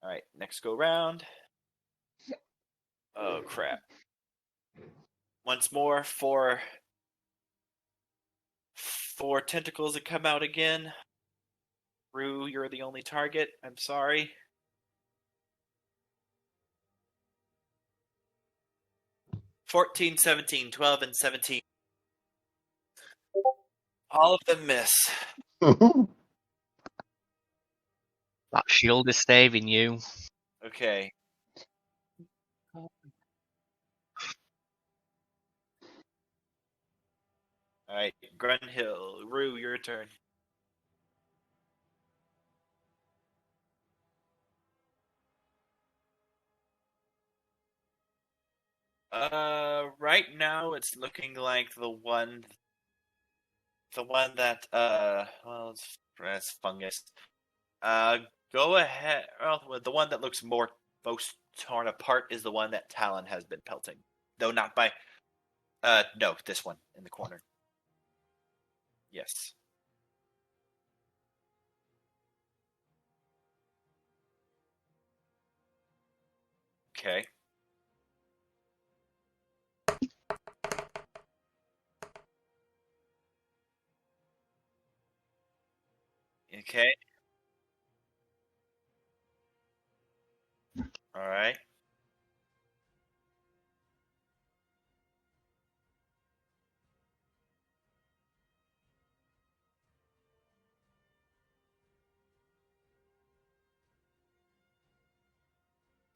All right, next go round. Oh crap! Once more, four tentacles that come out again. Rue, you're the only target. I'm sorry. 14, 17, 12, and 17. All of them miss. That shield is saving you. Okay. Alright, Grunhill. Rue, your turn. Right now it's looking like the one that, well, it's fungus. Go ahead. Well, the one that looks most torn apart is the one that Talon has been pelting. Though not by, no, this one in the corner. Yes. Okay. Okay. All right.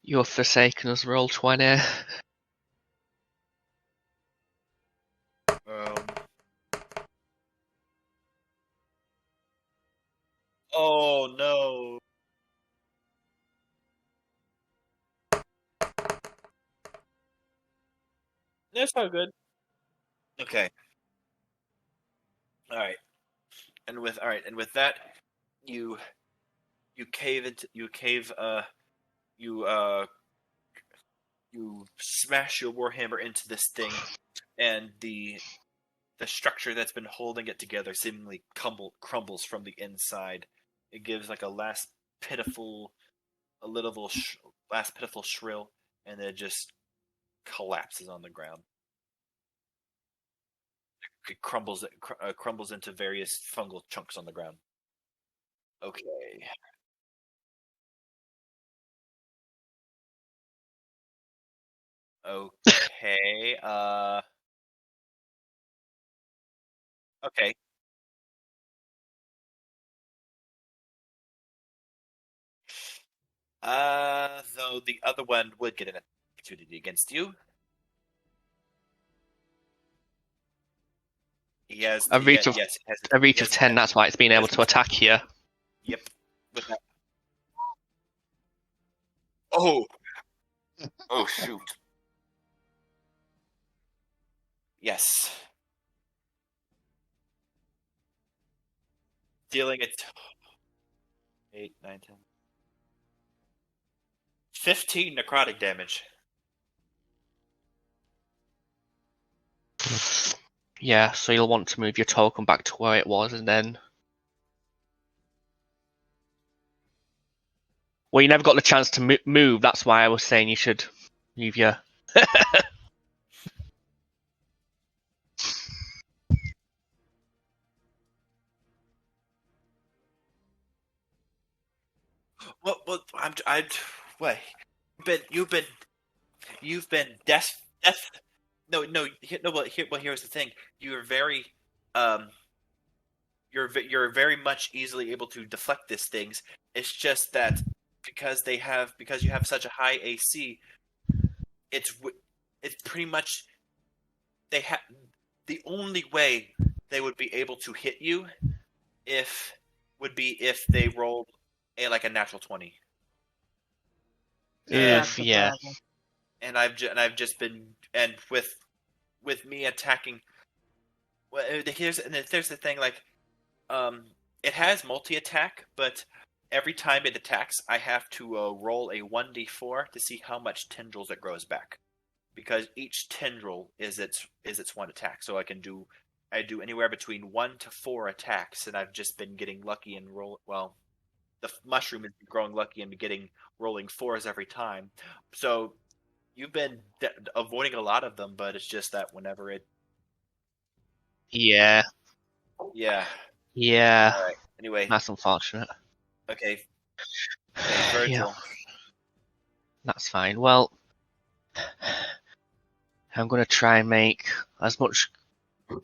You have forsaken us, roll 20. Oh no. That's not good. Okay. All right. And with that, you you smash your warhammer into this thing, and the structure that's been holding it together seemingly crumbles from the inside. It gives like a last pitiful shrill, and then it just collapses on the ground. It crumbles into various fungal chunks on the ground. Okay. Okay. Okay. Though the other one would get an opportunity against you. He has A reach of 10, that's why it's been able to attack you. Yep. With that. Oh. Oh shoot. Yes. Dealing it 8, 9, 10. 15 necrotic damage. Yeah, so you'll want to move your token back to where it was, and then Well, you never got the chance to move. That's why I was saying you should move your. Well, I'm. Wait, you've been No, no, no. Well, here's the thing. You're very, um, you're very much easily able to deflect these things. It's just that because you have such a high AC, it's pretty much they have the only way they would be able to hit you would be if they rolled a natural 20. If yeah. And I've just been with me attacking. Well, here's the thing. Like, it has multi-attack, but every time it attacks, I have to roll a 1d4 to see how much tendrils it grows back, because each tendril is its one attack. So I do anywhere between 1 to 4 attacks, and I've just been getting lucky and the mushroom is growing lucky and rolling 4s every time. So you've been avoiding a lot of them, but it's just that whenever it. Yeah. Yeah. Yeah. All right. Anyway. That's unfortunate. Okay. Virgil. Yeah. That's fine. Well, I'm going to try and make as much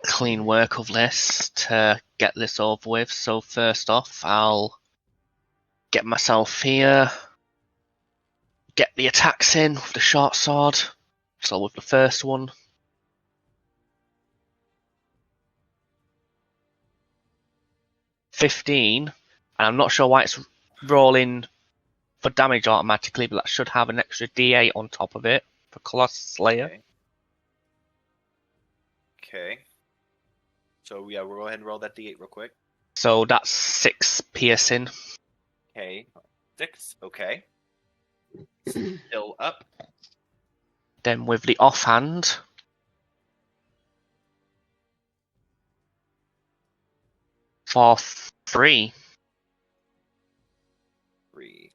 clean work of this to get this over with. So first off, I'll get myself here, get the attacks in with the short sword. So with the first one. $15, and I'm not sure why it's rolling for damage automatically, but that should have an extra D8 on top of it for Colossus Slayer. Okay. So yeah, we'll go ahead and roll that D8 real quick. So that's 6 piercing. Okay. 6. Okay. Still up. Then with the offhand, for 3. 3.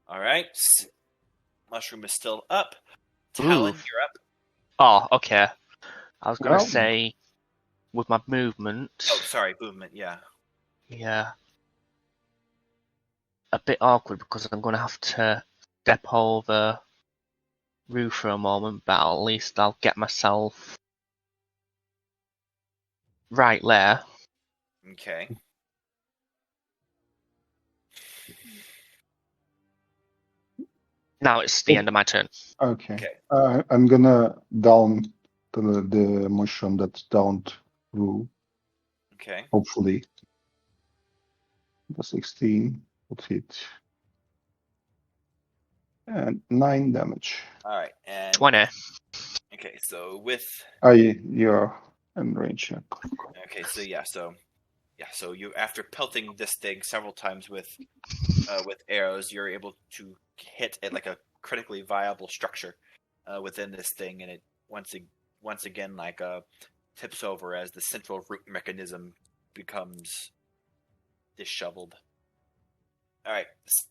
All right. Mushroom is still up. Talon, you're up. Oh, okay. I was going to say, with my movement. Oh, sorry, movement, yeah. Yeah. A bit awkward because I'm going to have to step over Rue for a moment, but at least I'll get myself right there. Okay. Now it's the end of my turn. Okay. I'm gonna down the mushroom that's downed Rue. Okay. Hopefully. The 16 would hit. And 9 damage. All right. And 20. Okay, so with. You're in range. Okay, so you, after pelting this thing several times with arrows, you're able to hit it like a critically viable structure within this thing, and it once again tips over as the central root mechanism becomes disheveled. All right,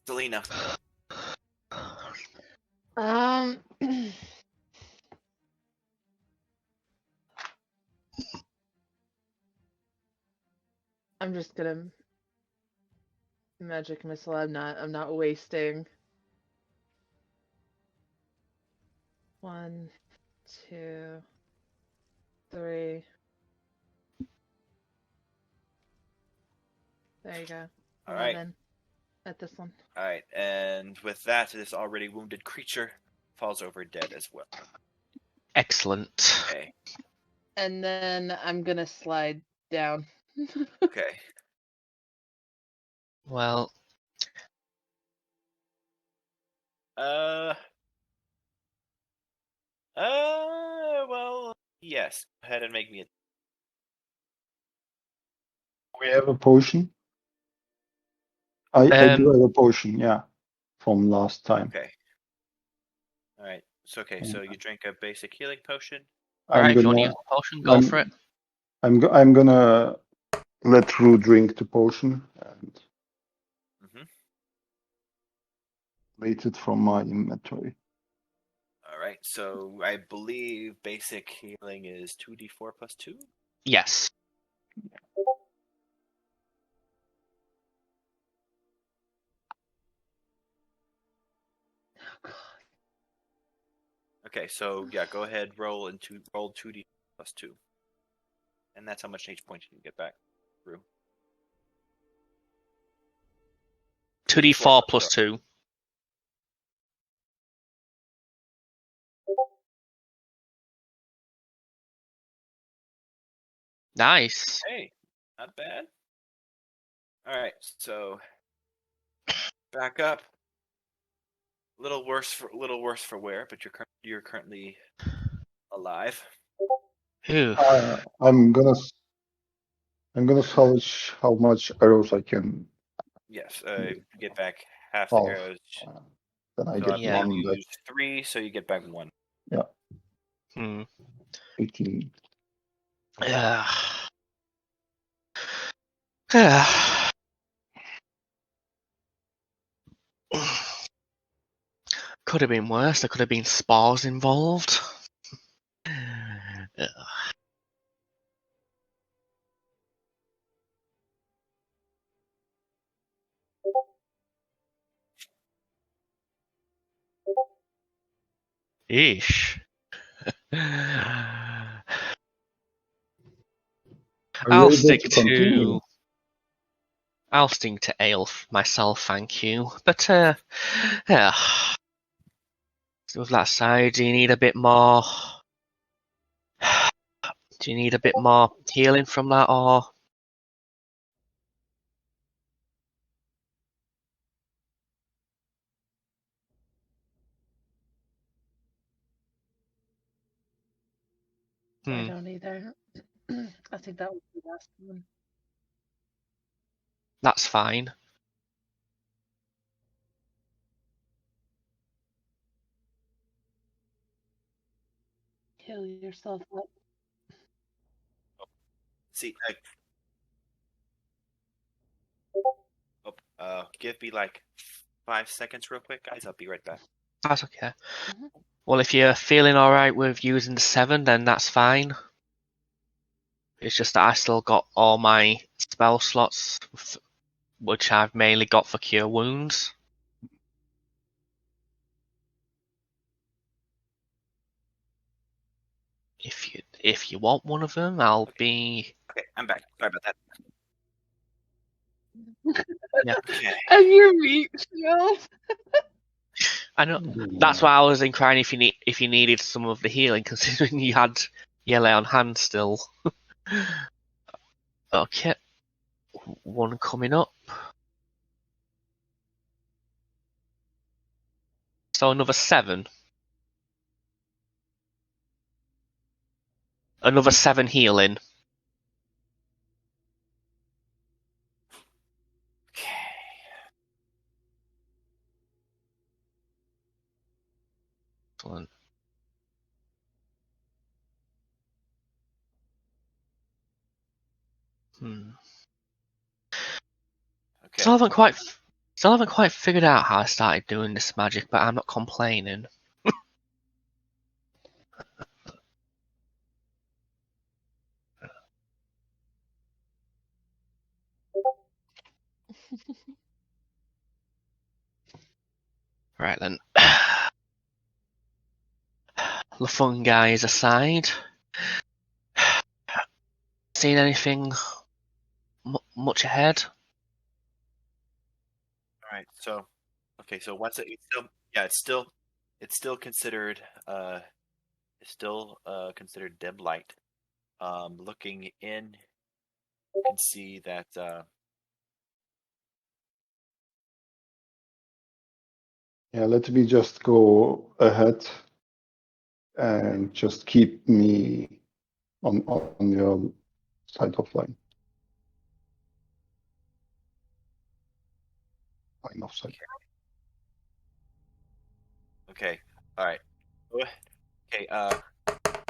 Selena. I'm just gonna magic missile. I'm not wasting. 1, 2, 3. There you go. All right. At this one. All right, and with that, this already wounded creature falls over dead as well. Excellent. Okay. And then I'm gonna slide down. Okay. Well. Well, yes. Go ahead and make me a. We have a potion. I do have a potion, yeah, from last time. Okay. All right. So so you drink a basic healing potion. All right, if you want to use the potion, go for it. I'm gonna let Rue drink the potion. And... Deleted from my inventory. All right, so I believe basic healing is 2d4 plus 2? Yes. Okay, so yeah, go ahead, roll 2d plus 2. And that's how much H points you can get back through. 2d4 plus 2. Nice. Hey, not bad. All right, so back up. A little worse for wear, but you're currently alive. Phew. I'm gonna salvage how much arrows I can. Yes, you get back half the Half. arrows. Then I So get I Yeah. one. believe you use 3, so you get back 1. Hmm. 18. Yeah. Could have been worse. There could have been spores involved. Ish. Are you I'll able stick to continue? to ale myself, thank you. But yeah. So with that side, do you need a bit more? Do you need a bit more healing from that, or? I don't either. I think that was the last one. That's fine. Heal yourself up. See, give me like 5 seconds real quick, guys. I'll be right back. That's okay. Mhm. Well, if you're feeling alright with using the 7, then that's fine. It's just that I still got all my spell slots, which I've mainly got for cure wounds. If you want one of them, I'll be. Okay, I'm back. Sorry about that. Yeah. Okay. And your meat shield. I know. That's why I was inquiring if you needed some of the healing, considering you had yellow on hand still. Okay, one coming up. So another 7. Another 7 healing. Okay. Excellent. Okay. Still haven't quite figured out how I started doing this magic, but I'm not complaining. Right then. The fun guys aside, seen anything much ahead? All right. So, okay. So what's it? It's still considered dim light. Looking in, you can see that Yeah, let me just go ahead and just keep me on your side of line of sight. okay. All right. Okay.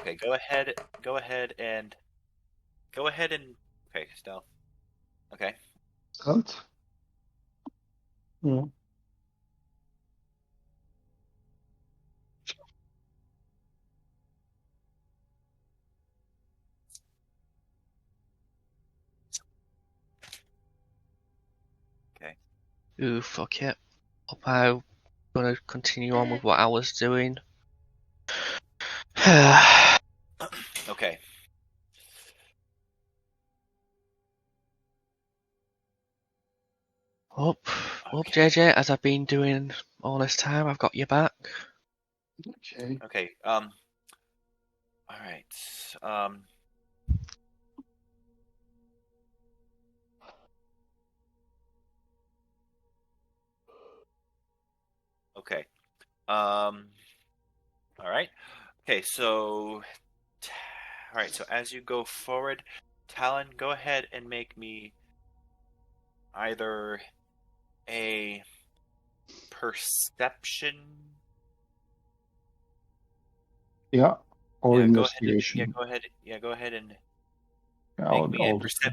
Okay. Go ahead. Okay, stealth. Okay. Stealth? Yeah. Ooh, fuck it. I'm gonna continue on with what I was doing. Okay. Up, JJ, as I've been doing all this time, I've got your back. Okay. Okay. All right. Okay. All right. Okay. So, all right. So as you go forward, Talon, go ahead and make me either a perception. Yeah. Or Yeah. investigation. Go ahead. Yeah. Go ahead and Yeah,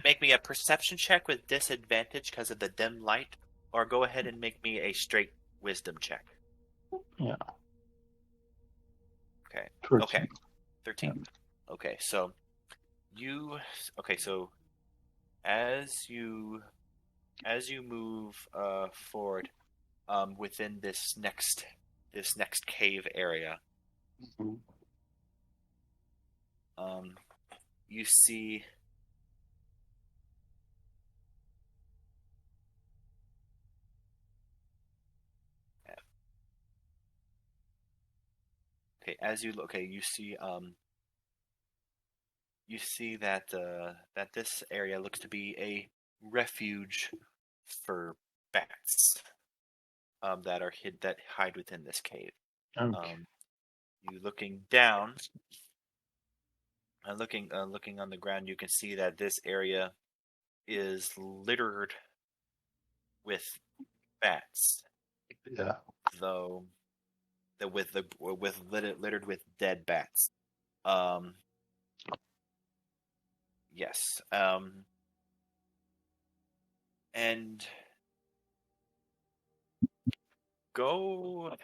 make me a perception check with disadvantage because of the dim light, or go ahead and make me a straight wisdom check. Yeah. Okay. 13. Okay. 13. Okay. So so as you move forward within this next cave area, Mhm. you see you see that that this area looks to be a refuge for bats that hide within this cave. Okay. You looking down and looking on the ground, you can see that this area is littered with bats, Yeah. though littered with dead bats. Um, yes. And go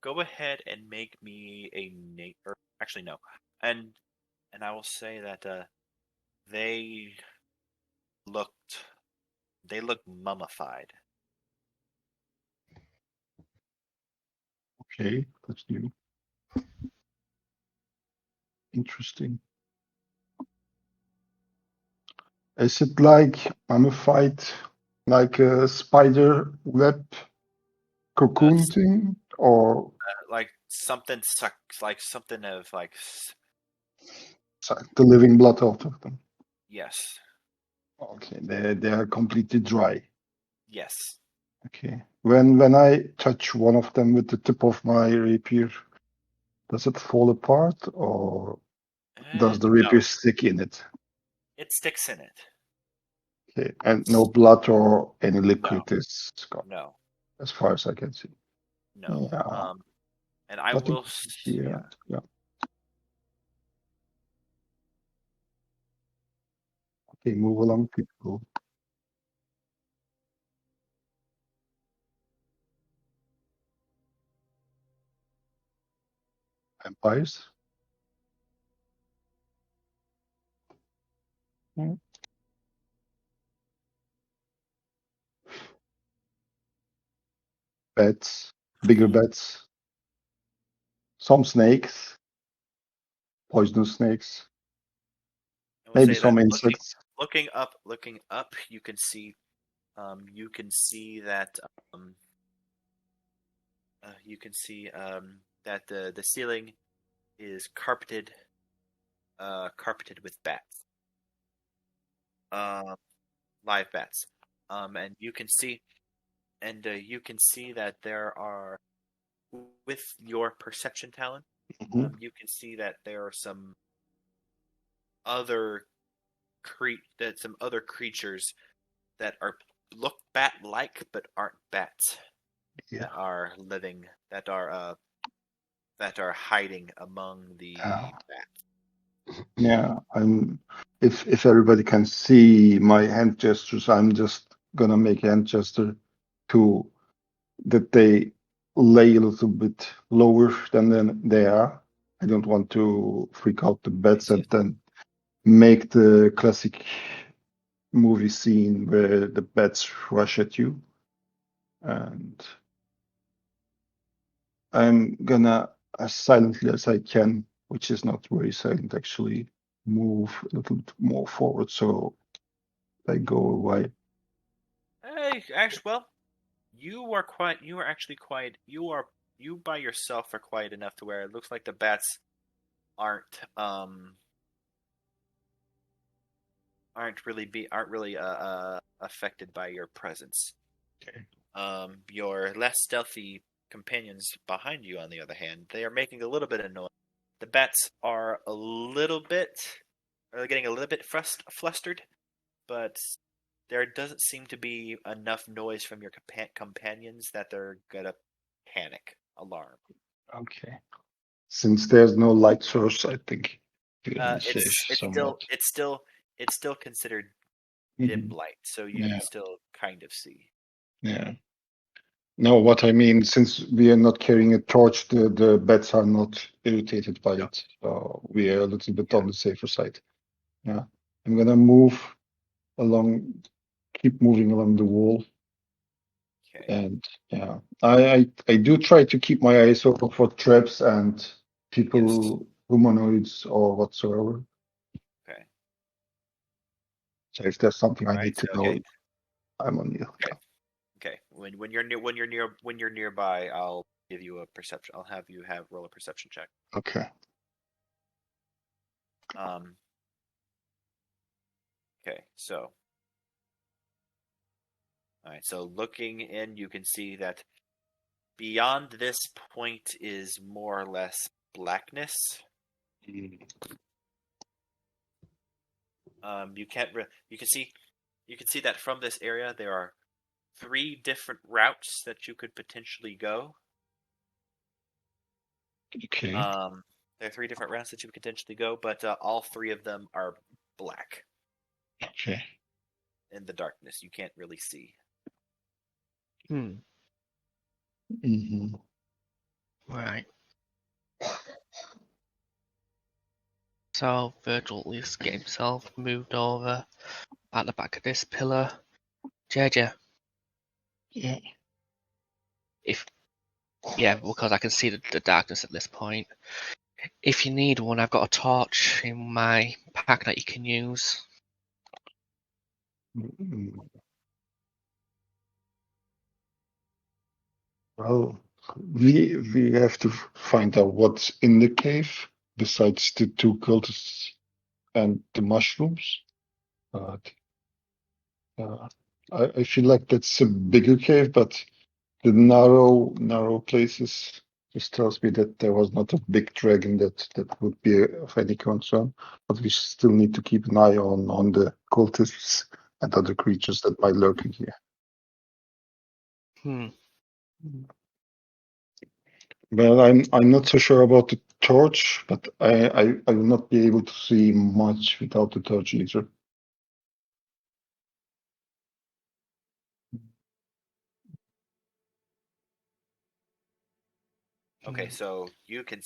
ahead and make me a or actually no, and I will say that they looked mummified. Okay. That's new. Interesting. Is it like mummified, like a spider web cocoon thing, or Like something sucks, like something of like the living blood out of them? yes, Okay, they are completely dry. yes. Okay. When I touch one of them with the tip of my rapier, does it fall apart, or does the rapier No, stick in it? it sticks in it. Okay, and no blood or any No, liquid is gone, no, as far as I can see. no. Yeah, And I nothing will, to see yeah. around. Yeah. Okay, move along, people. Vampires. Hmm. Bats, bigger bats, some snakes, poisonous snakes, I will maybe say that some insects. looking up, you can see that that the ceiling is carpeted with bats, um, live bats, and you can see that there are, with your perception talent, Mhm. you can see that there are other some other creatures that are look bat-like but aren't bats, Yeah. that are living, that are hiding among the Yeah. bats. Yeah. If everybody can see my hand gestures, I'm just gonna make a hand gesture to that they lay a little bit lower than they are. I don't want to freak out the bats and then make the classic movie scene where the bats rush at you. and I'm gonna, as silently as I can, which is not very silent actually, move a little bit more forward so I go away. Hey, actually, well, you are quiet. You are actually quiet. You by yourself are quiet enough to where it looks like the bats aren't aren't really affected by your presence. Okay. Your less stealthy companions behind you, on the other hand, they are making a little bit of noise. The bats are getting a little bit flustered, but there doesn't seem to be enough noise from your companions that they're gonna panic, alarm. Okay. Since there's no light source, I think we're It's safe it's somewhat. still considered dim light, so you can still kind of see. Yeah. No, what I mean, since we are not carrying a torch, the bats are not irritated by No. it. So we are a little bit Yeah. on the safer side. Yeah. I'm gonna move along, keep moving along the wall. Okay. And yeah, I do try to keep my eyes open for traps and people, humanoids or whatsoever. Okay. So if there's something I All right. need to know, Okay. I'm on you. Okay. Okay. When you're nearby, I'll give you a perception. I'll have you roll a perception check. Okay. Okay. So. All right. So looking in, you can see that beyond this point is more or less blackness. You can see that from this area there are 3 different routes that you could potentially go. Okay. There are 3 different routes that you could potentially go, but all 3 of them are black Okay. in the darkness. You can't really see. Mm-hmm. Right. So Virgil at least get himself moved over at the back of this pillar. JJ, Yeah. because I can see the darkness at this point. If you need one, I've got a torch in my pack that you can use. Mm. Well, we have to find out what's in the cave besides the 2 cultists and the mushrooms. But I feel like that's a bigger cave, but the narrow places just tells me that there was not a big dragon that would be of any concern. But we still need to keep an eye on the cultists and other creatures that might lurk in here. Well, I'm not so sure about the torch, but I will not be able to see much without the torch either. Okay, so you can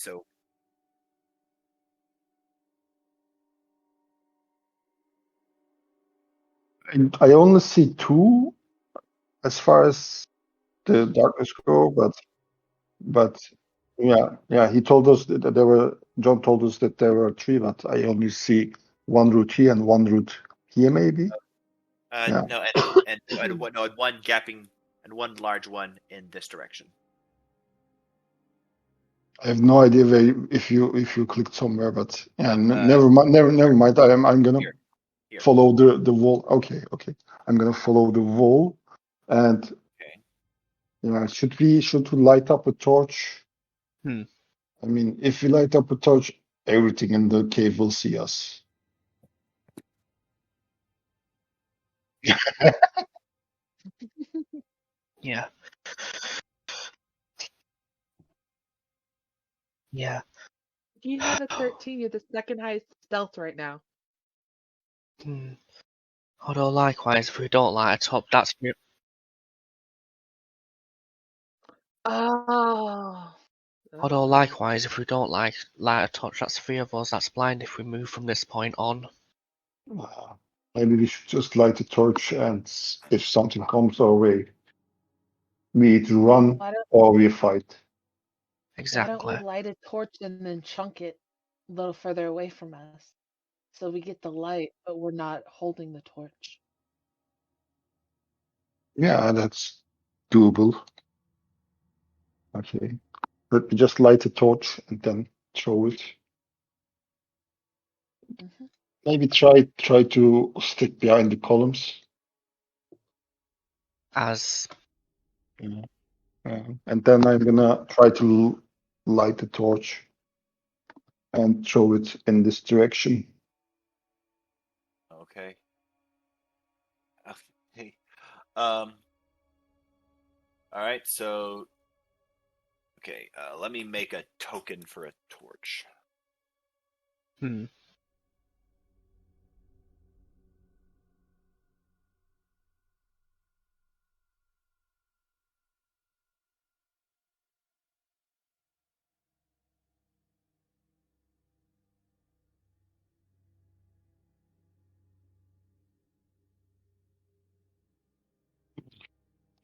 I only see 2 as far as the darkness go, but yeah, he told us that John told us that there were 3, but I only see 1 route here and 1 route here, maybe. Yeah. no, and one gapping and one large one in this direction. I have no idea if you clicked somewhere, but yeah, never mind. I'm gonna Here. follow the wall. Okay. I'm gonna follow the wall, and should we light up a torch? I mean, if we light up a torch, everything in the cave will see us. Yeah. Yeah. If you have a 13, you're the second highest stealth right now. Although likewise, if we don't light a top, that's Oh. Although likewise, if we don't light a torch, that's 3 of us. That's blind if we move from this point on. Maybe we should just light a torch, and if something comes our way, We either run or we fight. Exactly. Why don't we light a torch and then chunk it a little further away from us, so we get the light, but we're not holding the torch? Yeah, that's doable. Okay. But we just light a torch and then throw it. Mm-hmm. Maybe try to stick behind the columns. As And then I'm gonna try to light the torch and throw it in this direction. Okay. Okay. All right. So. Okay. Let me make a token for a torch.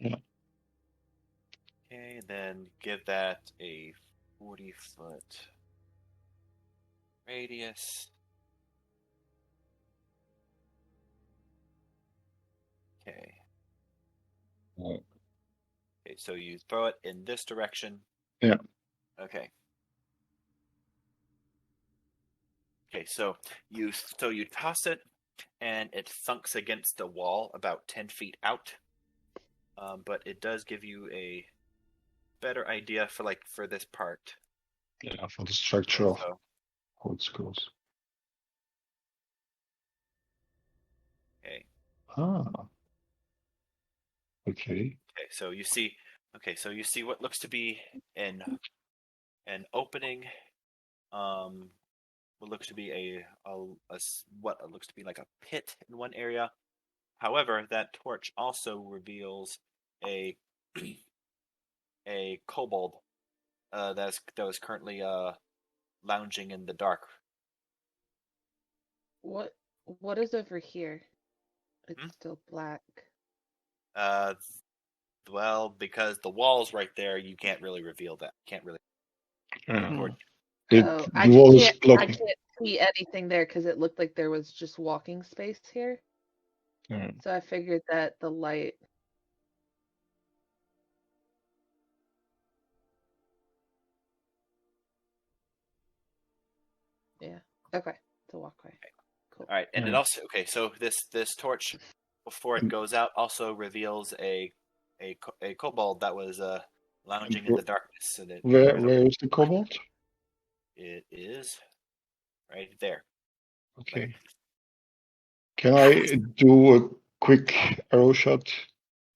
Yeah. Okay, then give that a 40-foot radius. Okay. Okay, so you throw it in this direction. Yeah. Okay. Okay, so you toss it, and it thunks against the wall about 10 feet out. But it does give you a better idea for this part. Yeah, for the structure of So, how it goes. okay. Ah. Okay. Okay, so you see. Okay, so you see what looks to be an opening. What looks to be what looks to be like a pit in one area. However, that torch also reveals a a kobold that was currently lounging in the dark. What is over here? It's Hmm? still black. Uh, well, because the wall's right there, you can't really reveal that. Can't really. Oh, The wall is I blocking. can't see anything there because it looked like there was just walking space here. So I figured that the light. Yeah. Okay. It's a walkway. Cool. All right, and it also so this torch, before it goes out, also reveals a kobold that was lounging in the darkness. And where is the kobold? It is right there. Okay. Can I do a quick arrow shot?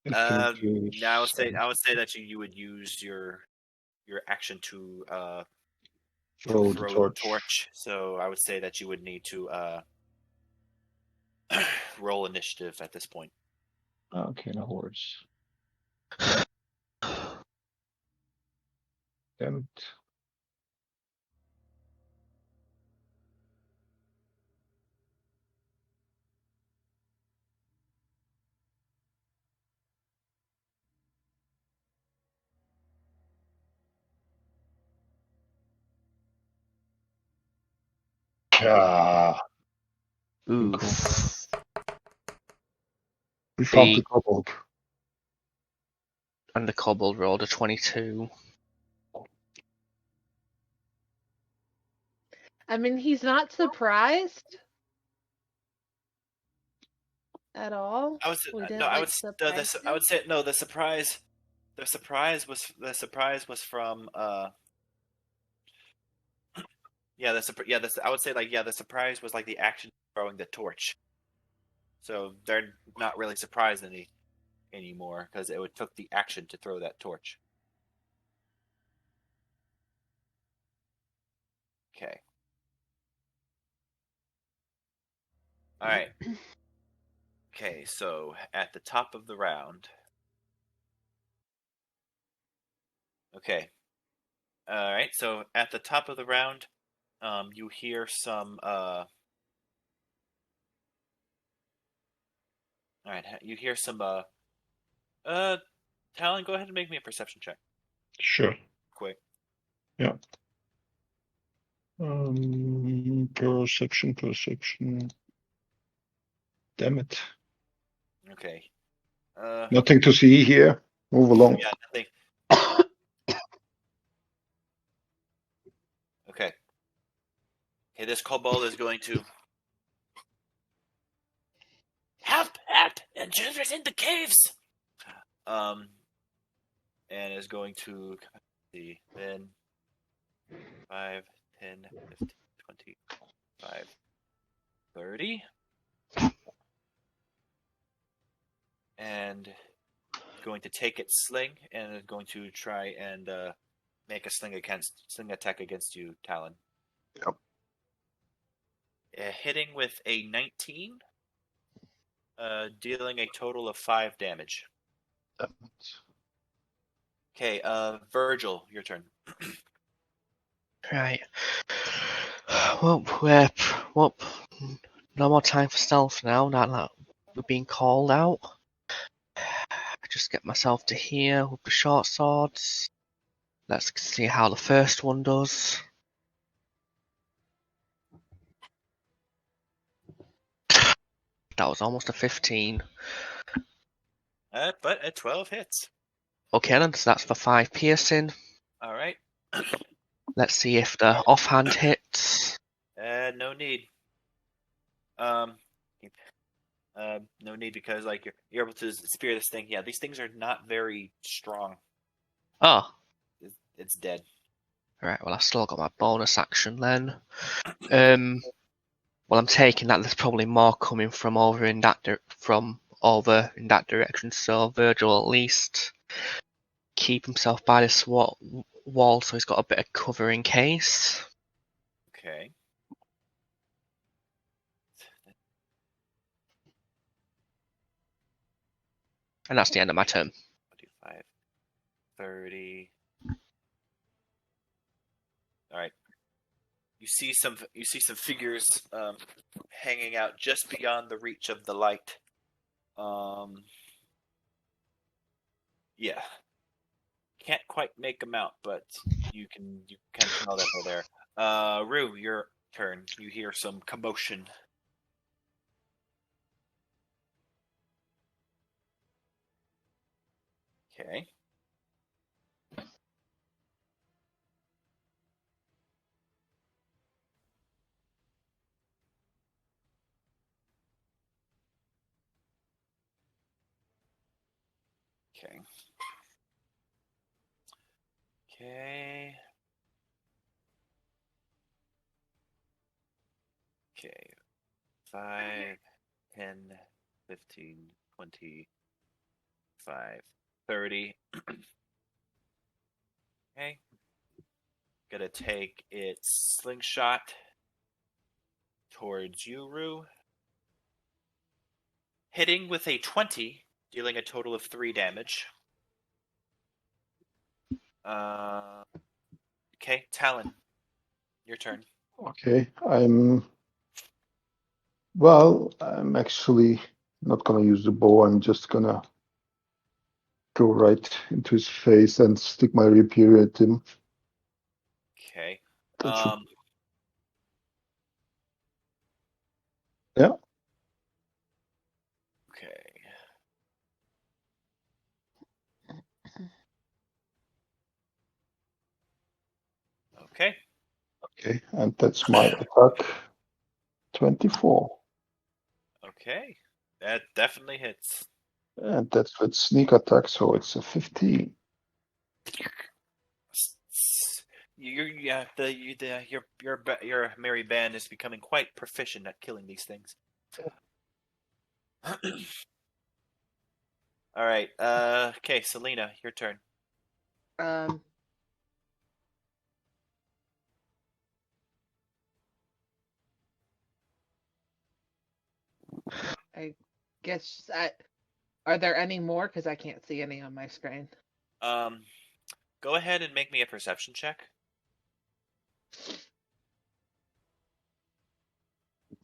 Now I would say that you would use your action to throw the torch. So I would say that you would need to roll initiative at this point. Okay, no worries. Damn it. Ah, Oof. we found the kobold. And the kobold rolled a 22. I mean, he's not surprised at all. I would say no. The surprise was from I would say the surprise was like the action of throwing the torch. So they're not really surprised anymore because it took the action to throw that torch. Okay. All right. Okay, so at the top of the round. Okay. All right. So at the top of the round, you hear some. All right. You hear some. Talon, go ahead and make me a perception check. Sure. Quick. Yeah. Perception. Damn it. Okay. Nothing to see here. Move along. Yeah, nothing. Okay. Okay, this kobold is going to help! Intruders in the caves! And is going to see then 5, 10, 15, 25, 30. And going to take its sling and is going to try and make a sling attack against you, Talon. Yep. Hitting with a 19, dealing a total of 5 damage. Damn it. Okay, Virgil, your turn. Right. Well, no more time for stealth now. Now that we're being called out. Just get myself to here with the short swords. Let's see how the first one does. That was almost a 15. But a 12 hits. Okay then, so that's for 5 piercing. All right. Let's see if the offhand hits. No need. No need because like you're able to spear this thing. Yeah, these things are not very strong. Oh. It's dead. Right, well I still got my bonus action then. Well I'm taking that there's probably more coming from over in that direction, so Virgil at least keep himself by this wall so he's got a bit of cover in case. Okay. And that's the end of my turn. 25, 30. All right. You see some figures hanging out just beyond the reach of the light. Yeah. Can't quite make them out, but you can tell that they're there. Rue, your turn. You hear some commotion. Okay. Okay. Okay. Okay. 5, 10, 15, 25, 30. Okay. Gonna take its slingshot towards you, Rue. Hitting with a 20, dealing a total of 3 damage. Okay, Talon, your turn. Okay, I'm actually not gonna use the bow. I'm just gonna go right into his face and stick my rapier at him. Okay. Yeah. Okay. Okay. Okay, and that's my attack. 24. Okay. That definitely hits. And that's with sneak attack, so it's a 15. Your merry band is becoming quite proficient at killing these things. All right. Okay, Selena, your turn. I guess are there any more? Because I can't see any on my screen. Go ahead and make me a perception check.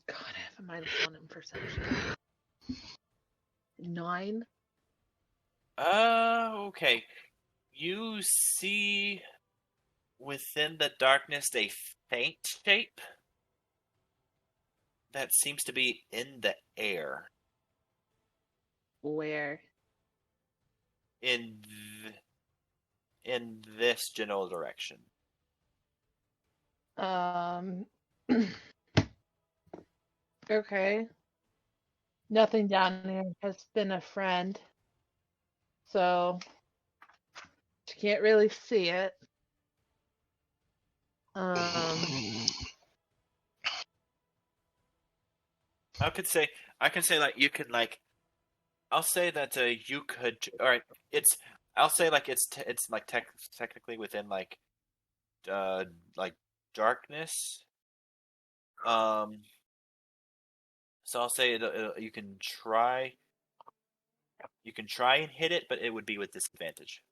God, I have a -1 in perception. 9. Okay. You see within the darkness a faint shape that seems to be in the air. Where? In this general direction. Okay. Nothing down here has been a friend, so you can't really see it. I can say like you could like. I'll say that you could. All right, it's. I'll say like it's like technically within like darkness. So I'll say you can try. You can try and hit it, but it would be with disadvantage.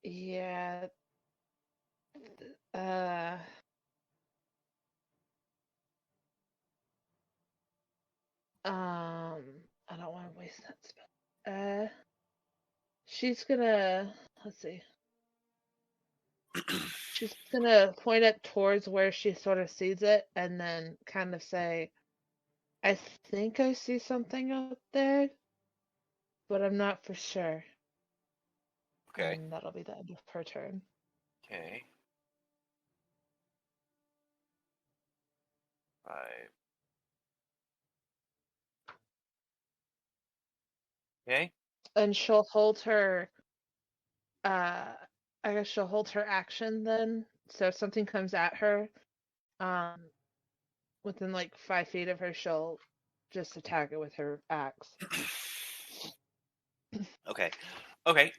Yeah. I don't want to waste that spell. She's gonna. Let's see. She's gonna point it towards where she sort of sees it, and then kind of say, "I think I see something up there, but I'm not for sure." Okay. And that'll be the end of her turn. Okay. 5. Okay. And she'll hold her. I guess she'll hold her action then. So if something comes at her, within like 5 feet of her, she'll just attack it with her axe. Okay. Okay.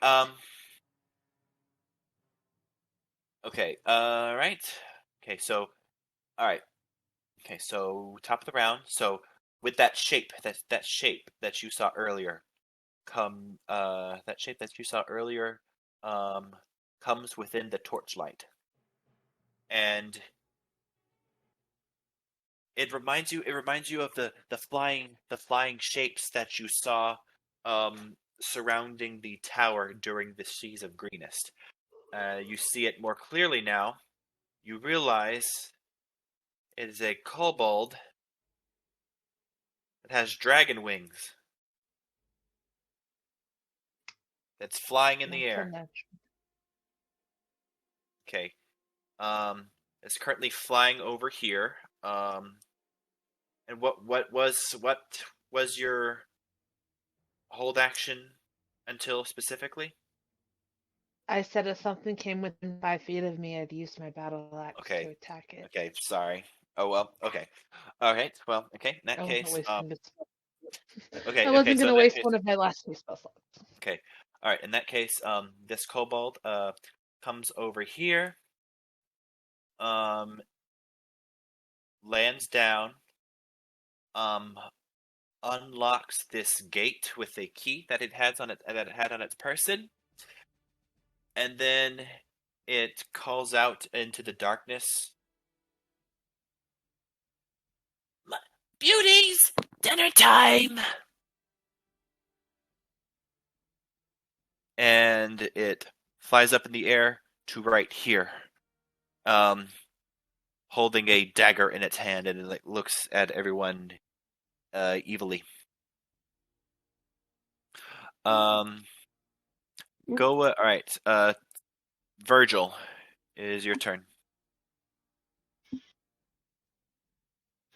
Okay. Right. Okay. So. All right. Okay. So top of the round. So with that shape, that shape that you saw earlier, that shape that you saw earlier, comes within the torchlight, and it reminds you of the flying shapes that you saw, surrounding the tower during the Seas of Greenest. You see it more clearly now. You realize it is a kobold that has dragon wings that's flying in the air. Okay. It's currently flying over here. And what was your hold action until specifically? I said if something came within 5 feet of me, I'd use my battle axe to attack it. Okay, sorry. Oh well. Okay. All right. Well. Okay. In that case. Okay. I wasn't So gonna waste one of my last 2 spell slots. Okay. All right. In that case, this kobold comes over here, lands down, unlocks this gate with a key that it had on its person, and then it calls out into the darkness. Beauties, dinner time! And it flies up in the air to right here, holding a dagger in its hand, and it looks at everyone evilly. All right. Virgil, it is your turn.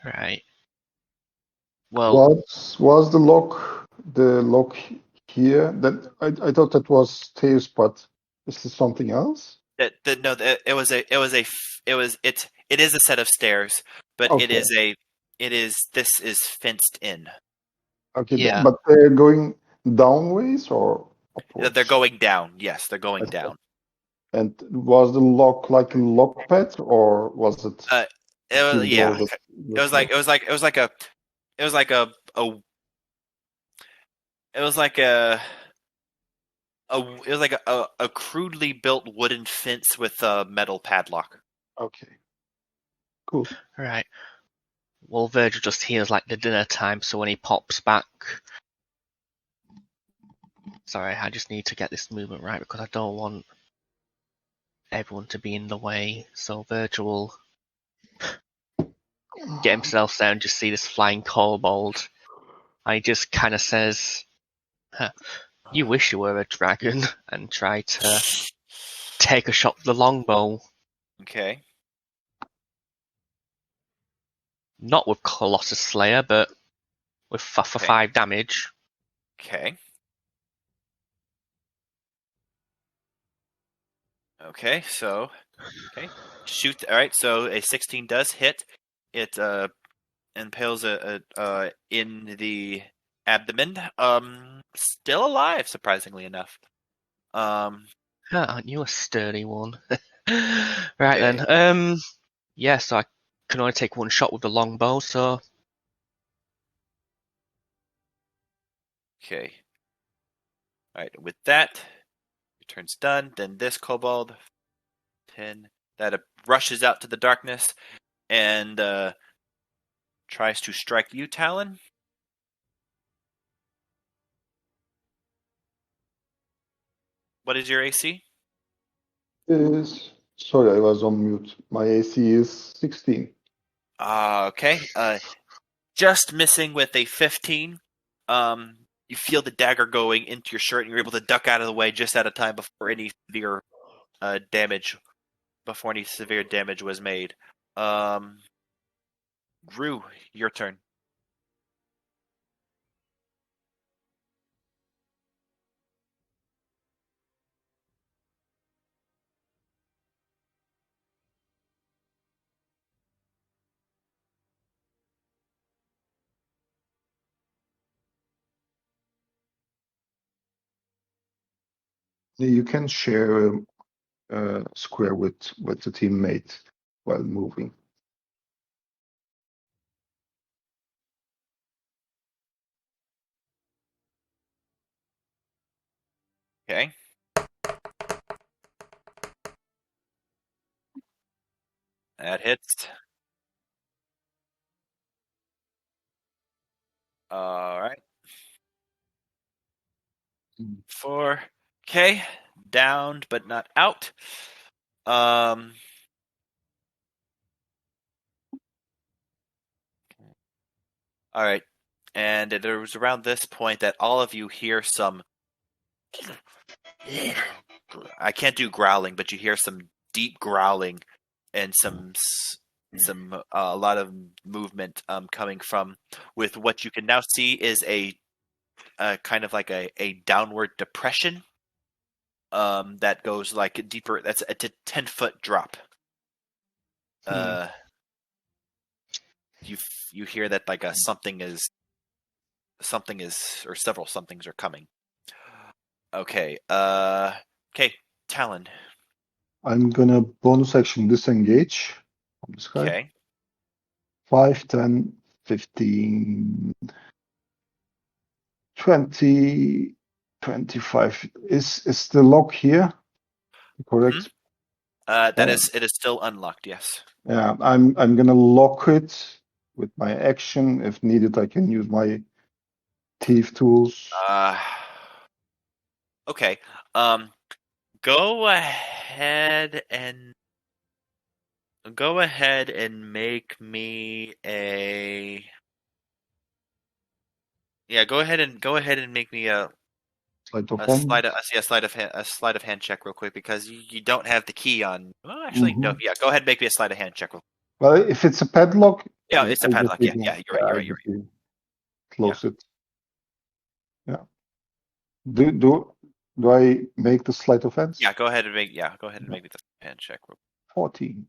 Right. Well, was the lock here? That I thought that was Teus, but is this something else? It is a set of stairs, but Okay. this is fenced in. Okay, Yeah. but they're going downways or upwards? They're going down. Yes, they're going down. And was the lock like a lock pad, or was it? Yeah. It was like a crudely built wooden fence with a metal padlock. Okay. Cool. Right. well, Virgil just hears like the dinner time, so when he pops back. Sorry, I just need to get this movement right because I don't want everyone to be in the way. So Virgil will get himself there and just see this flying kobold. And he just kind of says, huh, "You wish you were a dragon," and try to take a shot with the longbow. Okay. Not with Colossus Slayer, but with for 5 damage. Okay. Okay, so shoot. All right, so a 16 does hit. It impales in the abdomen. Still alive, surprisingly enough. Aren't you a sturdy one? Right Okay. then. Yeah, so I can only take 1 shot with the longbow, so Okay. All right. With that, your turn's done. Then this kobold, 10, that rushes out to the darkness and tries to strike you, Talon. What is your AC? Sorry, I was on mute. My AC is 16. Okay. Just missing with a 15. You feel the dagger going into your shirt, and you're able to duck out of the way just out of time before any severe damage was made. Rue, your turn. You can share a square with the teammate while moving. Okay. That hits. All right. 4. Okay. Downed, but not out. All right. And it was around this point that all of you hear some. I can't do growling, but you hear some deep growling and a lot of movement coming from with what you can now see is a kind of like a downward depression that goes like deeper. That's a 10-foot drop. You hear that like something is or several somethings are coming. Okay. Okay, Talon. I'm gonna bonus action disengage from this guy. Okay. 5, 10, 15, 20, 25. Is the lock here correct? It is still unlocked, yes. Yeah, I'm gonna lock it with my action. If needed, I can use my thief tools. Okay. Go ahead and make me a. Yeah, go ahead and make me a sleight of hand check real quick because you don't have the key on. Well, actually, no. Yeah, go ahead and make me a sleight of hand check. Well, if it's a padlock, yeah, it's a padlock. Yeah, you're right. Close it. Yeah. Do I make the sleight of hand? Yeah, go ahead and make me the hand check. 14.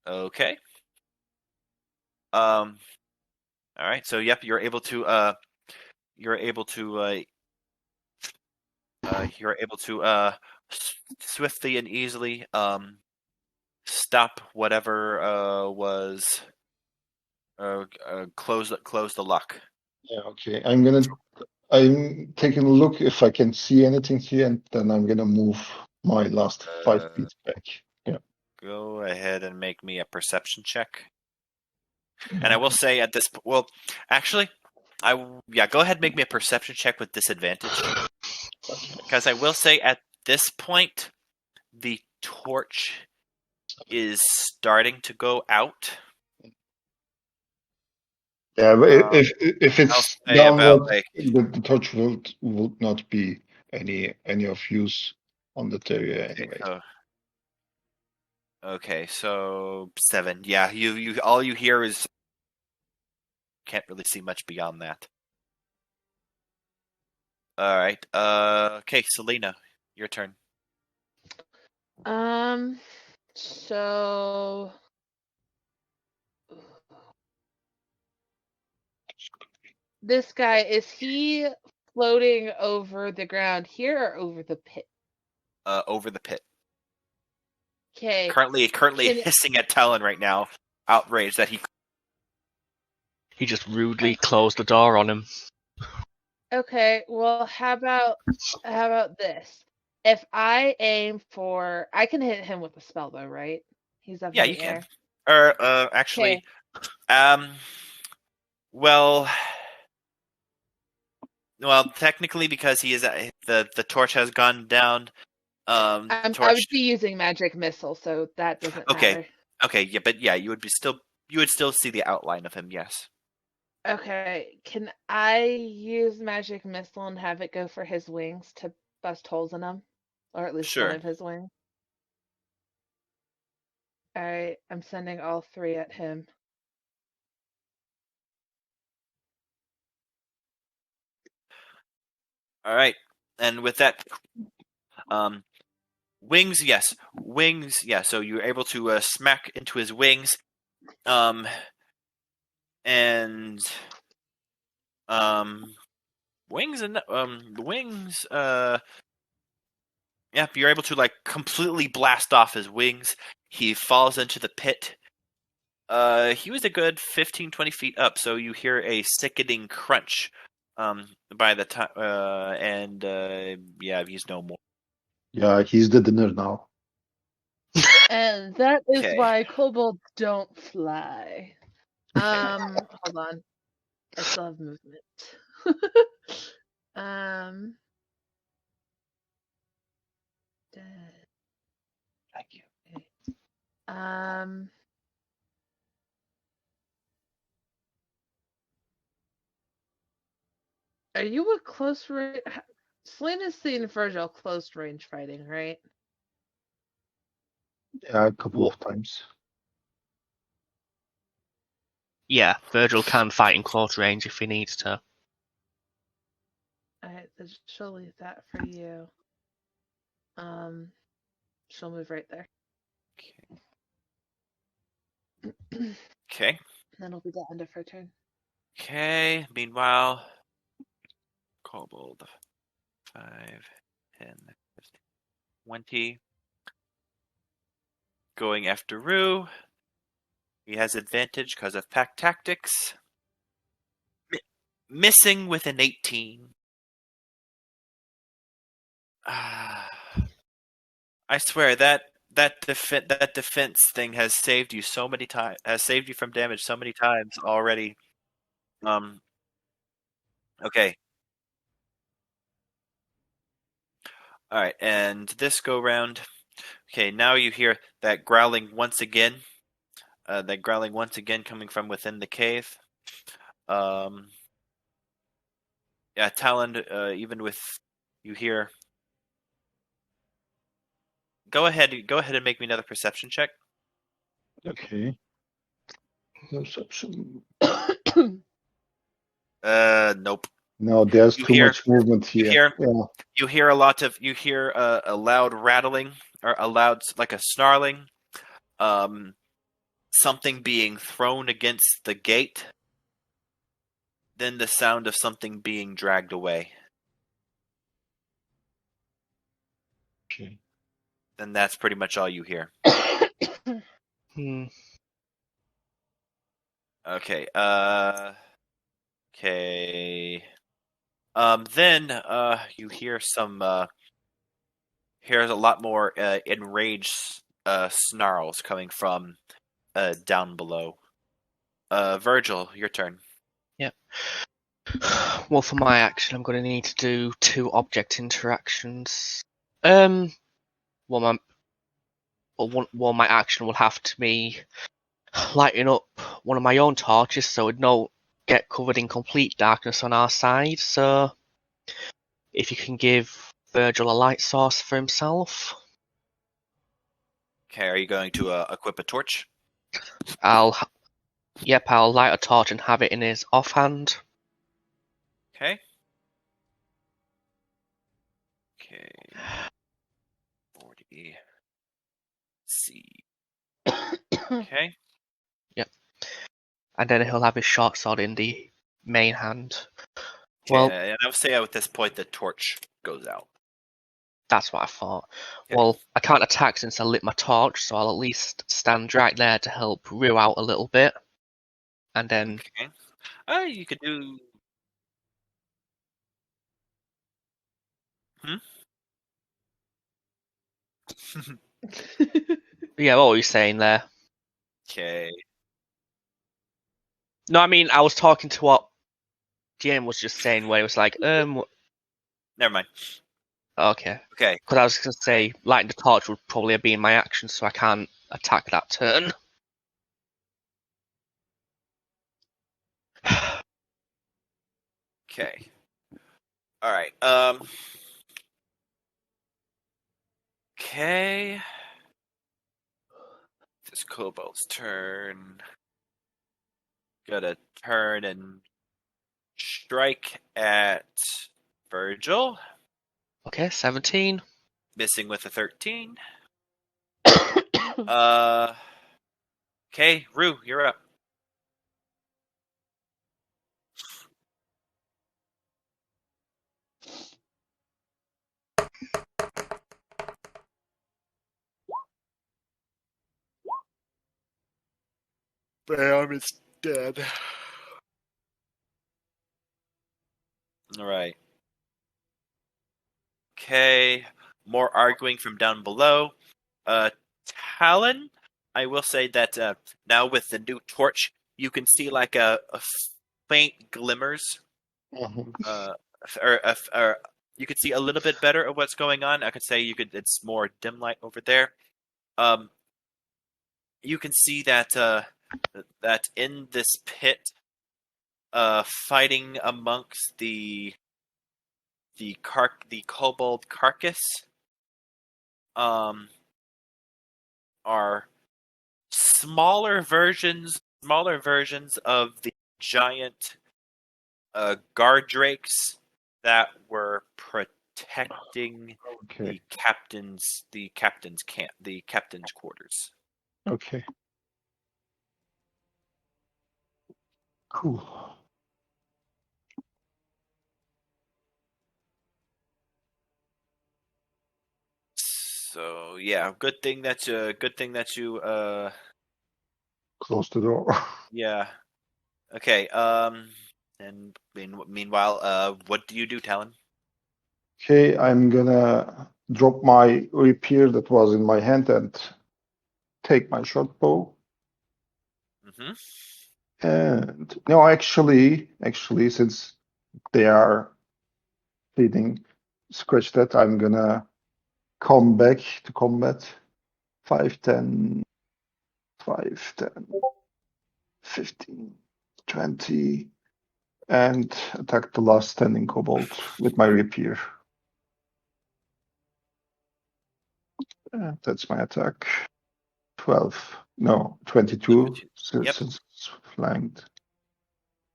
Okay. All right. So yep, you're able to swiftly and easily stop whatever was close the lock. Yeah, okay. I'm taking a look if I can see anything here, and then I'm gonna move my last 5 feet back. Yeah. Go ahead and make me a perception check. And I will say at this, well, actually, go ahead and make me a perception check with disadvantage, because I will say at this point, the torch is starting to go out. Yeah, but if I'll it's say downward, about like the torch will not be any of use on that area anyway. okay, so 7. Yeah, you all you hear is can't really see much beyond that. All right. Okay, Selena, your turn. So this guy, is he floating over the ground here or over the pit? Over the pit. Okay. Currently hissing at Talon right now, outraged that he just rudely closed the door on him. Okay, well, how about this? If I aim for, I can hit him with a spell though, right? He's up in the air. can. Actually, well, technically, because he is the torch has gone down. I would be using magic missile, so that doesn't matter. Okay, yeah, but yeah, you would still see the outline of him. Yes. Okay, can I use magic missile and have it go for his wings to bust holes in them, or at least one of his wings? All right, I'm sending all 3 at him. All right, and with that, wings, yes. So you're able to smack into his wings, and wings and wings. Yeah, you're able to like completely blast off his wings. He falls into the pit. He was a good 15, 20 feet up, so you hear a sickening crunch. By the time, he's no more. Yeah, he's the dinner now. And that is why kobolds don't fly. Hold on. I still have movement. Thank you. Are you a close range? Selena's seen Virgil close range fighting, right? Yeah, a couple of times. Yeah, Virgil can fight in close range if he needs to. Alright, then she'll leave that for you. She'll move right there. Okay. That'll be the end of her turn. Okay. Meanwhile, kobold 5, 10, 15, 20. Going after Rue. He has advantage because of pack tactics. Missing with an 18. I swear that defense thing has saved you so many times. Has saved you from damage so many times already. Okay. All right, and this go round. Okay, now you hear that growling once again. Coming from within the cave. Yeah, Talon. Even with you hear. Go ahead and make me another perception check. Okay. Perception. Nope. No, there's too much movement here. You hear a loud rattling or like a snarling. Something being thrown against the gate. Then the sound of something being dragged away. Okay. Then that's pretty much all you hear. Okay. Okay. Then you hear here's a lot more enraged snarls coming from down below. Virgil, your turn. Yep. Well, for my action, I'm going to need to do 2 object interactions. Well, my action will have to be lighting up one of my own torches so it don't get covered in complete darkness on our side. So, if you can give Virgil a light source for himself, Okay, are you going to equip a torch? I'll light a torch and have it in his offhand. Okay. Okay. 40. C. Okay. Yep. And then he'll have his short sword in the main hand. Okay, Well, and I would say at this point the torch goes out. that's what I thought. Okay. Well, I can't attack since I lit my torch, so I'll at least stand right there to help Rue out a little bit. And then, Okay. You could do. yeah, what were you saying there? Okay. No, I mean, I was talking to what Jim was just saying, where he was like, Never mind. okay. Okay. Because I was going to say, lighting the torch would probably be in my action, so I can't attack that turn. Okay. All right. Okay. This kobold's turn. Gotta turn and strike at Virgil. Okay, 17. Missing with a 13. Okay, Rue, you're up. My arm is dead. All right. Okay. More arguing from down below. Talon, I will say that now with the new torch, you can see like a faint glimmers. Or you could see a little bit better of what's going on. I could say it's more dim light over there. You can see that that in this pit, fighting amongst the kobold carcass, are smaller versions of the giant guard drakes that were protecting the captain's camp, the captain's quarters. Okay. Cool. So yeah, good thing that you Close the door. yeah. Okay. And meanwhile, what do you do, Talon? Okay, I'm gonna drop my rapier that was in my hand and take my short bow. Mm-hmm. And no, actually, since they are bleeding, scratch that. I'm gonna come back to combat. 5, 10, 5, 10, 15, 20, and attack the last standing kobold with my rapier. That's my attack. 12, no, 22, Yep. since it's flanked.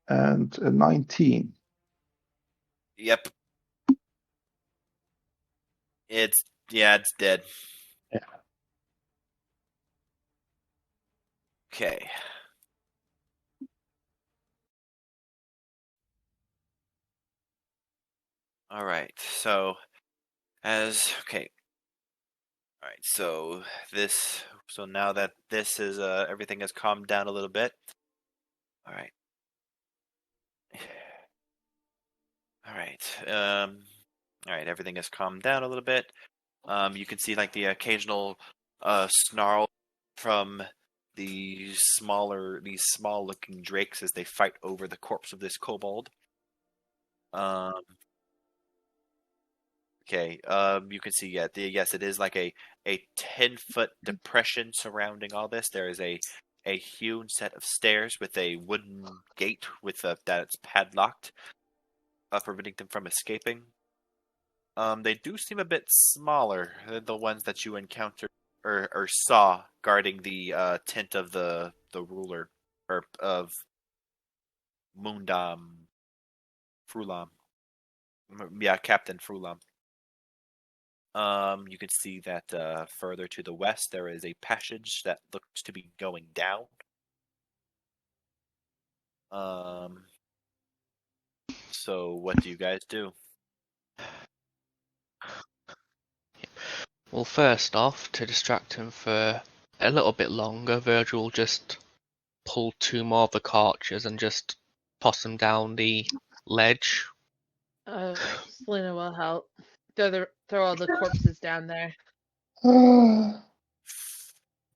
And a 19. Yep. It's dead. Yeah. Okay. All right. So okay. All right. So now that this is everything has calmed down a little bit. All right. All right. All right. Everything has calmed down a little bit. You can see like the occasional snarl from these small looking drakes as they fight over the corpse of this kobold. Okay, you can see, yes, it is like a 10-foot depression surrounding all this. There is a hewn set of stairs with a wooden gate that's padlocked, preventing them from escaping. They do seem a bit smaller than the ones that you encountered or saw guarding the tent of the ruler or of Moondam Frulam. Yeah, Captain Frulam. You can see that further to the west there is a passage that looks to be going down. So what do you guys do? Well, first off, to distract him for a little bit longer, Virgil will just pull 2 more of the cartridges and just toss them down the ledge. Selena will help. Throw all the corpses down there.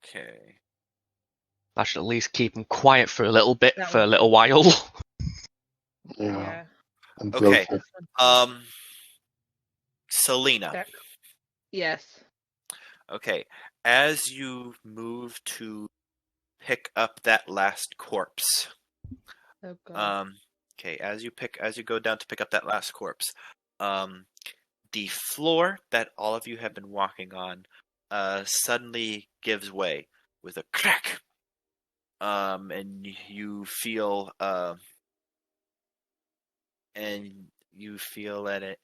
Okay. I should at least keep him quiet for a little bit, That for a would- little while. Yeah. Okay. This one. Selena. There. Yes. Okay. As you move to pick up that last corpse. Oh god. Okay, as you go down to pick up that last corpse, the floor that all of you have been walking on suddenly gives way with a crack. And you feel an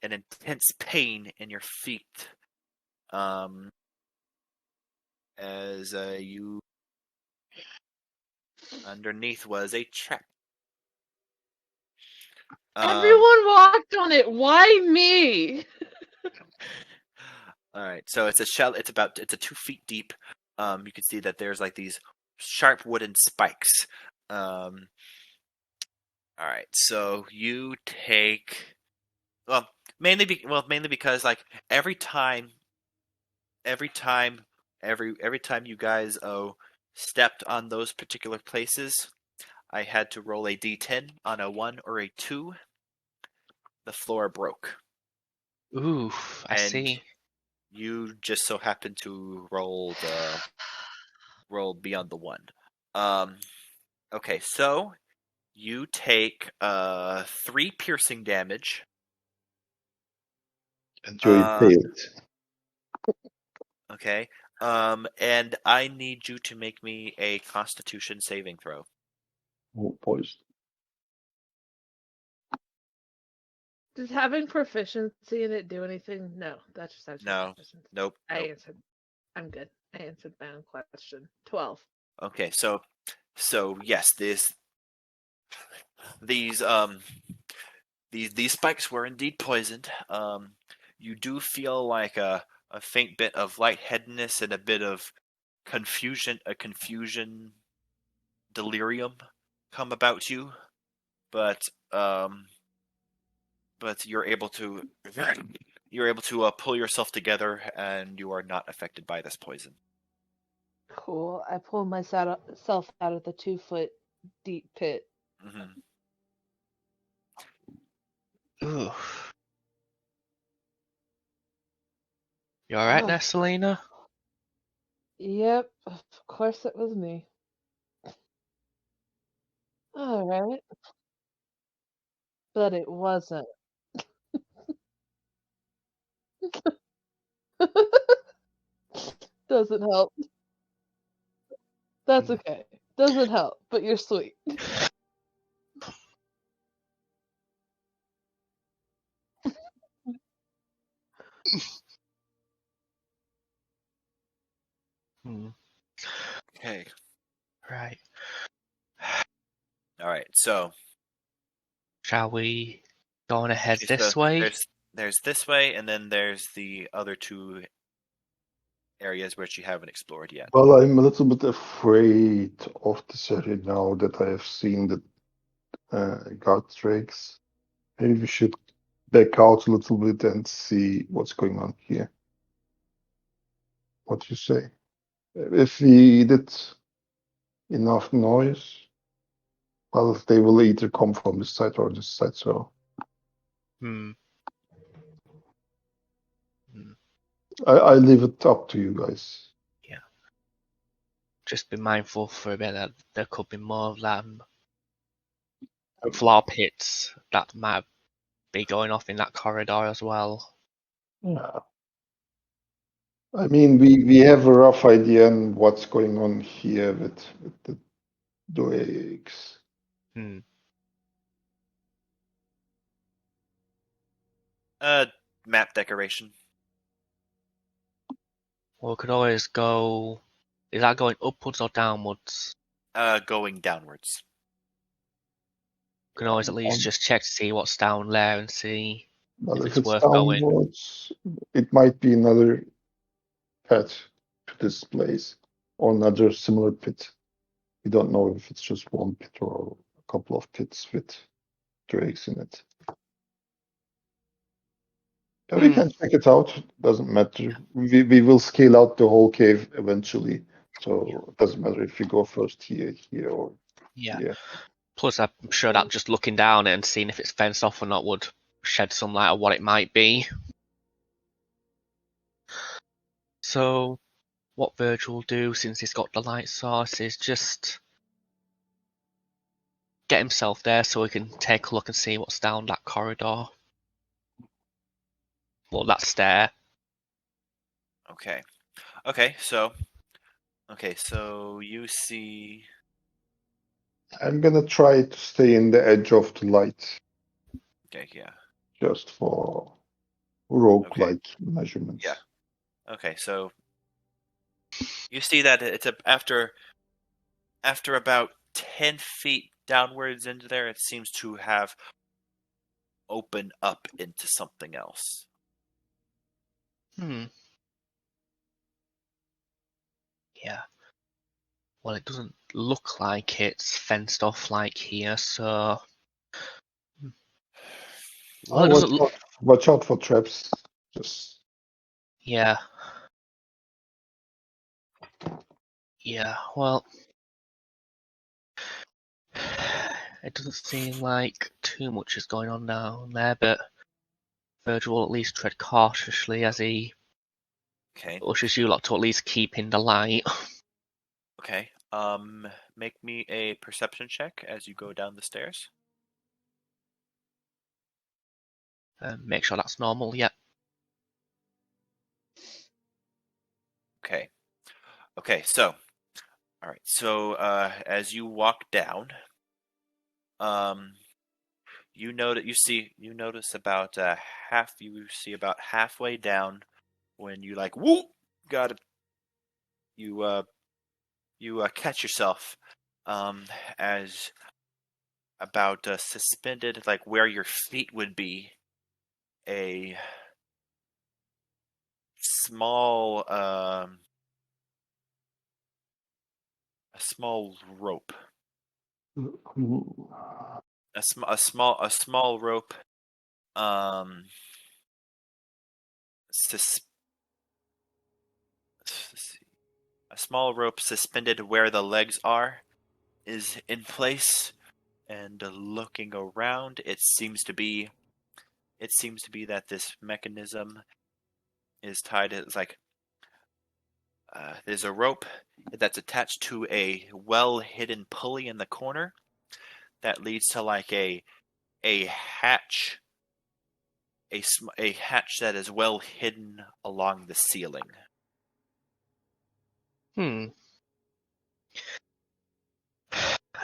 intense pain in your feet. As you underneath was a trap. Everyone walked on it. Why me? All right, so it's a shell. It's 2 feet deep. You can see that there's like these sharp wooden spikes. All right, so you take mainly because like every time you guys stepped on those particular places, I had to roll a d10 on a 1 or a 2. The floor broke. Oof, I see. You just so happened to roll beyond the 1. Okay, so you take 3 piercing damage. And you failed. Okay. And I need you to make me a Constitution saving throw. Oh, boys. Does having proficiency in it do anything? No, that's just has No. proficiency. Nope. I answered. I'm good. I answered my own question. 12. Okay, so yes, these spikes were indeed poisoned. You do feel like a faint bit of lightheadedness and a bit of confusion, delirium come about you, but you're able to pull yourself together, and you are not affected by this poison. Cool. I pulled myself out of the 2-foot deep pit. Mm-hmm. Oof. You alright there, Selena? Yep, of course it was me. Alright. But it wasn't. Doesn't help. That's okay. Doesn't help, but you're sweet. Okay. Right. All right. So, shall we go on ahead this way? There's this way, and then there's the other 2 areas which you haven't explored yet. Well, I'm a little bit afraid of this area now that I have seen the guard drakes. Maybe we should back out a little bit and see what's going on here. What do you say? If we did enough noise, well, they will either come from this side or this side. So I leave it up to you guys. Yeah. Just be mindful for a bit that there could be more of them floor pits that might be going off in that corridor as well. Yeah. I mean, we have a rough idea on what's going on here with the Drakes. Map decoration. Well, we could always go. Is that going upwards or downwards? Going downwards. We can always at least just check to see what's down there and see Well, if if it's it's worth going. downwards, it might be another path to this place or another similar pit. We don't know if it's just one pit or a couple of pits with drakes in it. Yeah, we can check it out. Doesn't matter. We will scale out the whole cave eventually. So it doesn't matter if you go first here or here. Plus, I'm sure that just looking down it and seeing if it's fenced off or not would shed some light on what it might be. So, what Virgil will do, since he's got the light source, is just get himself there so he can take a look and see what's down that corridor. Well, that stair. Okay. So you see. I'm gonna try to stay in the edge of the light. Okay, yeah. Just for rogue-like measurements. Yeah. Okay, so you see that it's after about 10 feet downwards into there, it seems to have opened up into something else. Yeah. Well, it doesn't look like it's fenced off like here, so. Well, it doesn't look. Watch out for traps. Just. Yeah. Yeah, well. It doesn't seem like too much is going on down there, but Virgil will at least tread cautiously as he ushers you lot to at least keep in the light. Okay. Make me a perception check as you go down the stairs. Make sure that's normal, yeah. Okay, so alright, so as you walk down, you notice about about halfway down when you like whoop got it, you catch yourself as about suspended, like where your feet would be, a small rope. A small rope a small rope suspended where the legs are is in place, and looking around, it seems to be that this mechanism is tied. It's like there's a rope that's attached to a well-hidden pulley in the corner that leads to like a hatch, a hatch that is well hidden along the ceiling. And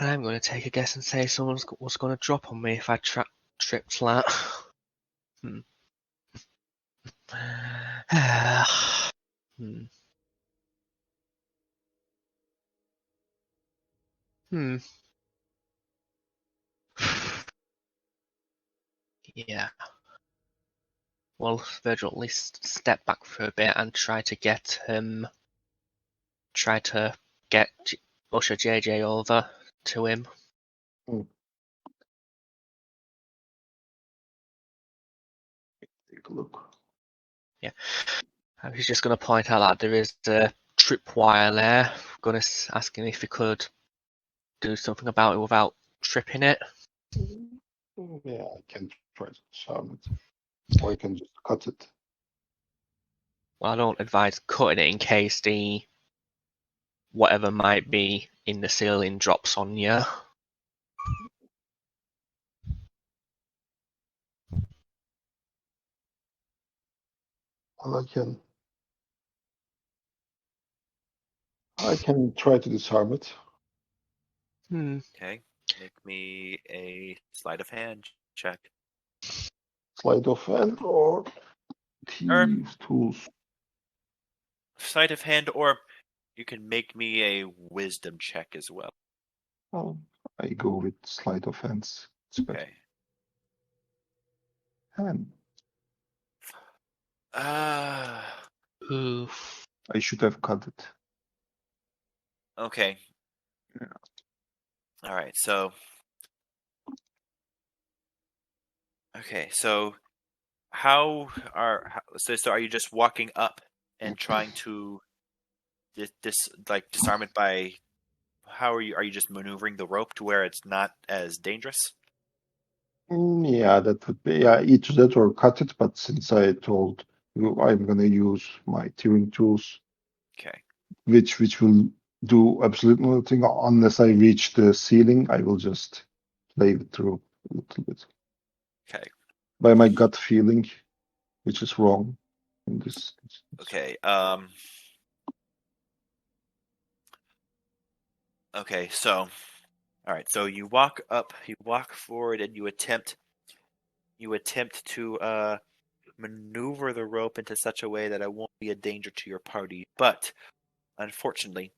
I'm going to take a guess and say someone was going to drop on me if I trip flat. Yeah. Well, Virgil at least step back for a bit and try to get Usher JJ over to him. Take a look. Yeah. I was just going to point out that there is a tripwire there. I'm going to ask him if he could do something about it without tripping it. Yeah, I can try to disarm it. Or I can just cut it. Well, I don't advise cutting it in case the whatever might be in the ceiling drops on you. Well, I can try to disarm it. Okay. Make me a sleight of hand check. Sleight of hand or thieves tools. Sleight of hand, or you can make me a wisdom check as well. Oh, I go with sleight of hands. It's better. Okay. Hand. Oof. I should have cut it. Okay. Yeah. All right. So. Okay. So, so are you just walking up and trying to disarm it by? How are you? Are you just maneuvering the rope to where it's not as dangerous? Yeah, that would be, yeah, either that or cut it, but since I told you I'm gonna use my tuning tools, Okay. which will do absolutely nothing unless I reach the ceiling, I will just play it through a little bit. Okay. By my gut feeling, which is wrong in this instance. Okay. Okay. So, all right. So you walk forward, and you attempt to maneuver the rope into such a way that it won't be a danger to your party. But unfortunately,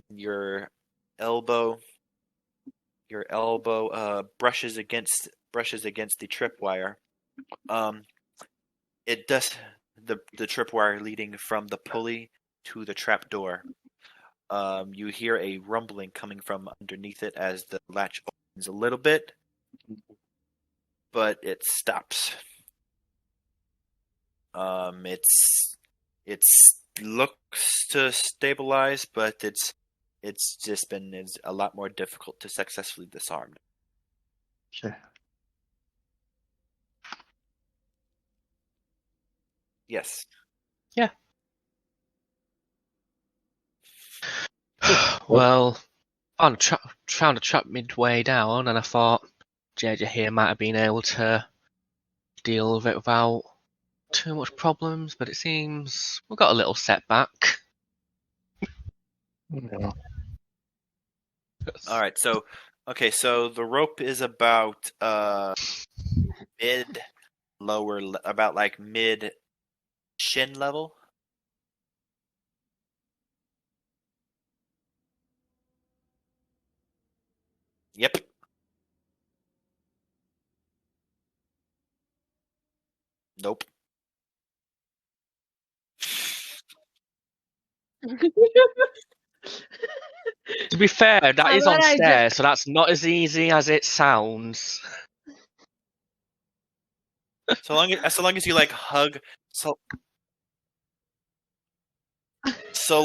your elbow brushes against the tripwire. It does the tripwire leading from the pulley to the trap door. You hear a rumbling coming from underneath it as the latch opens a little bit, but it stops. It's looks to stabilize, but it's a lot more difficult to successfully disarm. Okay. Yes. Yeah. Well, found a trap midway down, and I thought JJ here might have been able to deal with it without too much problems, but it seems we've got a little setback. Yeah. All right. So, okay. So the rope is about about like mid shin level. Yep. Nope. To be fair, that How is on about I stairs, just so that's not as easy as it sounds. So long as you like hug, so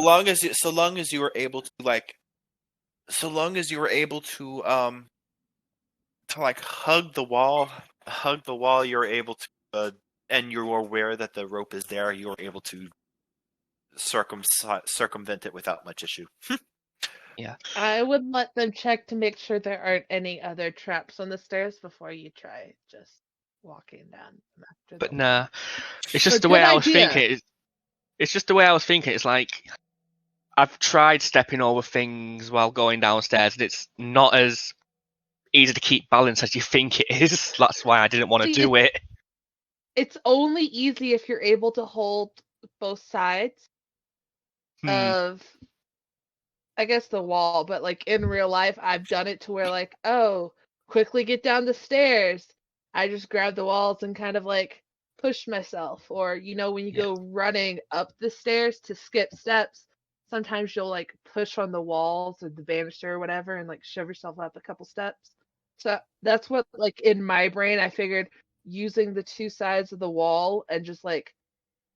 long as you were able to like hug the wall, you're able to and you're aware that the rope is there, you're able to circumvent it without much issue. Yeah. I would let them check to make sure there aren't any other traps on the stairs before you try just walking down them after But the nah, one. it's just But the way good I was idea. thinking. It's just the way I was thinking. It's like I've tried stepping over things while going downstairs, and it's not as easy to keep balance as you think it is. That's why I didn't want to See, do it. It's only easy if you're able to hold both sides of, I guess, the wall, but like in real life, I've done it to where like, oh, quickly get down the stairs. I just grab the walls and kind of like push myself. Or, when you Yeah. go running up the stairs to skip steps, sometimes you'll like push on the walls or the banister or whatever and like shove yourself up a couple steps. So that's what, like, in my brain, I figured using the two sides of the wall and just like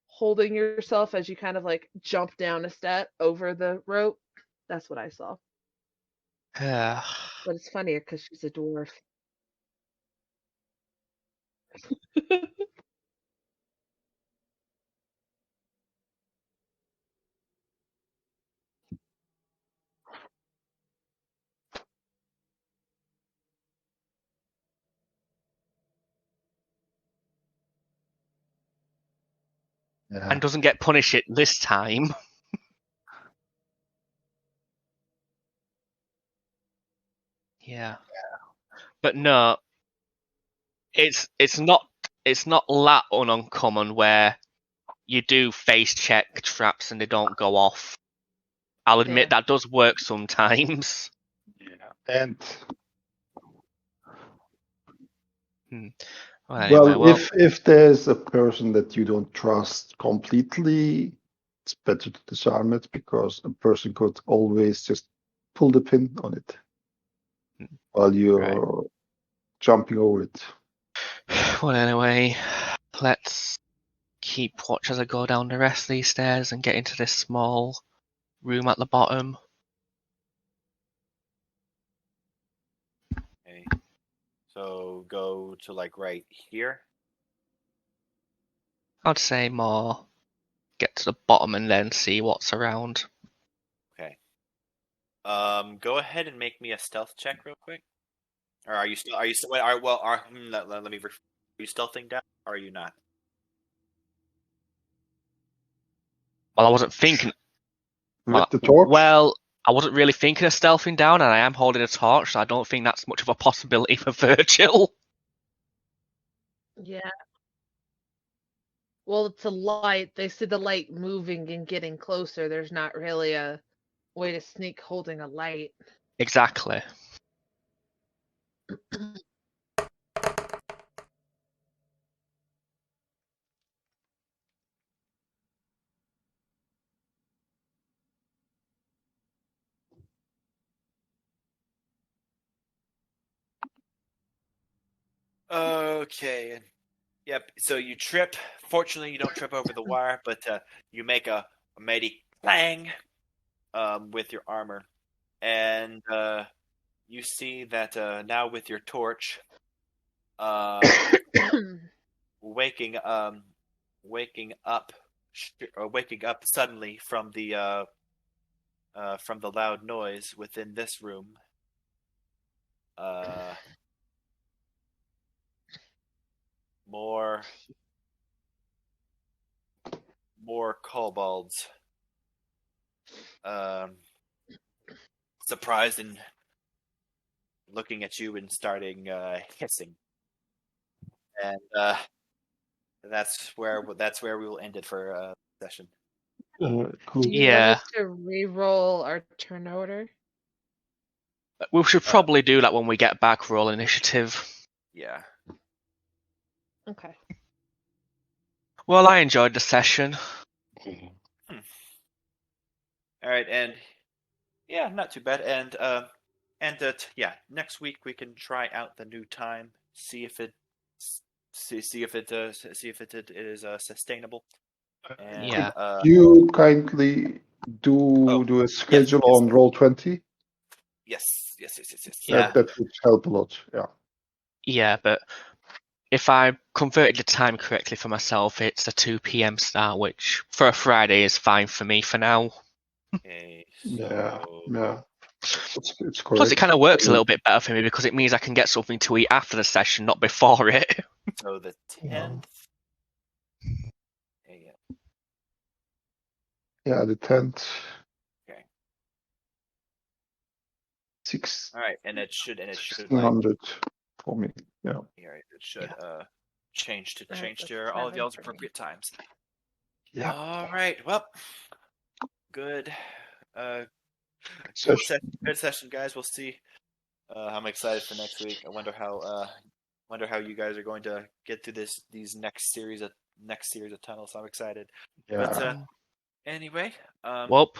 holding yourself as you kind of like jump down a step over the rope. That's what I saw. But it's funnier because she's a dwarf. Yeah. And doesn't get punished it this time. Yeah. But no, it's not that uncommon where you do face check traps and they don't go off. I'll admit that does work sometimes. Yeah. And Well, anyway, if there's a person that you don't trust completely, it's better to disarm it because a person could always just pull the pin on it while you're jumping over it. well, anyway, let's keep watch as I go down the rest of these stairs and get into this small room at the bottom. Okay. So go to like right here. I'd say more get to the bottom and then see what's around. Okay. Go ahead and make me a stealth check real quick. Or are you still? Wait, let me. Are you stealthing down? Or are you not? Well, I wasn't thinking. With the torch? Well, I wasn't really thinking of stealthing down, and I am holding a torch, so I don't think that's much of a possibility for Virgil. Yeah. Well, it's a light. They see the light moving and getting closer. There's not really a way to sneak holding a light. Exactly. Okay. Yep. So you trip. Fortunately, you don't trip over the wire, but you make a mighty clang with your armor, and you see that now with your torch, waking up suddenly from the loud noise within this room. More kobolds. Surprised and looking at you and starting hissing. And that's where we will end it for session. Cool. Do you want us to re-roll our turn order? We should probably do that when we get back. Roll initiative. Yeah. Okay. Well, I enjoyed the session. All right, and yeah, not too bad. And next week we can try out the new time, see if it is sustainable. And, Could you kindly do a schedule on Roll20? Yes. Yeah. That would help a lot. Yeah. Yeah, but if I converted the time correctly for myself, it's a 2 p.m. start, which for a Friday is fine for me for now. Okay. Yeah. It's correct. Plus, it kind of works a little bit better for me because it means I can get something to eat after the session, not before it. So the 10th. Yeah, the 10th. Okay. 6. All right, and it should 1600 for me. Yeah. All right, it should change to all of y'all's appropriate times. Yeah. All right. Well, good. Good session, guys. We'll see. I'm excited for next week. I wonder how you guys are going to get through these next series of tunnels. I'm excited. Yeah. But anyway, well,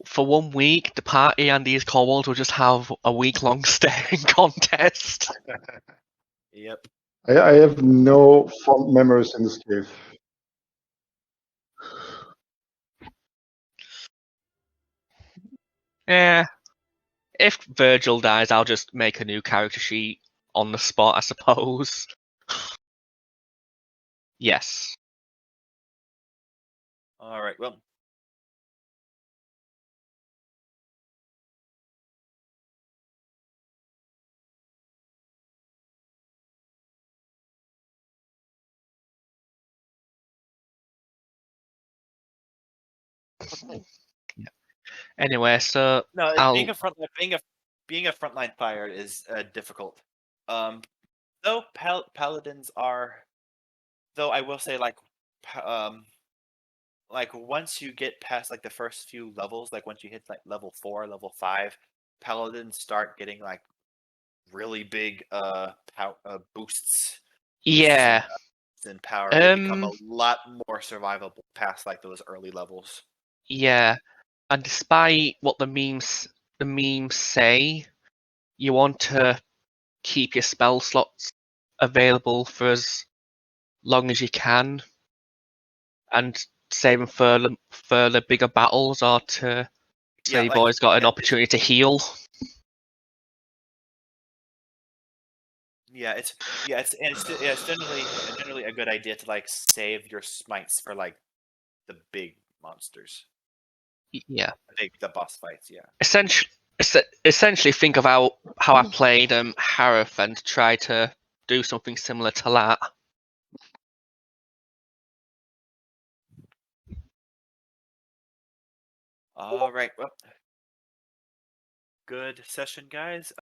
for 1 week, the party and these kobolds will just have a week-long staring contest. Yep. I have no fond memories in this cave. Yeah, if Virgil dies, I'll just make a new character sheet on the spot, I suppose. Yes. All right. Well. Yeah. Anyway, so No, I'll... being a frontline fire is difficult. Though paladins are, though I will say like once you get past like the first few levels, like once you hit like level 4, level 5, paladins start getting like really big boosts. Yeah. In power, they become a lot more survivable past like those early levels. Yeah, and despite what the memes say, you want to keep your spell slots available for as long as you can, and save them for the bigger battles, or to say you've always got an opportunity to heal. It's generally a good idea to like save your smites for like the big monsters. Yeah, the boss fights. Yeah. Essentially, think of how I played Harith and try to do something similar to that. All right. Well, good session, guys.